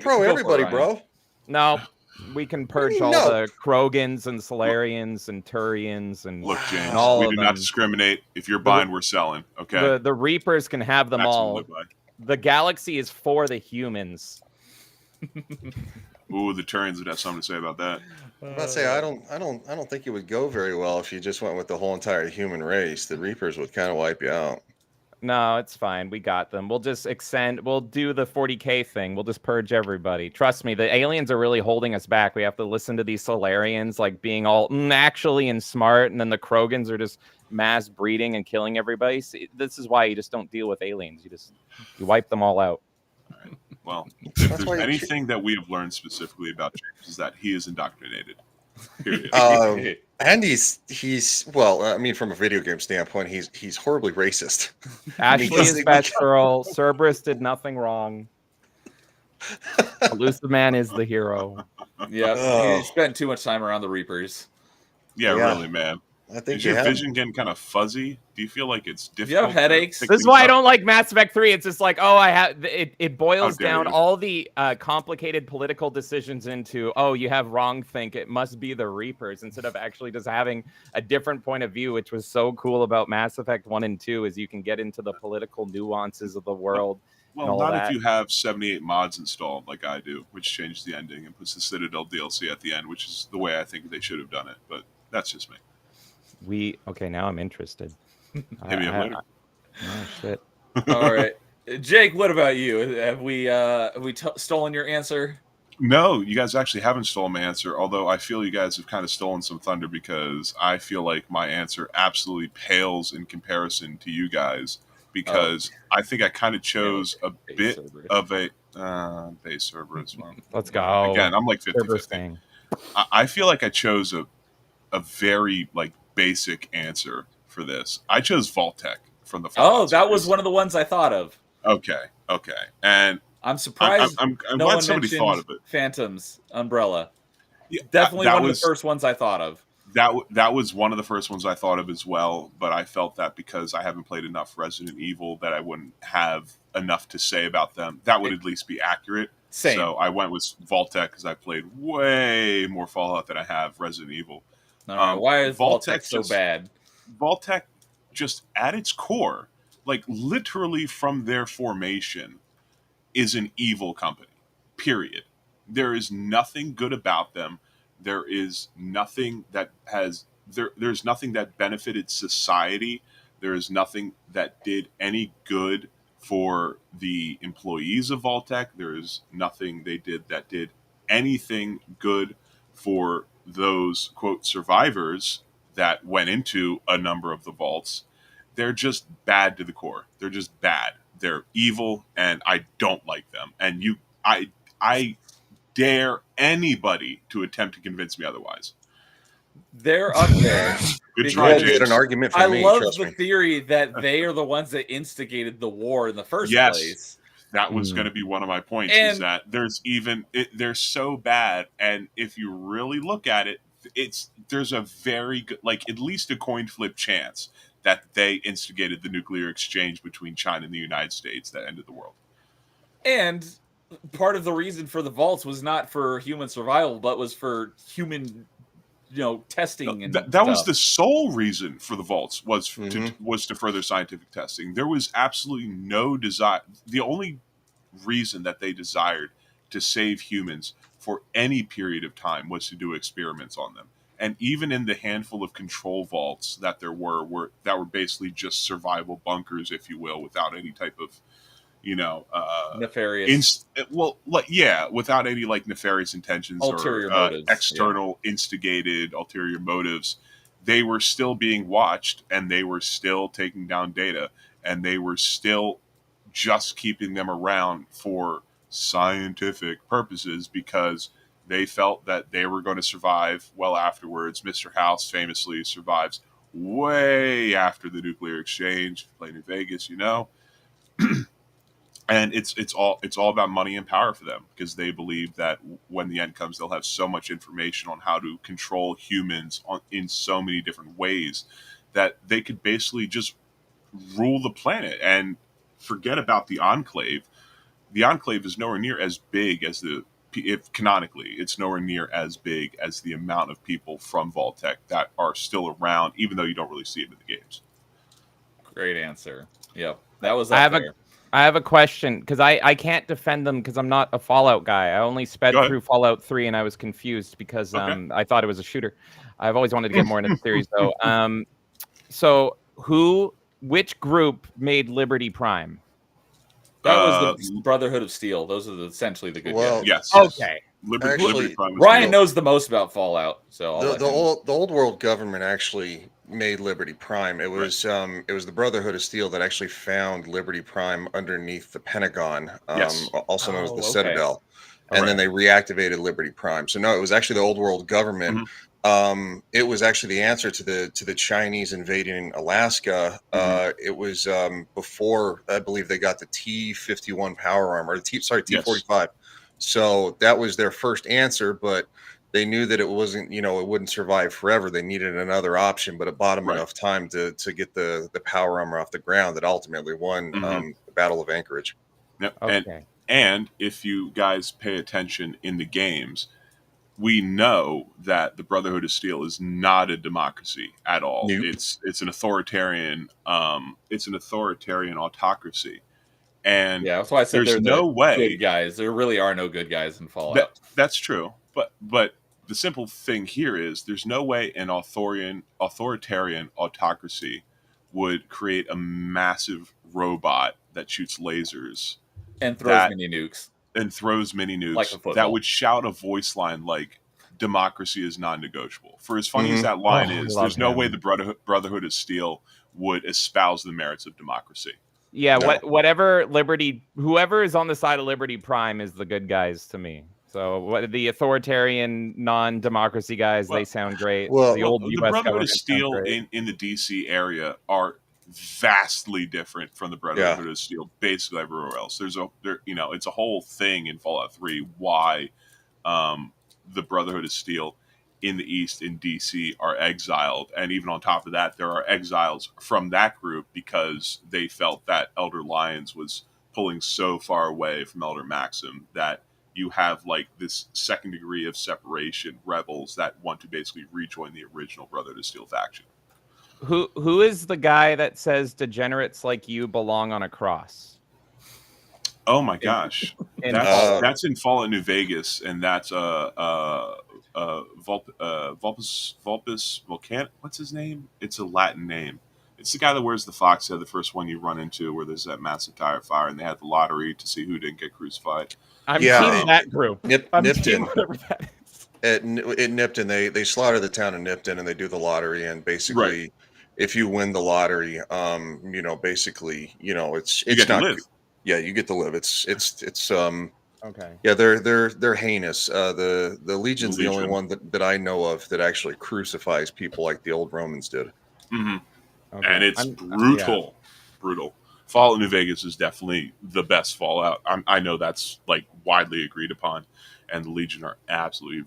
pro everybody, bro. No, we can purge all the Krogans and Solarians and Turians and look, James. all we of do them. not discriminate. If you're buying, we're selling. Okay. The Reapers can have them That's all. what it look like. The galaxy is for the humans. Ooh, the Turians would have something to say about that. I'm about to say I don't think it would go very well if you just went with the whole entire human race. The Reapers would kind of wipe you out. No, it's fine. We got them. We'll just we'll do the 40K thing. We'll just purge everybody. Trust me, the aliens are really holding us back. We have to listen to these Solarians like being all actually and smart, and then the Krogans are just mass breeding and killing everybody. See, this is why you just don't deal with aliens. You wipe them all out. All right. Well, if there's anything that we have learned specifically about James is that he is indoctrinated. Period. And he's well, I mean, from a video game standpoint, he's horribly racist. Ashley is best girl. Cerberus did nothing wrong. Elusive Man is the hero. Yeah, he spent too much time around the Reapers. Yeah, really, man. I think is your vision getting kind of fuzzy? Do you feel like it's difficult? You have headaches? This is why I don't like Mass Effect 3. It's just like, it boils down all the complicated political decisions into, you have wrong think. It must be the Reapers, instead of actually just having a different point of view, which was so cool about Mass Effect 1 and 2, is you can get into the political nuances of the world. Well, not if you have 78 mods installed like I do, which changed the ending and puts the Citadel DLC at the end, which is the way I think they should have done it. But that's just me. Now I'm interested. Maybe I'm later. Oh shit! All right, Jake. What about you? Have we stolen your answer? No, you guys actually haven't stolen my answer, although I feel you guys have kind of stolen some thunder because I feel like my answer absolutely pales in comparison to you guys because I think I kind of chose a Base bit Cerberus. of a base Cerberus one. Let's go. Again, I'm like 50-50. Cerberus thing. I feel like I chose a very like basic answer for this. I chose Vault-Tec from the Fallout Oh, that was series. one of the ones I thought of. Okay, and I'm surprised I'm no glad one somebody mentioned thought of it. Phantom's Umbrella. Yeah, Definitely that one of was the first ones I thought of. that was one of the first ones I thought of as well. But I felt that because I haven't played enough Resident Evil, that I wouldn't have enough to say about them. That would at least be accurate. Same. So I went with Vault-Tec because I played way more Fallout than I have Resident Evil. All right, why is Vault-Tec Vault-Tec so bad? Vault-Tec just at its core, like literally from their formation, is an evil company. Period. There is nothing good about them. There is nothing that there's nothing that benefited society. There is nothing that did any good for the employees of Vault-Tec. There is nothing they did that did anything good for those quote survivors that went into a number of the vaults. They're just bad to the core. They're just bad. They're evil, and I don't like them. And I dare anybody to attempt to convince me otherwise. They're up there. Good Because You try, won't get an James. argument from I me. love Trust the me. theory that they are the ones that instigated the war in the first Yes. place. That was going to be one of my points. And- is that they're so bad, and if you really look at it, there's a very good, like at least a coin flip chance that they instigated the nuclear exchange between China and the United States that ended the world. And part of the reason for the vaults was not for human survival, but was for human, testing and That was stuff. the sole reason for the vaults was Mhm. to further scientific testing. There was absolutely no desire. The only reason that they desired to save humans for any period of time was to do experiments on them. And even in the handful of control vaults that there were basically just survival bunkers, if you will, without any type of, nefarious. without any like nefarious intentions Ulterior or motives, external instigated ulterior motives. They were still being watched, and they were still taking down data, and they were still just keeping them around for scientific purposes because they felt that they were going to survive well afterwards. Mr. House famously survives way after the nuclear exchange, playing in Vegas, and it's all about money and power for them because they believe that when the end comes, they'll have so much information on how to control humans in so many different ways that they could basically just rule the planet and forget about the Enclave. The Enclave is nowhere near as big as if canonically, it's nowhere near as big as the amount of people from Vault-Tec that are still around, even though you don't really see it in the games. Great answer. Yep. That was I up have there. I have a question because I can't defend them because I'm not a Fallout guy. I only sped Go ahead. through Fallout 3 and I was confused because Okay. I thought it was a shooter. I've always wanted to get more into the series though. So which group made Liberty Prime? That was the Brotherhood of Steel. Those are essentially the good Well, guys. Yes. Okay. Liberty Actually, Prime was Ryan real. knows the most about Fallout, so I'll let The him. old world government actually made Liberty Prime. It was the Brotherhood of Steel that actually found Liberty Prime underneath the Pentagon, Yes. also known as Oh, the okay. Citadel. And then they reactivated Liberty Prime. So no, it was actually the old world government. It was actually the answer to the Chinese invading Alaska. It was before I believe they got the T-51 power armor, or T-45. So that was their first answer, but they knew that it wasn't, it wouldn't survive forever. They needed another option, but it bought them enough time to get the power armor off the ground that ultimately won the Battle of Anchorage. Yep. Okay. And if you guys pay attention in the games, we know that the Brotherhood of Steel is not a democracy at all. Nope. It's an authoritarian autocracy. And Yeah, that's why I said there's they're no the way good guys. There really are no good guys in Fallout. that's true. But the simple thing here is there's no way an authoritarian autocracy would create a massive robot that shoots lasers and throws mini nukes. and throws mini nukes Like a football. that would shout a voice line like democracy is non-negotiable. For as funny as that line is, love there's no him. way the Brotherhood of Steel would espouse the merits of democracy. Yeah, No. whatever Liberty, whoever is on the side of Liberty Prime is the good guys to me. So what the authoritarian, non-democracy guys, they sound great. well, the old the US Brotherhood of government sounds Steel great. in the DC area are vastly different from the Brotherhood of Steel basically everywhere else. It's a whole thing in Fallout 3 why the Brotherhood of Steel in the East in DC are exiled, and even on top of that, there are exiles from that group because they felt that Elder Lyons was pulling so far away from Elder Maxim that you have like this second degree of separation rebels that want to basically rejoin the original Brotherhood of Steel faction. Who is the guy that says degenerates like you belong on a cross? Oh my gosh, In that's in Fallout New Vegas, and that's Vulpus Volcan. What's his name? It's a Latin name. It's the guy that wears the fox head, the first one you run into, where there's that massive tire fire, and they had the lottery to see who didn't get crucified. I'm Yeah. team that group. I'm Nipton. team whatever that is. At Nipton, they slaughter the town of Nipton and they do the lottery, and basically, if you win the lottery, basically, it's You get to not. live. Yeah, you get to live. It's Okay. yeah, they're heinous. The Legion's the only Legion. one that I know of that actually crucifies people like the old Romans did. Mm-hmm. Okay. And it's brutal. Brutal. Fallout New Vegas is definitely the best Fallout. I know that's like widely agreed upon, and the Legion are absolutely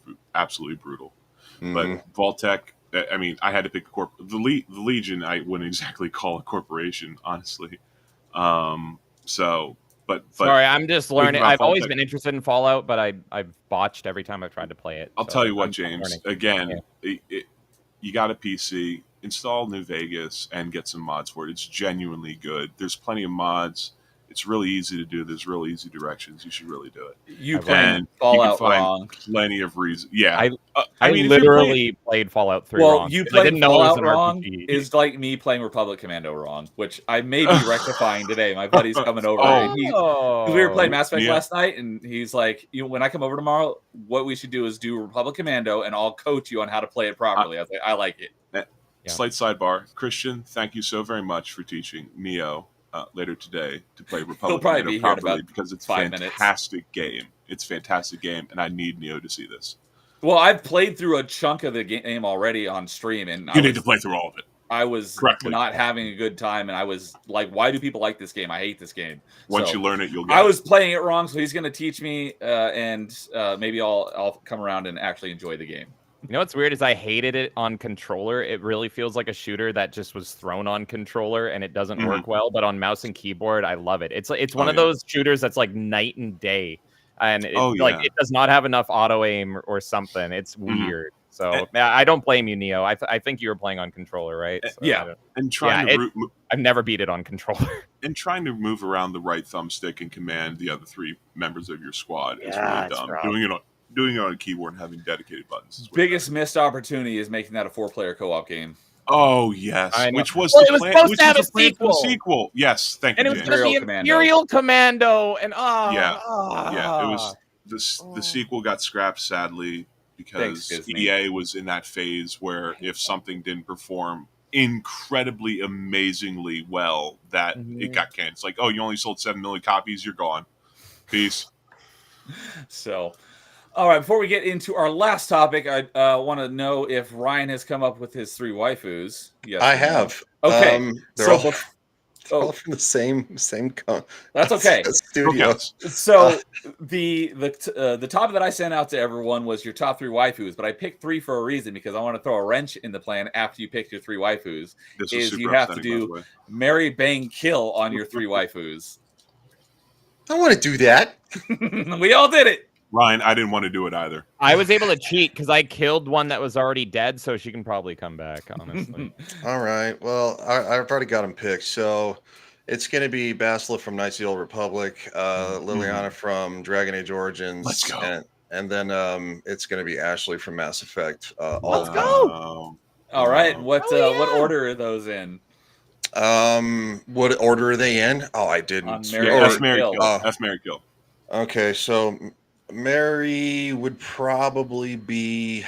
brutal. Mhm. But Vault-Tec, I mean, I had to pick the Legion. I wouldn't exactly call a corporation, honestly. But Sorry, I'm just learning. about I've always Vault-Tec. been interested in Fallout, but I've botched every time I've tried to play it. I'll so tell you what, I'm James. learning. Again, you got a PC, install New Vegas, and get some mods for it. It's genuinely good. There's plenty of mods. It's really easy to do. There's really easy directions. You should really do it. You I've playing And Fallout you can find wrong. plenty of reasons. Yeah, I mean, I if you're literally played Fallout 3 Well, wrong. you 'Cause I playing didn't know it was Fallout an wrong RPG. is like me playing Republic Commando wrong, which I may be rectifying today. My buddy's coming over. And we were playing Mass Effect Yeah. last night, and he's like, when I come over tomorrow, what we should do is do Republic Commando, and I'll coach you on how to play it properly. I was like, I like it. Yeah. Slight sidebar. Christian, thank you so very much for teaching Neo later today to play Republic probably Commando be here in properly about because it's 5 minutes. fantastic game. It's a fantastic game, and I need Neo to see this. Well, I've played through a chunk of the game already on stream, and You need to play through all of it. I was correctly. not having a good time, and I was like, why do people like this game? I hate this game. Once So, you learn it, you'll get I it. was playing it wrong, so he's going to teach me, and maybe I'll come around and actually enjoy the game. You know what's weird is I hated it on controller. It really feels like a shooter that just was thrown on controller and it doesn't work well. But on mouse and keyboard, I love it. It's one of those shooters that's like night and day, and it does not have enough auto aim or something. It's weird. So I don't blame you, Neo. I think you were playing on controller, right? So yeah, and trying to I've never beat it on controller. And trying to move around the right thumbstick and command the other three members of your squad is really dumb. Doing it on a keyboard and having dedicated buttons. Is biggest missed opportunity is making that a 4-player co-op game. Oh yes, which was well, the it was plan, supposed which to have was a the plan for the sequel. sequel. Yes, thank And you, it was James. going to be Commando. Imperial Commando, and Yeah, it was the sequel got scrapped sadly because Thanks, EA was in that phase where if something didn't perform incredibly amazingly well, that it got canned. It's like, oh, you only sold 7 million copies, you're gone. Peace. So, all right, before we get into our last topic, I want to know if Ryan has come up with his 3 waifus. Yes, I have. Okay, they're all from the same that's okay. studio. So the topic that I sent out to everyone was your top 3 waifus, but I picked 3 for a reason because I want to throw a wrench in the plan after you pick your 3 waifus. This is super you have to upsetting, by the do way. marry, bang, kill on your 3 waifus. I want to do that. We all did it. Ryan, I didn't want to do it either. I was able to cheat because I killed one that was already dead, so she can probably come back, honestly. All right. Well, I've already got them picked. So it's going to be Bastila from Knights of the Old Republic, Liliana from Dragon Age Origins. Let's go. And then it's going to be Ashley from Mass Effect. Let's go. All right. What order are those in? What order are they in? Oh, I didn't. On Mary F Mary Kill. Kill. F Mary Kill. Okay, so Mary would probably be,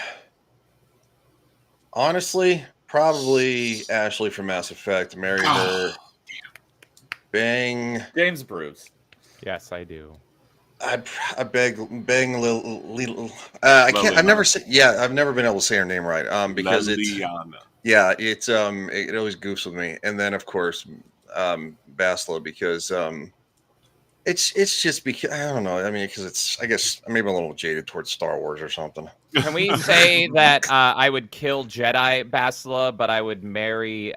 honestly, probably Ashley from Mass Effect. Marry her. Bang. James approves. Yes, I do. I bang little. I can't. I've Liliana. never said. Yeah, I've never been able to say her name right. Because it's. Liliana. Yeah, it always goofs with me. And then of course, Basla, because it's just because I don't know. I mean, because it's, I guess maybe a little jaded towards Star Wars or something. Can we say that I would kill Jedi Basila, but I would marry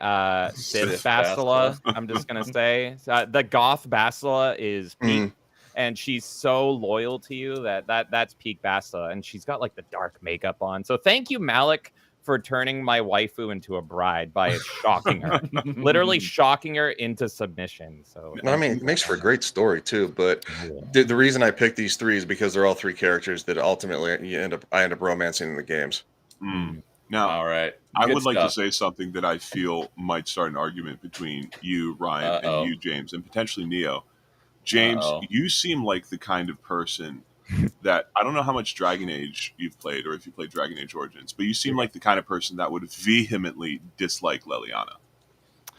Sith Sith Basila? Basila. I'm just gonna say the Goth Basila is peak, and she's so loyal to you that's peak Basila, and she's got like the dark makeup on. So thank you, Malik, for turning my waifu into a bride by shocking her, literally shocking her into submission. So I mean, it makes for a great story too. But the reason I picked these three is because they're all three characters that ultimately I end up romancing in the games. Now, All right. I Good would like to stuff. say something that I feel might start an argument between you, Ryan, Uh-oh. and you, James, and potentially Neo. James, Uh-oh. you seem like the kind of person that, I don't know how much Dragon Age you've played or if you played Dragon Age Origins, but you seem like the kind of person that would vehemently dislike Liliana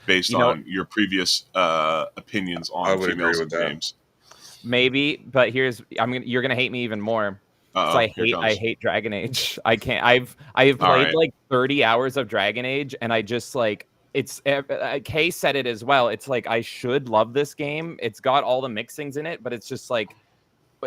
based on your previous opinions I on would agree females with in that. games. maybe, but you're gonna hate me even more. Uh-oh, I here comes. hate Dragon Age. I can't. I have All played right. like 30 hours of Dragon Age, and I just like it's. Kay said it as well. It's like I should love this game. It's got all the mixings in it, but it's just like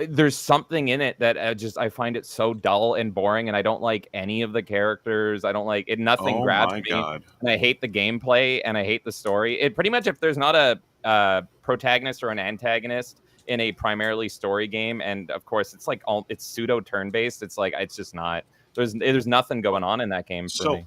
there's something in it that I find it so dull and boring, and I don't like any of the characters. I don't like it. Nothing Oh grabs my me, God. and I hate the gameplay, and I hate the story. It pretty much, if there's not a protagonist or an antagonist in a primarily story game, and of course it's like it's pseudo turn based. It's like it's just not. There's nothing going on in that game for me.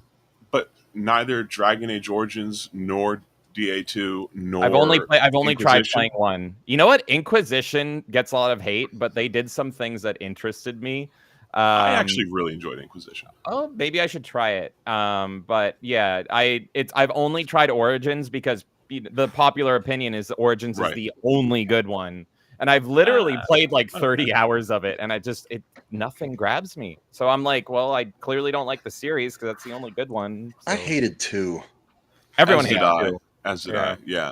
But neither Dragon Age Origins nor DA2 nor I've only tried Inquisition? playing one. You know what? Inquisition gets a lot of hate, but they did some things that interested me. I actually really enjoyed Inquisition. Oh, maybe I should try it. But yeah, I've only tried Origins because the popular opinion is Origins is Right. the only good one. And I've literally played like 30 hours of it, and nothing grabs me. So I'm like, well, I clearly don't like the series because that's the only good one. So. I hated 2. Everyone As did hates I. two. As did Yeah.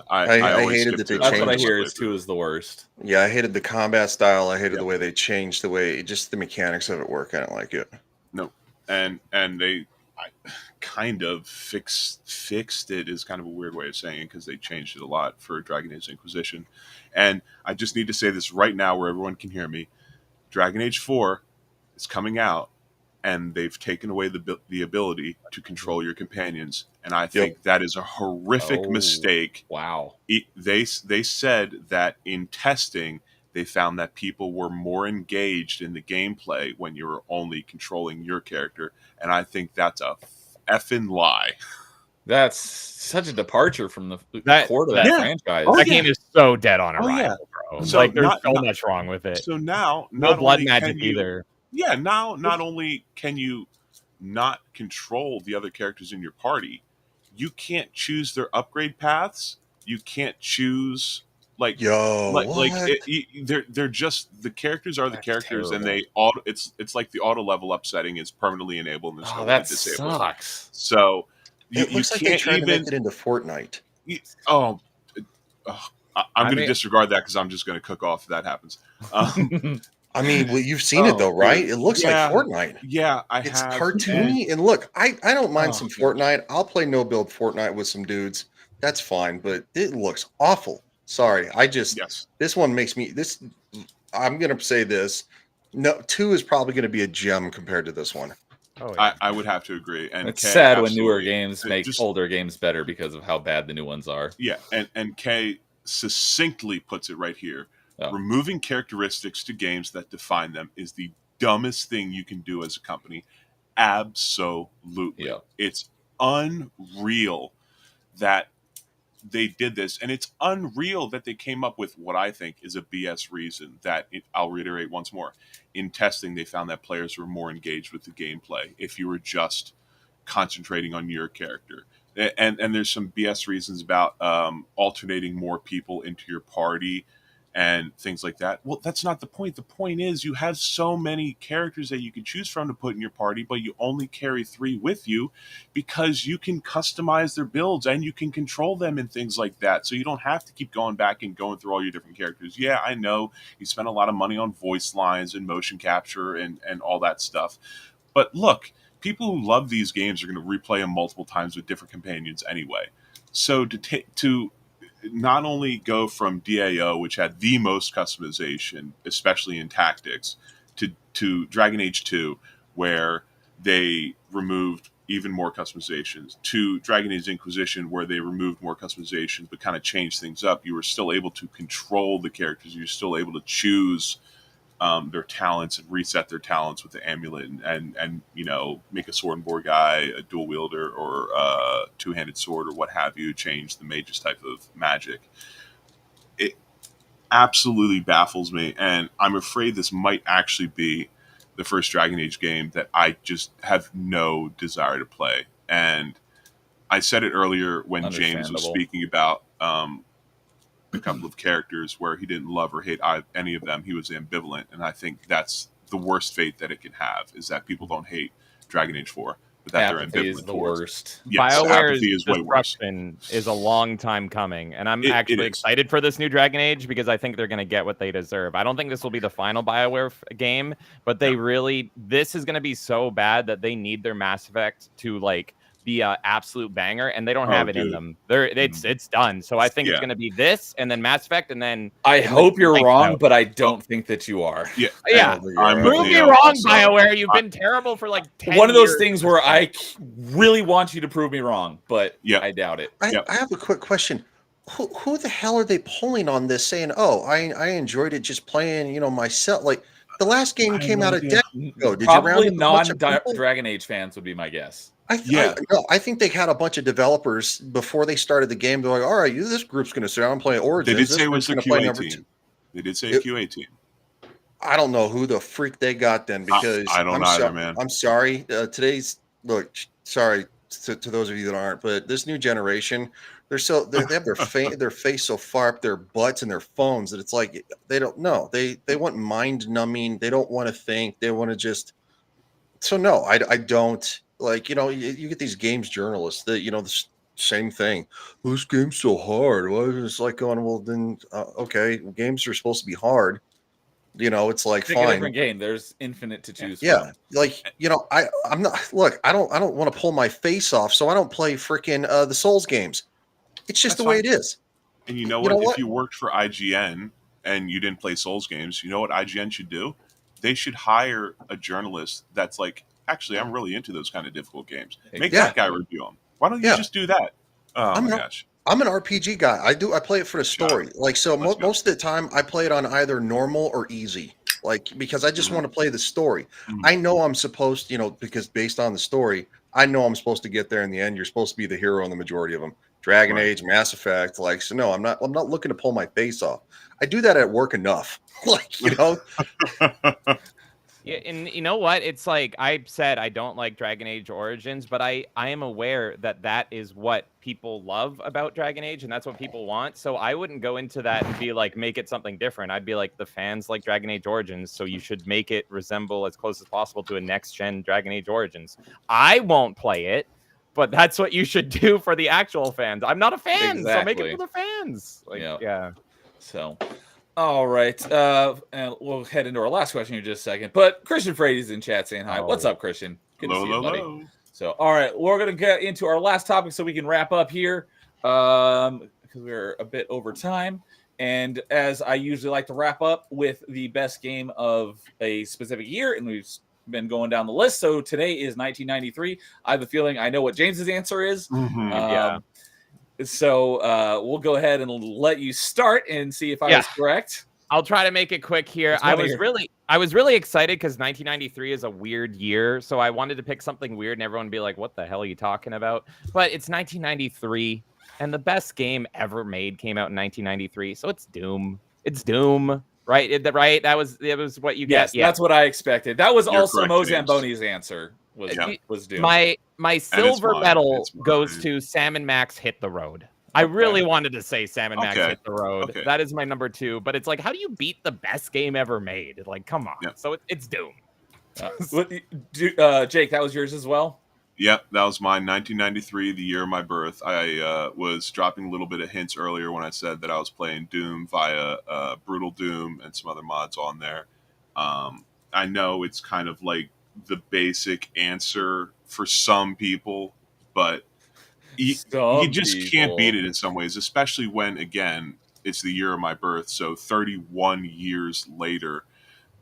I. Yeah. I always hated skip that they two. That's what I changed hear is 2 is the worst. Yeah, I hated the combat style. I hated Yep. the way they changed the way, just the mechanics of it work. I don't like it. No. And they kind of fixed it is kind of a weird way of saying it because they changed it a lot for Dragon Age Inquisition. And I just need to say this right now where everyone can hear me. Dragon Age 4 is coming out, and they've taken away the ability to control your companions, and I think that is a horrific mistake. Wow. They said that in testing they found that people were more engaged in the gameplay when you were only controlling your character, and I think that's a effing lie. That's such a departure from the core to that franchise. That game is so dead on arrival, bro. So like there's so much wrong with it. So now, no blood magic either. Yeah, now not only can you not control the other characters in your party, you can't choose their upgrade paths. You can't choose they're just the characters are the characters, terrible. and they auto. It's like the auto level up setting is permanently enabled and there's no way that to disable it. sucks. So It looks like they tried to make it into Fortnite. I'm going to disregard that because I'm just going to cook off if that happens. I mean, well, you've seen it though, right? It looks like Fortnite. Yeah, it's cartoony. And look, I don't mind some Fortnite. I'll play no build Fortnite with some dudes. That's fine, but it looks awful. Sorry, this one makes me this. I'm gonna say this. No, 2 is probably gonna be a gem compared to this one. Oh, yeah. I would have to agree. And it's sad when newer games make older games better because of how bad the new ones are. Yeah, and Kay succinctly puts it right here. Removing characteristics to games that define them is the dumbest thing you can do as a company. Absolutely. Yeah. It's unreal that they did this, and it's unreal that they came up with what I think is a BS reason that I'll reiterate once more. In testing, they found that players were more engaged with the gameplay if you were just concentrating on your character. And there's some BS reasons about alternating more people into your party and things like that. Well, that's not the point. The point is you have so many characters that you can choose from to put in your party, but you only carry 3 with you because you can customize their builds and you can control them and things like that. So you don't have to keep going back and going through all your different characters. Yeah, I know you spend a lot of money on voice lines and motion capture and all that stuff. But look, people who love these games are going to replay them multiple times with different companions anyway. So to not only go from DAO, which had the most customization, especially in tactics, to Dragon Age 2, where they removed even more customizations, to Dragon Age Inquisition, where they removed more customizations but kind of changed things up, you were still able to control the characters. You're still able to choose their talents and reset their talents with the amulet and make a sword and board guy a dual wielder or a two-handed sword or what have you, change the mage's type of magic. It absolutely baffles me, and I'm afraid this might actually be the first Dragon Age game that I just have no desire to play. And I said it earlier when James was speaking about a couple of characters where he didn't love or hate any of them. He was ambivalent, and I think that's the worst fate that it can have, is that people don't hate Dragon Age 4, but that Apathy they're ambivalent is the towards worst. Yes, BioWare's apathy is way worse. destruction is a long time coming, and I'm It actually is. excited for this new Dragon Age because I think they're going to get what they deserve. I don't think this will be the final BioWare game, but this is going to be so bad that they need their Mass Effect to be an absolute banger, and they don't have it in them. It's done. So I think it's going to be this, and then Mass Effect, and then I hope you're wrong, but I don't think that you are. Yeah. Prove me wrong, BioWare. You've been terrible for 10 one of those years. things where I really want you to prove me wrong, but I doubt it. I have a quick question. Who the hell are they pulling on this, saying, "Oh, I enjoyed it just playing, myself"? Like the last game came out a decade ago. Did Probably you round up a bunch of people? non-Dragon Age fans would be my guess. I think they had a bunch of developers before they started the game. They're like, "All right, this group's going to say I'm playing Origins." They did say it was the QA team. They did say QA team. I don't know who the freak they got then, because I don't either, man. I'm sorry. Sorry to those of you that aren't, but this new generation, they have their face so far up their butts and their phones that it's like they don't know. They want mind numbing. They don't want to think. They want to just. So no, I don't. You get these games journalists that, the same thing. This game's so hard. Well, it's like going, well, then, okay, games are supposed to be hard. It's like, Pick fine. a different game. There's infinite to choose from. I'm not, look, I don't want to pull my face off, so I don't play freaking the Souls games. It's just the way it is. And you know what? If you worked for IGN and you didn't play Souls games, you know what IGN should do? They should hire a journalist that's like, actually, I'm really into those kind of difficult games. Make that guy review them. Why don't you just do that? Oh my gosh. I'm an RPG guy. I play it for the story. Most of the time I play it on either normal or easy. Because I just want to play the story. I know I'm supposed, because based on the story, I know I'm supposed to get there in the end. You're supposed to be the hero in the majority of them. Dragon Age, Mass Effect, so no, I'm not looking to pull my face off. I do that at work enough. Yeah, and you know what? It's like I said, I don't like Dragon Age Origins, but I am aware that is what people love about Dragon Age, and that's what people want. So I wouldn't go into that and be like, make it something different. I'd be like, the fans like Dragon Age Origins, so you should make it resemble as close as possible to a next-gen Dragon Age Origins. I won't play it, but that's what you should do for the actual fans. I'm not a fan, so make it for the fans. So... All right, and we'll head into our last question in just a second. But Christian Frady's in chat saying hi. What's up, Christian? Good to see you, buddy. So, all right, we're going to get into our last topic so we can wrap up here because we're a bit over time. And as I usually like to wrap up with the best game of a specific year, and we've been going down the list. So today is 1993. I have a feeling I know what James's answer is. So we'll go ahead and let you start and see if I was correct. I'll try to make it quick here. I was really excited because 1993 is a weird year, so I wanted to pick something weird and everyone would be like, "What the hell are you talking about?" But it's 1993, and the best game ever made came out in 1993, so it's Doom. It's Doom, right? Right? That was what you get. That's what I expected. That was also Mo Zamboni's answer. Was Doom. My silver medal goes to Sam and Max Hit the Road. I really wanted to say Sam and Max Okay. Hit the Road. Okay. That is my number 2. But it's like, how do you beat the best game ever made? Like, come on. Yeah. So it's Doom. Jake, that was yours as well? Yep, that was mine. 1993, the year of my birth. I was dropping a little bit of hints earlier when I said that I was playing Doom via Brutal Doom and some other mods on there. I know it's kind of like the basic answer for some people, but you just can't beat it in some ways, especially when, again, it's the year of my birth. So 31 years later,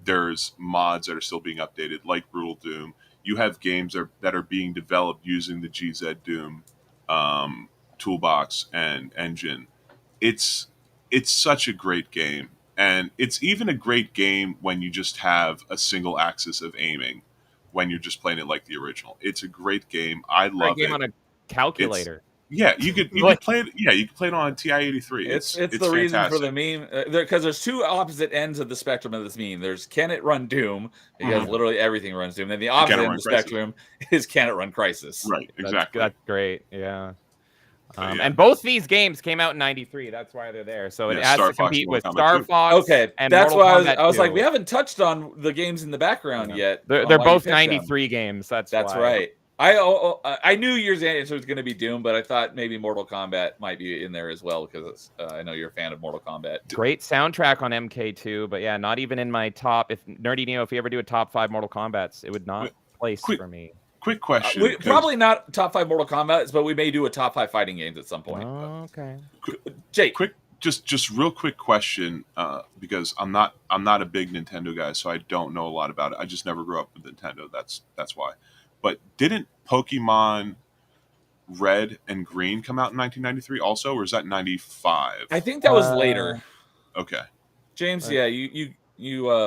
there's mods that are still being updated, like Brutal Doom. You have games that are being developed using the GZ Doom toolbox and engine. It's such a great game, and it's even a great game when you just have a single axis of aiming. When you're just playing it like the original, it's a great game. I love it. On a calculator. You could play it. Yeah, you could play it on a TI-83. It's the fantastic. reason for the meme, because there's two opposite ends of the spectrum of this meme. There's can it run Doom, because literally everything runs Doom. Then the opposite end of the spectrum is can it run Crisis. Right, exactly. That's great. Yeah. Yeah. And both these games came out in '93. That's why they're there. So it has Star to Fox, compete with Mortal Kombat Star 2. Fox. Okay, and that's Mortal why Kombat I was like, 2. we haven't touched on the games in the background yet. They're why both you picked them. '93 games. That's why. right. I knew yours answer was going to be Doom, but I thought maybe Mortal Kombat might be in there as well, because I know you're a fan of Mortal Kombat. Great soundtrack on MK2, but yeah, not even in my top. If Nerdy Neo, if you ever do a top 5 Mortal Kombats, it would not place for me. Quick question. Probably not top 5 Mortal Kombats, but we may do a top 5 fighting games at some point. Oh, okay. Jake, just real quick question, because I'm not a big Nintendo guy, so I don't know a lot about it. I just never grew up with Nintendo. That's why. But didn't Pokemon Red and Green come out in 1993 also, or is that 95? I think that was later. Okay. James, yeah, you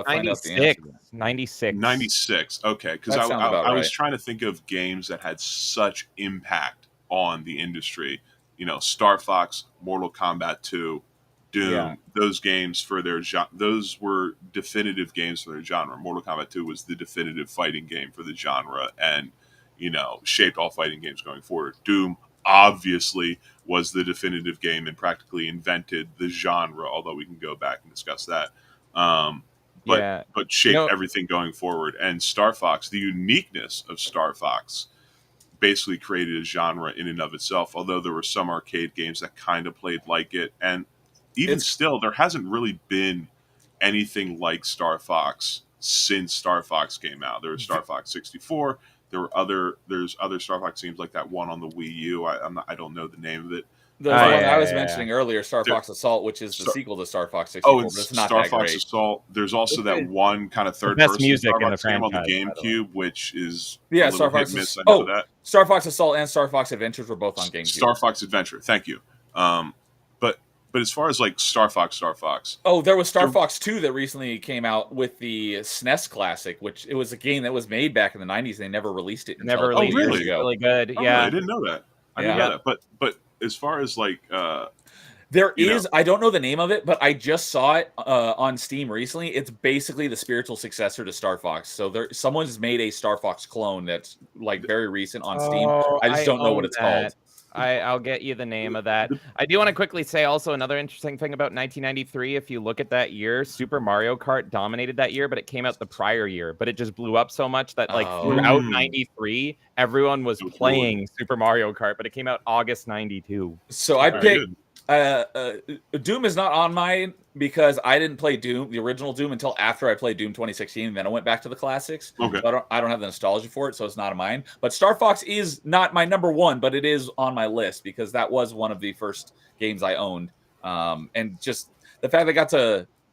find out the answer. 96. Okay, because I was trying to think of games that had such impact on the industry. Star Fox, Mortal Kombat 2, Doom. Those games for those were definitive games for their genre. Mortal Kombat 2 was the definitive fighting game for the genre, and shaped all fighting games going forward. Doom obviously was the definitive game and practically invented the genre, although we can go back and discuss that. But shaped everything going forward. And Star Fox, the uniqueness of Star Fox, basically created a genre in and of itself, although there were some arcade games that kind of played like it. And even still, there hasn't really been anything like Star Fox since Star Fox came out. There was Star Fox 64. There's other Star Fox games like that one on the Wii U. I don't know the name of it. The one I was mentioning earlier, Star Fox Assault, which is the sequel to Star Fox 64. Oh, it's not Star Fox great. Assault. There's also that one kind of third-person Star Fox game on the GameCube, which is Star Fox. Star Fox Assault and Star Fox Adventures were both on GameCube. Star Fox Adventure. Thank you. But as far as like Star Fox. Oh, there was Star Fox 2 that recently came out with the SNES Classic, which it was a game that was made back in the 90s. They never released it until years ago. Really good. Yeah, I didn't know that. I didn't know that. But as far as like there is, I don't know the name of it, but I just saw it on Steam recently. It's basically the spiritual successor to Star Fox. So someone's made a Star Fox clone that's like very recent on Steam. I just don't know what it's called. I'll get you the name of that. I do want to quickly say also another interesting thing about 1993. If you look at that year, Super Mario Kart dominated that year, but it came out the prior year. But it just blew up so much that throughout 93, everyone was playing Super Mario Kart, but it came out August 92. So I picked Doom is not on mine because I didn't play Doom, the original Doom, until after I played Doom 2016. And then I went back to the classics. Okay. So I don't have the nostalgia for it, so it's not on mine. But Star Fox is not my number one, but it is on my list because that was one of the first games I owned. And just the fact I got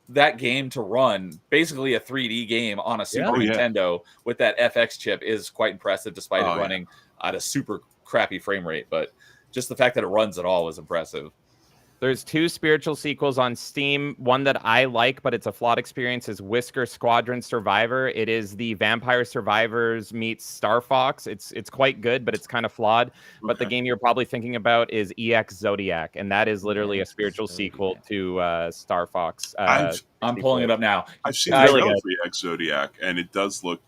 that game to run basically a 3D game on a Super Nintendo with that FX chip is quite impressive, despite it running at a super crappy frame rate. But just the fact that it runs at all is impressive. There's 2 spiritual sequels on Steam. One that I like, but it's a flawed experience, is Whisker Squadron Survivor. It is the Vampire Survivors meets Star Fox. It's quite good, but it's kind of flawed. But the game you're probably thinking about is EX Zodiac, and that is literally a spiritual sequel to Star Fox. I'm pulling it up now. I've seen the trailer for EX Zodiac, and it does look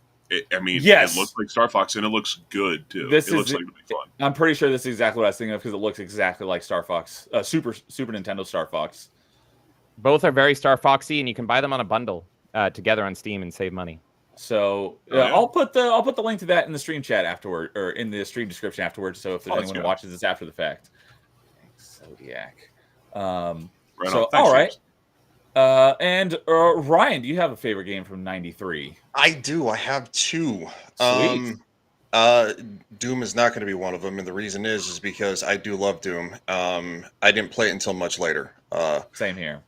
I mean, Yes. it looks like Star Fox, and it looks good too. This it is looks like it'll be fun. I'm pretty sure this is exactly what I was thinking of because it looks exactly like Star Fox, Super Nintendo Star Fox. Both are very Star Foxy, and you can buy them on a bundle together on Steam and save money. So yeah. I'll put the link to that in the stream chat afterward, or in the stream description afterwards. So if there's anyone who watches this after the fact, thanks, Zodiac. Right so on. Thanks, all right. James. And Ryan, do you have a favorite game from '93? I do. I have two. Sweet. Doom is not going to be one of them, and the reason is because I do love Doom. I didn't play it until much later. Same here.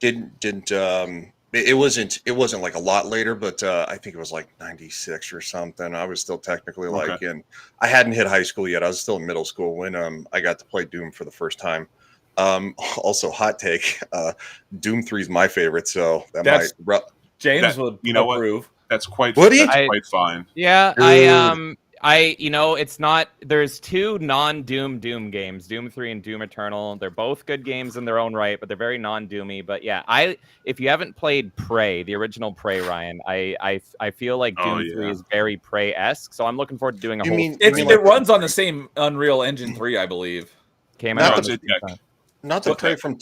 It wasn't like a lot later, but I think it was like 96 or something. I was still technically and I hadn't hit high school yet. I was still in middle school when I got to play Doom for the first time. Also, hot take, Doom 3 is my favorite, so James would approve. That's quite fine. Yeah, it's not. There's two non-Doom games, Doom 3 and Doom Eternal. They're both good games in their own right, but they're very non-Doomy. But yeah, if you haven't played Prey, the original Prey, Ryan, I feel like Doom 3 is very Prey-esque. So I'm looking forward to doing a whole. It runs on the same Unreal Engine 3, I believe. Came out. Not the Prey from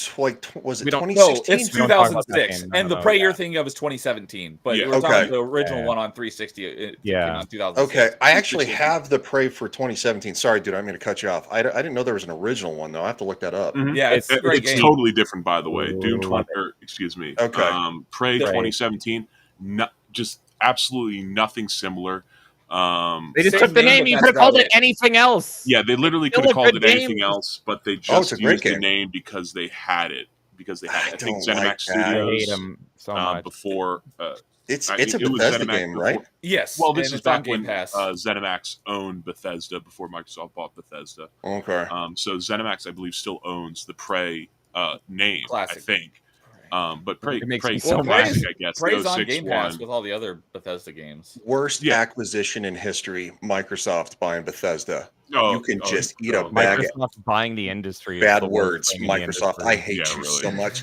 was it 2016? No, it's 2006, and the Prey you're thinking of is 2017. But we're talking the original one on 360. It came out in 2006. Okay, I actually have the Prey for 2017. Sorry, dude, I'm going to cut you off. I didn't know there was an original one though. I have to look that up. Mm-hmm. Yeah, it's totally different, by the way. Doom 20, excuse me. Okay, Prey 2017. Just absolutely nothing similar. They just took the name. You could have called it anything else. Yeah, they literally could have called it anything else, but they just used the name because they had it. I think ZeniMax Studios. I hate them so much. Before it's a Bethesda game, right? Yes. Well, this is back when ZeniMax owned Bethesda before Microsoft bought Bethesda. Okay. So ZeniMax, I believe, still owns the Prey name. Classic. I think. But Prey so classic, I guess. Prey's on Game Pass with all the other Bethesda games. Worst acquisition in history: Microsoft buying Bethesda. Oh, you can just eat a bag. Microsoft buying the industry. Bad words, Microsoft. I hate you so much,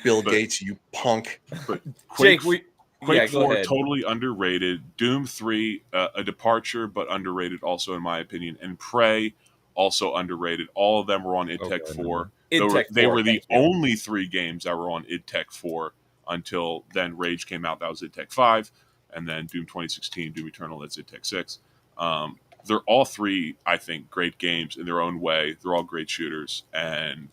Bill Gates. You punk. But Quake 4 totally underrated. Doom 3 a departure, but underrated also in my opinion. And Prey also underrated. All of them were on id Tech 4. They were the only 3 games that were on id Tech 4 until then Rage came out. That was id Tech 5. And then Doom 2016, Doom Eternal, that's id Tech 6. They're all 3, I think, great games in their own way. They're all great shooters, and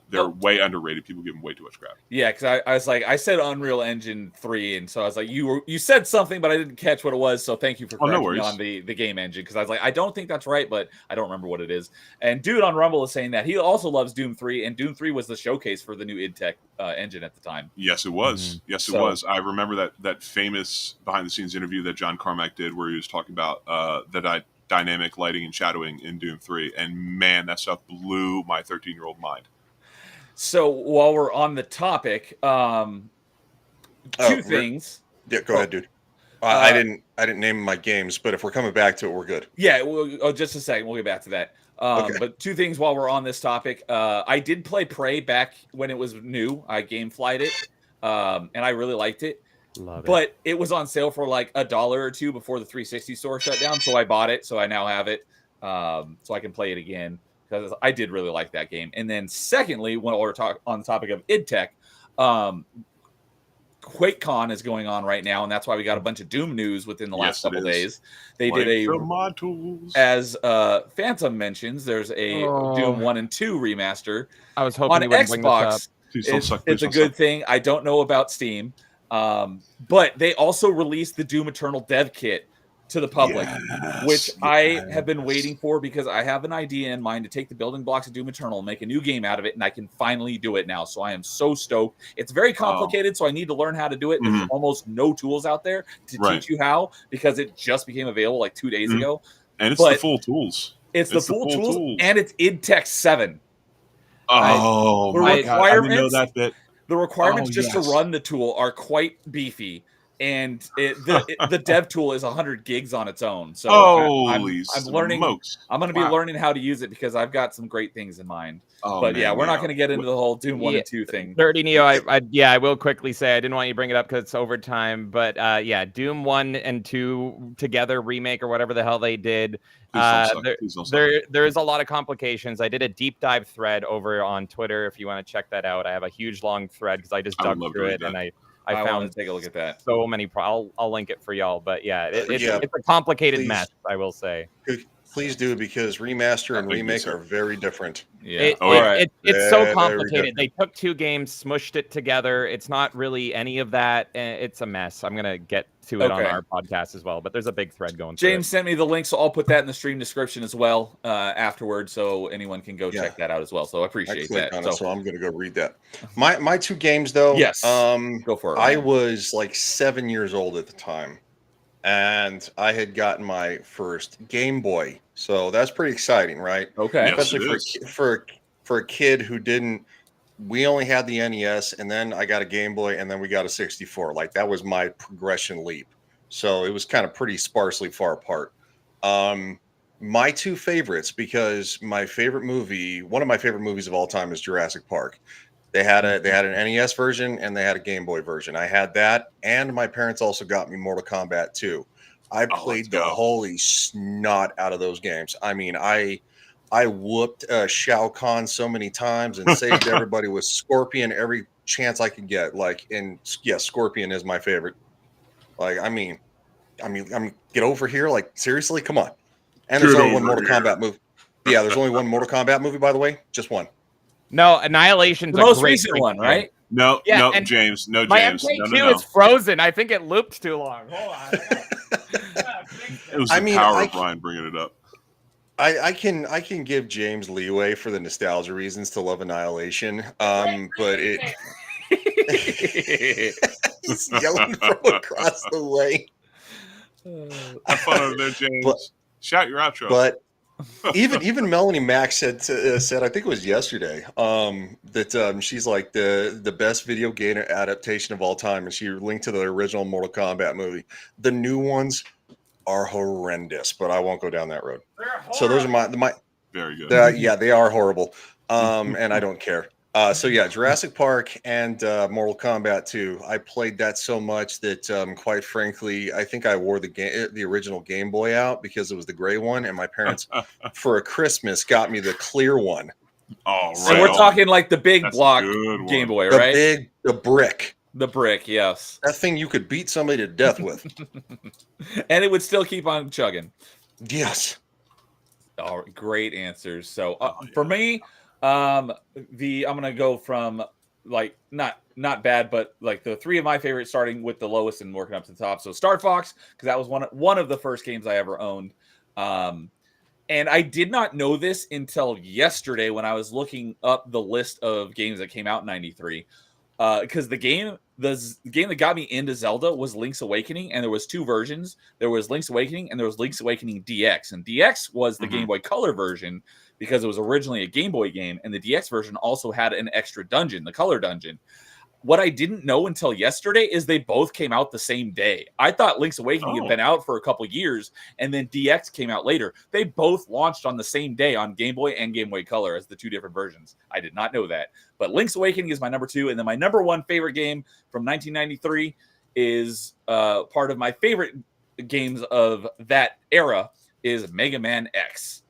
they're way underrated. People give them way too much crap. Yeah, because I was like, I said Unreal Engine 3, and so I was like, you said something, but I didn't catch what it was. So thank you for correcting me on the game engine, because I was like, I don't think that's right, but I don't remember what it is. And dude on Rumble is saying that he also loves Doom 3, and Doom 3 was the showcase for the new id Tech engine at the time. Yes, it was. Mm-hmm. Yes, it was. I remember that famous behind-the-scenes interview that John Carmack did, where he was talking about dynamic lighting and shadowing in Doom 3, and man, that stuff blew my 13-year-old mind. So while we're on the topic, two things. Yeah, go ahead, dude. I didn't name my games, but if we're coming back to it, we're good. Yeah, just a second, we'll get back to that. But 2 things while we're on this topic. I did play Prey back when it was new. I GameFly'd it, and I really liked it. But it was on sale for like $1 or $2 before the 360 store shut down, so I bought it. So I now have it, so I can play it again because I did really like that game. And then secondly, when we're on the topic of id Tech, QuakeCon is going on right now, and that's why we got a bunch of Doom news within the last couple days. They did as Phantom mentions, there's a Doom 1 and 2 remaster. I was hoping on Xbox. It's a good thing. I don't know about Steam. But they also released the Doom Eternal dev kit to the public, which I have been waiting for because I have an idea in mind to take the building blocks of Doom Eternal and make a new game out of it, and I can finally do it now. So I am so stoked. It's very complicated, so I need to learn how to do it. There's almost no tools out there to teach you how because it just became available like 2 days ago. And it's the full tools. It's the full tools, and it's id Tech 7. Oh, my God. I didn't know that bit. The requirements to run the tool are quite beefy. and the dev tool is 100 gigs on its own. So Holy I'm learning. smokes. I'm going to be Wow. learning how to use it because I've got some great things in mind. Oh, But man, yeah, we're not going to get into the whole Doom 1 Yeah. and 2 thing. Dirty Neo, I will quickly say I didn't want you to bring it up because it's overtime, but yeah, Doom 1 and 2 together remake or whatever the hell they did. Please don't suck. There is a lot of complications. I did a deep dive thread over on Twitter if you want to check that out. I have a huge long thread because I just I would dug love to through read it that. and I want found to take a look at that. so many. I'll link it for y'all, but yeah, it's Yeah, a complicated please. mess, I will say. Please do, because remaster and Thank you, remake sir. are very different. Yeah. Oh, yeah. It's so Very complicated. different. They took 2 games, smushed it together. It's not really any of that. It's a mess. I'm gonna get to it on Okay. our podcast as well, but there's a big thread going through James sent me the link, so I'll put that in the stream description as well afterwards, so anyone can go check that out as well. So I I appreciate clicked that. on it, so I'm going to go read that. My 2 games, though. Yes. Go for it. I was like 7 years old at the time, and I had gotten my first Game Boy, so that's pretty exciting, right? Okay. Yes, Especially it is. for a kid who didn't. We only had the NES, and then I got a Game Boy, and then we got a 64. Like, that was my progression leap. So it was kind of pretty sparsely far apart. My 2 favorites, because one of my favorite movies of all time is Jurassic Park. They had an NES version and they had a Game Boy version. I had that, and my parents also got me Mortal Kombat 2. I played the holy snot out of those games. I mean, I whooped Shao Kahn so many times and saved everybody with Scorpion every chance I could get. Like, and yeah, Scorpion is my favorite. Like, I mean, get over here. Like, seriously, come on. And there's only one Mortal Kombat movie. Yeah, there's only one Mortal Kombat movie, by the way. Just one. No, Annihilation's The most recent one, right? No, Yeah, no, and James. No, My James. MK2 No. is frozen. I think it looped too long. Hold on. It was the power of Brian bringing it up. I can give James leeway for the nostalgia reasons to love Annihilation. But it he's yelling from across the way. Have fun over there, James. Shout your outro. But even Melanie Mack said I think it was yesterday that she's like the best video game adaptation of all time, and she linked to the original Mortal Kombat movie. The new ones are horrendous, but I won't go down that road. So those are my very good. yeah, they are horrible, and I don't care. So yeah, Jurassic Park and Mortal Kombat 2. I played that so much that, quite frankly, I think I wore the original Game Boy out because it was the gray one, and my parents, for a Christmas, got me the clear one. Oh, right. So we're talking like the big That's block a good Game one. Boy, right? The brick. The brick, yes. That thing you could beat somebody to death with. And it would still keep on chugging. Yes. Oh, great answers. So for me, I'm gonna go from like not bad, but like the 3 of my favorites, starting with the lowest and working up to the top. So Star Fox, because that was one of the first games I ever owned. And I did not know this until yesterday when I was looking up the list of games that came out in '93. Because the game that got me into Zelda was Link's Awakening, and there was 2 versions. There was Link's Awakening and there was Link's Awakening DX. And DX was the Game Boy Color version because it was originally a Game Boy game, and the DX version also had an extra dungeon, the Color Dungeon. What I didn't know until yesterday is they both came out the same day. I thought Link's Awakening had been out for a couple years, and then DX came out later. They both launched on the same day on Game Boy and Game Boy Color as the 2 different versions. I did not know that. But Link's Awakening is my number 2, and then my number 1 favorite game from 1993 is part of my favorite games of that era is Mega Man X.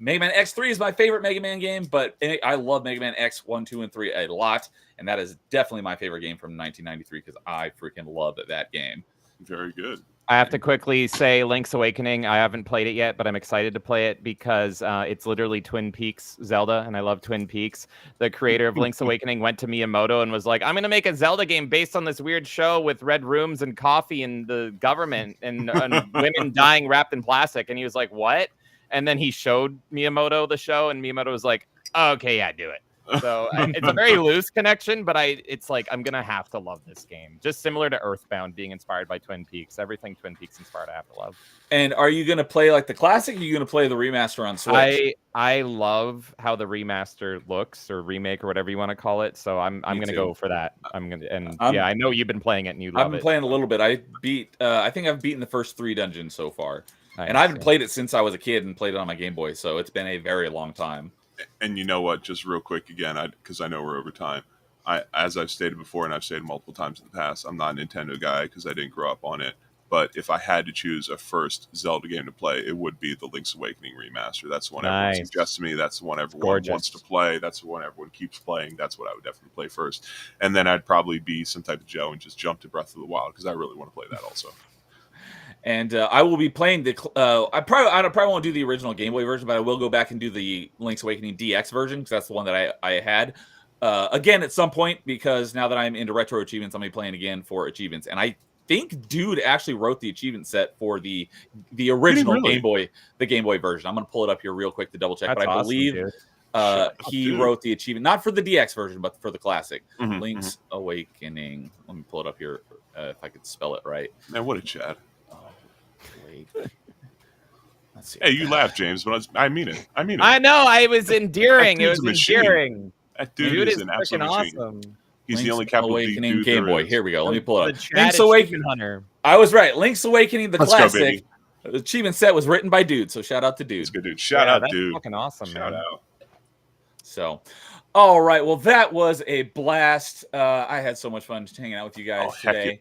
Mega Man X3 is my favorite Mega Man game, but I love Mega Man X 1, 2, and 3 a lot. And that is definitely my favorite game from 1993 because I freaking love that game. Very good. I have to quickly say Link's Awakening. I haven't played it yet, but I'm excited to play it because it's literally Twin Peaks Zelda, and I love Twin Peaks. The creator of Link's Awakening went to Miyamoto and was like, I'm going to make a Zelda game based on this weird show with red rooms and coffee and the government and women dying wrapped in plastic. And he was like, what? And then he showed Miyamoto the show, and Miyamoto was like, oh, okay, yeah, do it. So it's a very loose connection, but it's like I'm gonna have to love this game. Just similar to Earthbound being inspired by Twin Peaks. Everything Twin Peaks inspired, I have to love. And are you gonna play like the classic? Or are you gonna play the remaster on Switch? I love how the remaster looks, or remake, or whatever you want to call it. So I'm gonna go for that. I know you've been playing it and you love it. I've been playing a little bit. I think I've beaten the first 3 dungeons so far. Nice. And I haven't played it since I was a kid and played it on my Game Boy, so it's been a very long time. And you know what? Just real quick again, because I know we're over time. As I've stated before, and I've stated multiple times in the past, I'm not a Nintendo guy because I didn't grow up on it. But if I had to choose a first Zelda game to play, it would be the Link's Awakening remaster. That's the one everyone suggests to me. That's the one everyone wants to play. That's the one everyone keeps playing. That's what I would definitely play first. And then I'd probably be some type of Joe and just jump to Breath of the Wild because I really want to play that also. And I will be playing the. I probably won't do the original Game Boy version, but I will go back and do the Link's Awakening DX version because that's the one that I had again at some point. Because now that I'm into retro achievements, I'm gonna be playing again for achievements. And I think dude actually wrote the achievement set for the original Game Boy, the Game Boy version. I'm gonna pull it up here real quick to double check, That's but I believe he wrote the achievement not for the DX version, but for the classic Link's Awakening. Let me pull it up here if I could spell it right. Man, what a chat. Wait. Let's see. Hey, you laugh, James, but I mean it. I mean it. I know. I was endearing. It was dude's a endearing. That dude is an freaking absolute machine. awesome. He's Link's the only capital D Awakening dude Game there Boy. is. Here we go. Let me pull it up. Link's Awakening Hunter. I was right. Link's Awakening, the Let's go, classic. baby. The achievement set was written by Dude, so shout out to Dude. That's good, dude. Shout out, that's dude. Fucking awesome, Shout man. out. So, all right. Well, that was a blast. I had so much fun just hanging out with you guys today.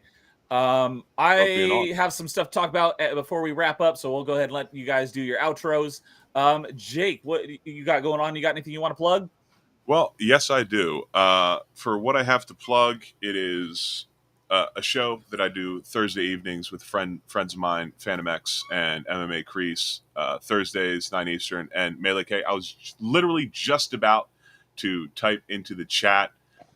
I have some stuff to talk about before we wrap up, so we'll go ahead and let you guys do your outros. Jake, what you got going on? You got anything you want to plug? Well, yes, I do. For what I have to plug, it is a show that I do Thursday evenings with friends of mine, Phantom X and MMA Crease, Thursdays, 9 Eastern, and Melee K. I was literally just about to type into the chat,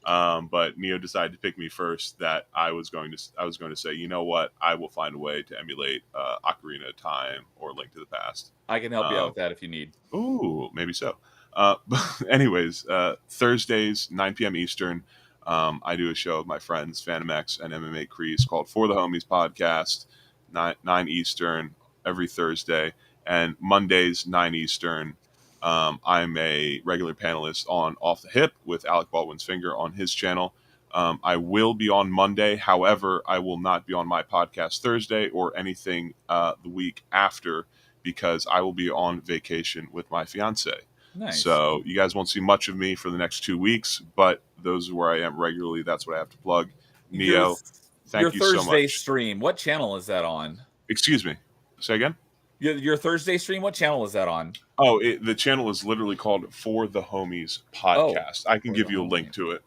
but Neo decided to pick me first. That I was going to say, you know what? I will find a way to emulate Ocarina of Time or Link to the Past. I can help you out with that if you need. Ooh, maybe so. But anyways, Thursdays, 9 p.m. Eastern, I do a show with my friends, Phantom X and MMA Crease, called For the Homies Podcast, 9 Eastern, every Thursday. And Mondays, 9 Eastern, I'm a regular panelist on Off the Hip with Alec Baldwin's Finger on his channel. I will be on Monday. However, I will not be on my podcast Thursday or anything the week after because I will be on vacation with my fiance. Nice. So you guys won't see much of me for the next 2 weeks, but those are where I am regularly. That's what I have to plug. Neo, thank you so much. Your Thursday stream, what channel is that on? Excuse me. Say again? Your Thursday stream, what channel is that on? Oh, the channel is literally called For the Homies Podcast. I can give you a link to it.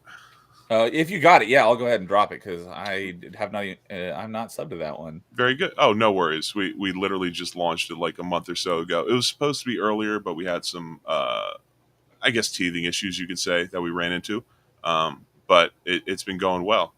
If you got it, yeah, I'll go ahead and drop it because I have not. I'm not subbed to that one. Very good. Oh, no worries. We literally just launched it like a month or so ago. It was supposed to be earlier, but we had some, I guess, teething issues you could say that we ran into. But it's been going well,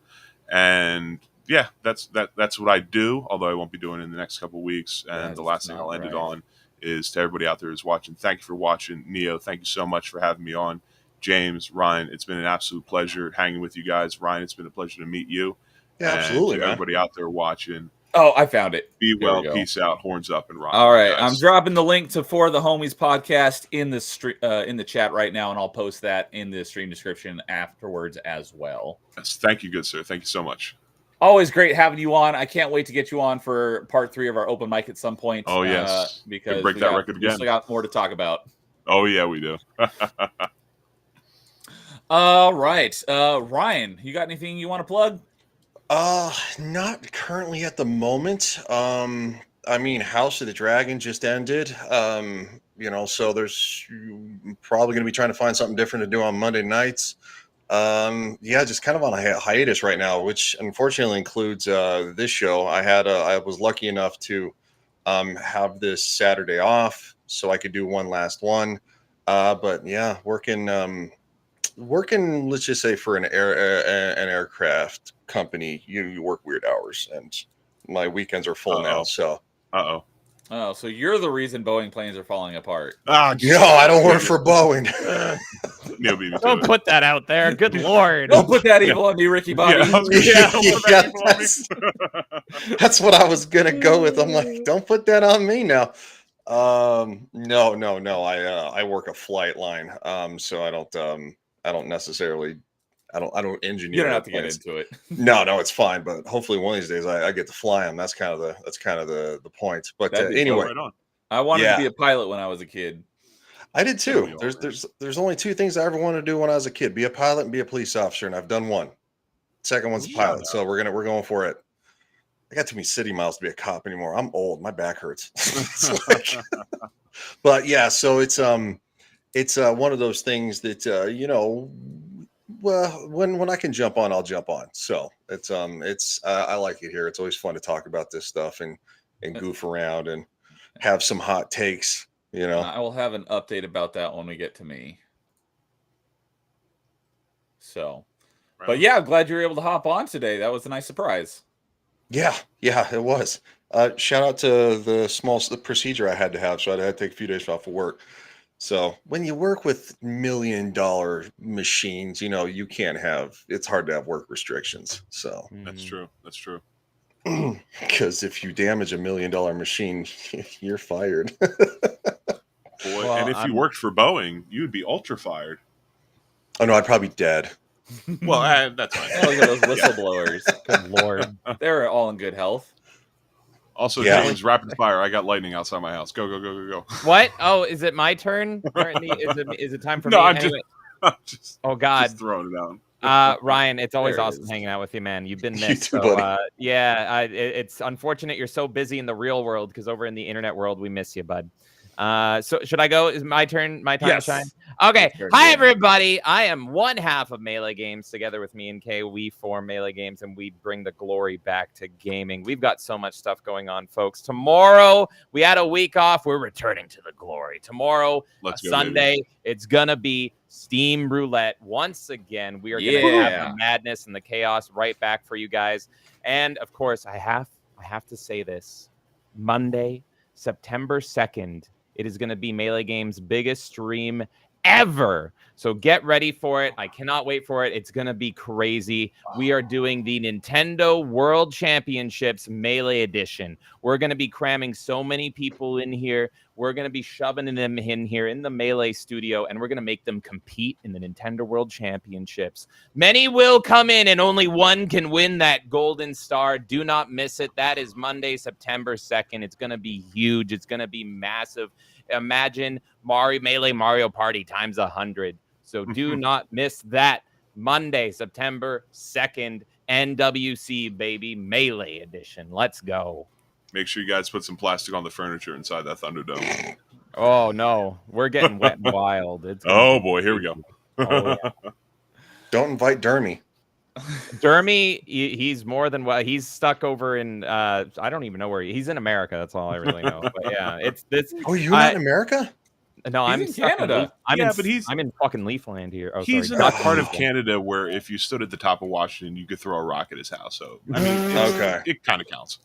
and yeah, that's what I do. Although I won't be doing it in the next couple of weeks. And the last thing I'll end it on is to everybody out there who's watching. Thank you for watching. Neo, thank you so much for having me on. James, Ryan, it's been an absolute pleasure hanging with you guys. Ryan, it's been a pleasure to meet you. Yeah, and absolutely, to everybody out there watching. Oh, I found it. Be well, peace out, horns up, and rock. All right, guys. I'm dropping the link to For the Homies podcast in the chat right now, and I'll post that in the stream description afterwards as well. Yes, thank you, good sir. Thank you so much. Always great having you on. I can't wait to get you on for part 3 of our open mic at some point. Oh yes, because break that record again. We still got more to talk about. Oh yeah, we do. All right, Ryan, you got anything you want to plug? Not currently at the moment. I mean, House of the Dragon just ended. So there's probably going to be trying to find something different to do on Monday nights. Just kind of on a hiatus right now, which unfortunately includes this show. I was lucky enough to have this Saturday off so I could do one last one. But yeah, working, let's just say, for an aircraft company, you work weird hours, and my weekends are full now. So, Oh, so you're the reason Boeing planes are falling apart. Ah, No, I don't work for Boeing. Neil beat me to Don't it. put that out there. Good lord. Don't put that evil on me, Ricky Bobby. Yeah, I was gonna say, Yeah, don't put that evil on me. that's what I was gonna go with. I'm like, don't put that on me now. No. I work a flight line. So I don't necessarily, I don't engineer. You don't have to get airplanes. into it. No, it's fine. But hopefully one of these days I get to fly them. That's kind of the point. But That'd be anyway, Right on. I wanted Yeah. to be a pilot when I was a kid. I did too. we all There's only two things I ever wanted to do when I was a kid: be a pilot and be a police officer. And I've done one. Second one's a Shut pilot. up. So we're going for it. I got too many city miles to be a cop anymore. I'm old. My back hurts. It's like- but yeah, so it's one of those things that well, when I can jump on, I'll jump on. So it's I like it here. It's always fun to talk about this stuff and goof around and have some hot takes. I will have an update about that when we get to me. So, but yeah, I'm glad you were able to hop on today. That was a nice surprise. Yeah, it was. Shout out to the procedure I had to have, so I had to take a few days off of work. So when you work with $1 million machines, you can't have. It's hard to have work restrictions. So That's true. That's true. because if you damage $1 million machine, you're fired. Boy, Well, and if you worked for Boeing, you'd be ultra fired. Oh no, I'd probably be dead. Well, that's fine. Oh, look at those whistleblowers. Good lord. They're all in good health. Also, Yeah. James, rapid fire. I got lightning outside my house. Go. What? Oh, is it my turn? Is it time for No, me? I'm Anyway. I'm just, Oh God. just throwing it out. Ryan, it's always There it awesome is. hanging out with you, man. You've been You missed. too, So, buddy. it's unfortunate you're so busy in the real world because over in the internet world, we miss you, bud. So should I go? Is my turn? My time Yes. to shine? Okay. Your turn, Hi, yeah. everybody. I am one half of Melee Games. Together with me and Kay, we form Melee Games, and we bring the glory back to gaming. We've got so much stuff going on, folks. Tomorrow, we had a week off. We're returning to the glory. Tomorrow, Let's go, Sunday, baby. it's going to be Steam Roulette. Once again, we are going to have Yeah. the madness and the chaos right back for you guys. And, of course, I have to say this. Monday, September 2nd, it is going to be Melee Games' biggest stream ever. So get ready for it. I cannot wait for it. It's going to be crazy. We are doing the Nintendo World Championships Melee Edition. We're going to be cramming so many people in here. We're going to be shoving them in here in the Melee studio, and we're going to make them compete in the Nintendo World Championships. Many will come in, and only one can win that golden star. Do not miss it. That is Monday, September 2nd. It's going to be huge. It's going to be massive. Imagine Melee Mario Party times 100. So do not miss that. Monday, September 2nd, NWC, baby, Melee Edition. Let's go. Make sure you guys put some plastic on the furniture inside that Thunderdome. Oh, no. We're getting wet and wild. It's gonna Oh be boy, here we go. Oh, yeah. Don't invite Dermy. Dermy, he's more than well. He's stuck over in I don't even know where he's in America. That's all I really know. But yeah, it's this. Oh, you're not in America? No, He's I'm in stuck Canada. But I'm in fucking Leafland here. Oh, He's sorry, in that Duck part of Leafland. Canada where if you stood at the top of Washington, you could throw a rock at his house. So I mean, Okay. it kind of counts.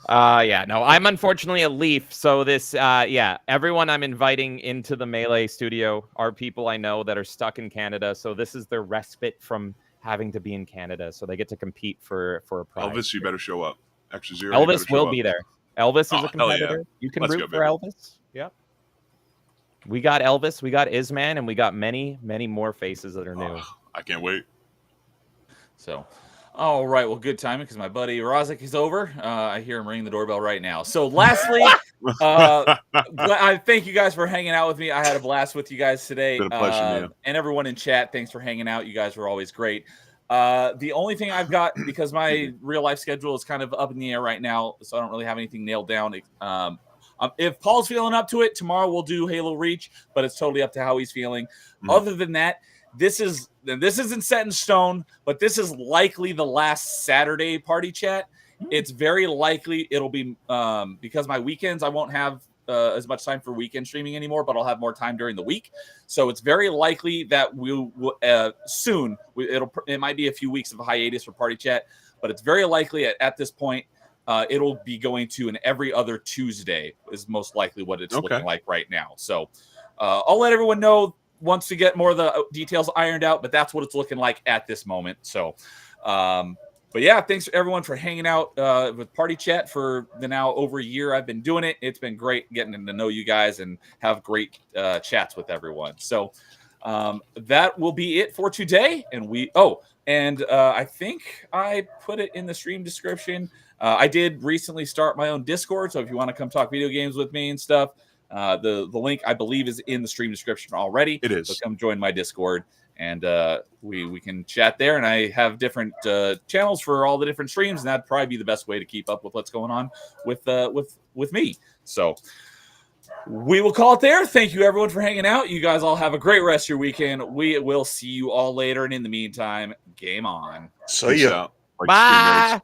Yeah, no, I'm unfortunately a Leaf. So this, everyone I'm inviting into the Melee studio are people I know that are stuck in Canada. So this is their respite from having to be in Canada. So they get to compete for a prize. Elvis, you better show up. Extra zero. you better Elvis show will up. be there. Elvis is Oh, a hell yeah. competitor. You can Let's root go, for baby. Elvis. Yep. We got Elvis, we got Isman, and we got many, many more faces that are new. Oh, I can't wait. So, all right. Well, good timing because my buddy Rozik is over. I hear him ringing the doorbell right now. So, lastly, I thank you guys for hanging out with me. I had a blast with you guys today. Been a pleasure, man. And everyone in chat, thanks for hanging out. You guys were always great. The only thing I've got, because my real life schedule is kind of up in the air right now, so I don't really have anything nailed down. If Paul's feeling up to it, tomorrow we'll do Halo Reach, but it's totally up to how he's feeling. Other than that, this isn't set in stone, but this is likely the last Saturday party chat. It's very likely it'll be because my weekends I won't have as much time for weekend streaming anymore, but I'll have more time during the week. So it's very likely that we'll soon. It might be a few weeks of a hiatus for party chat, but it's very likely at this point it'll be going to an every other Tuesday is most likely what it's looking like right now. So I'll let everyone know once we get more of the details ironed out, but that's what it's looking like at this moment. So, but yeah, thanks everyone for hanging out with Party Chat for the now over a year I've been doing it. It's been great getting to know you guys and have great chats with everyone. So that will be it for today. And I think I put it in the stream description. I did recently start my own Discord, so if you want to come talk video games with me and stuff, the link I believe is in the stream description already. It is. So come join my Discord, and we can chat there. And I have different channels for all the different streams, and that'd probably be the best way to keep up with what's going on with me. So we will call it there. Thank you everyone for hanging out. You guys all have a great rest of your weekend. We will see you all later, and in the meantime, game on. So yeah. Like Bye.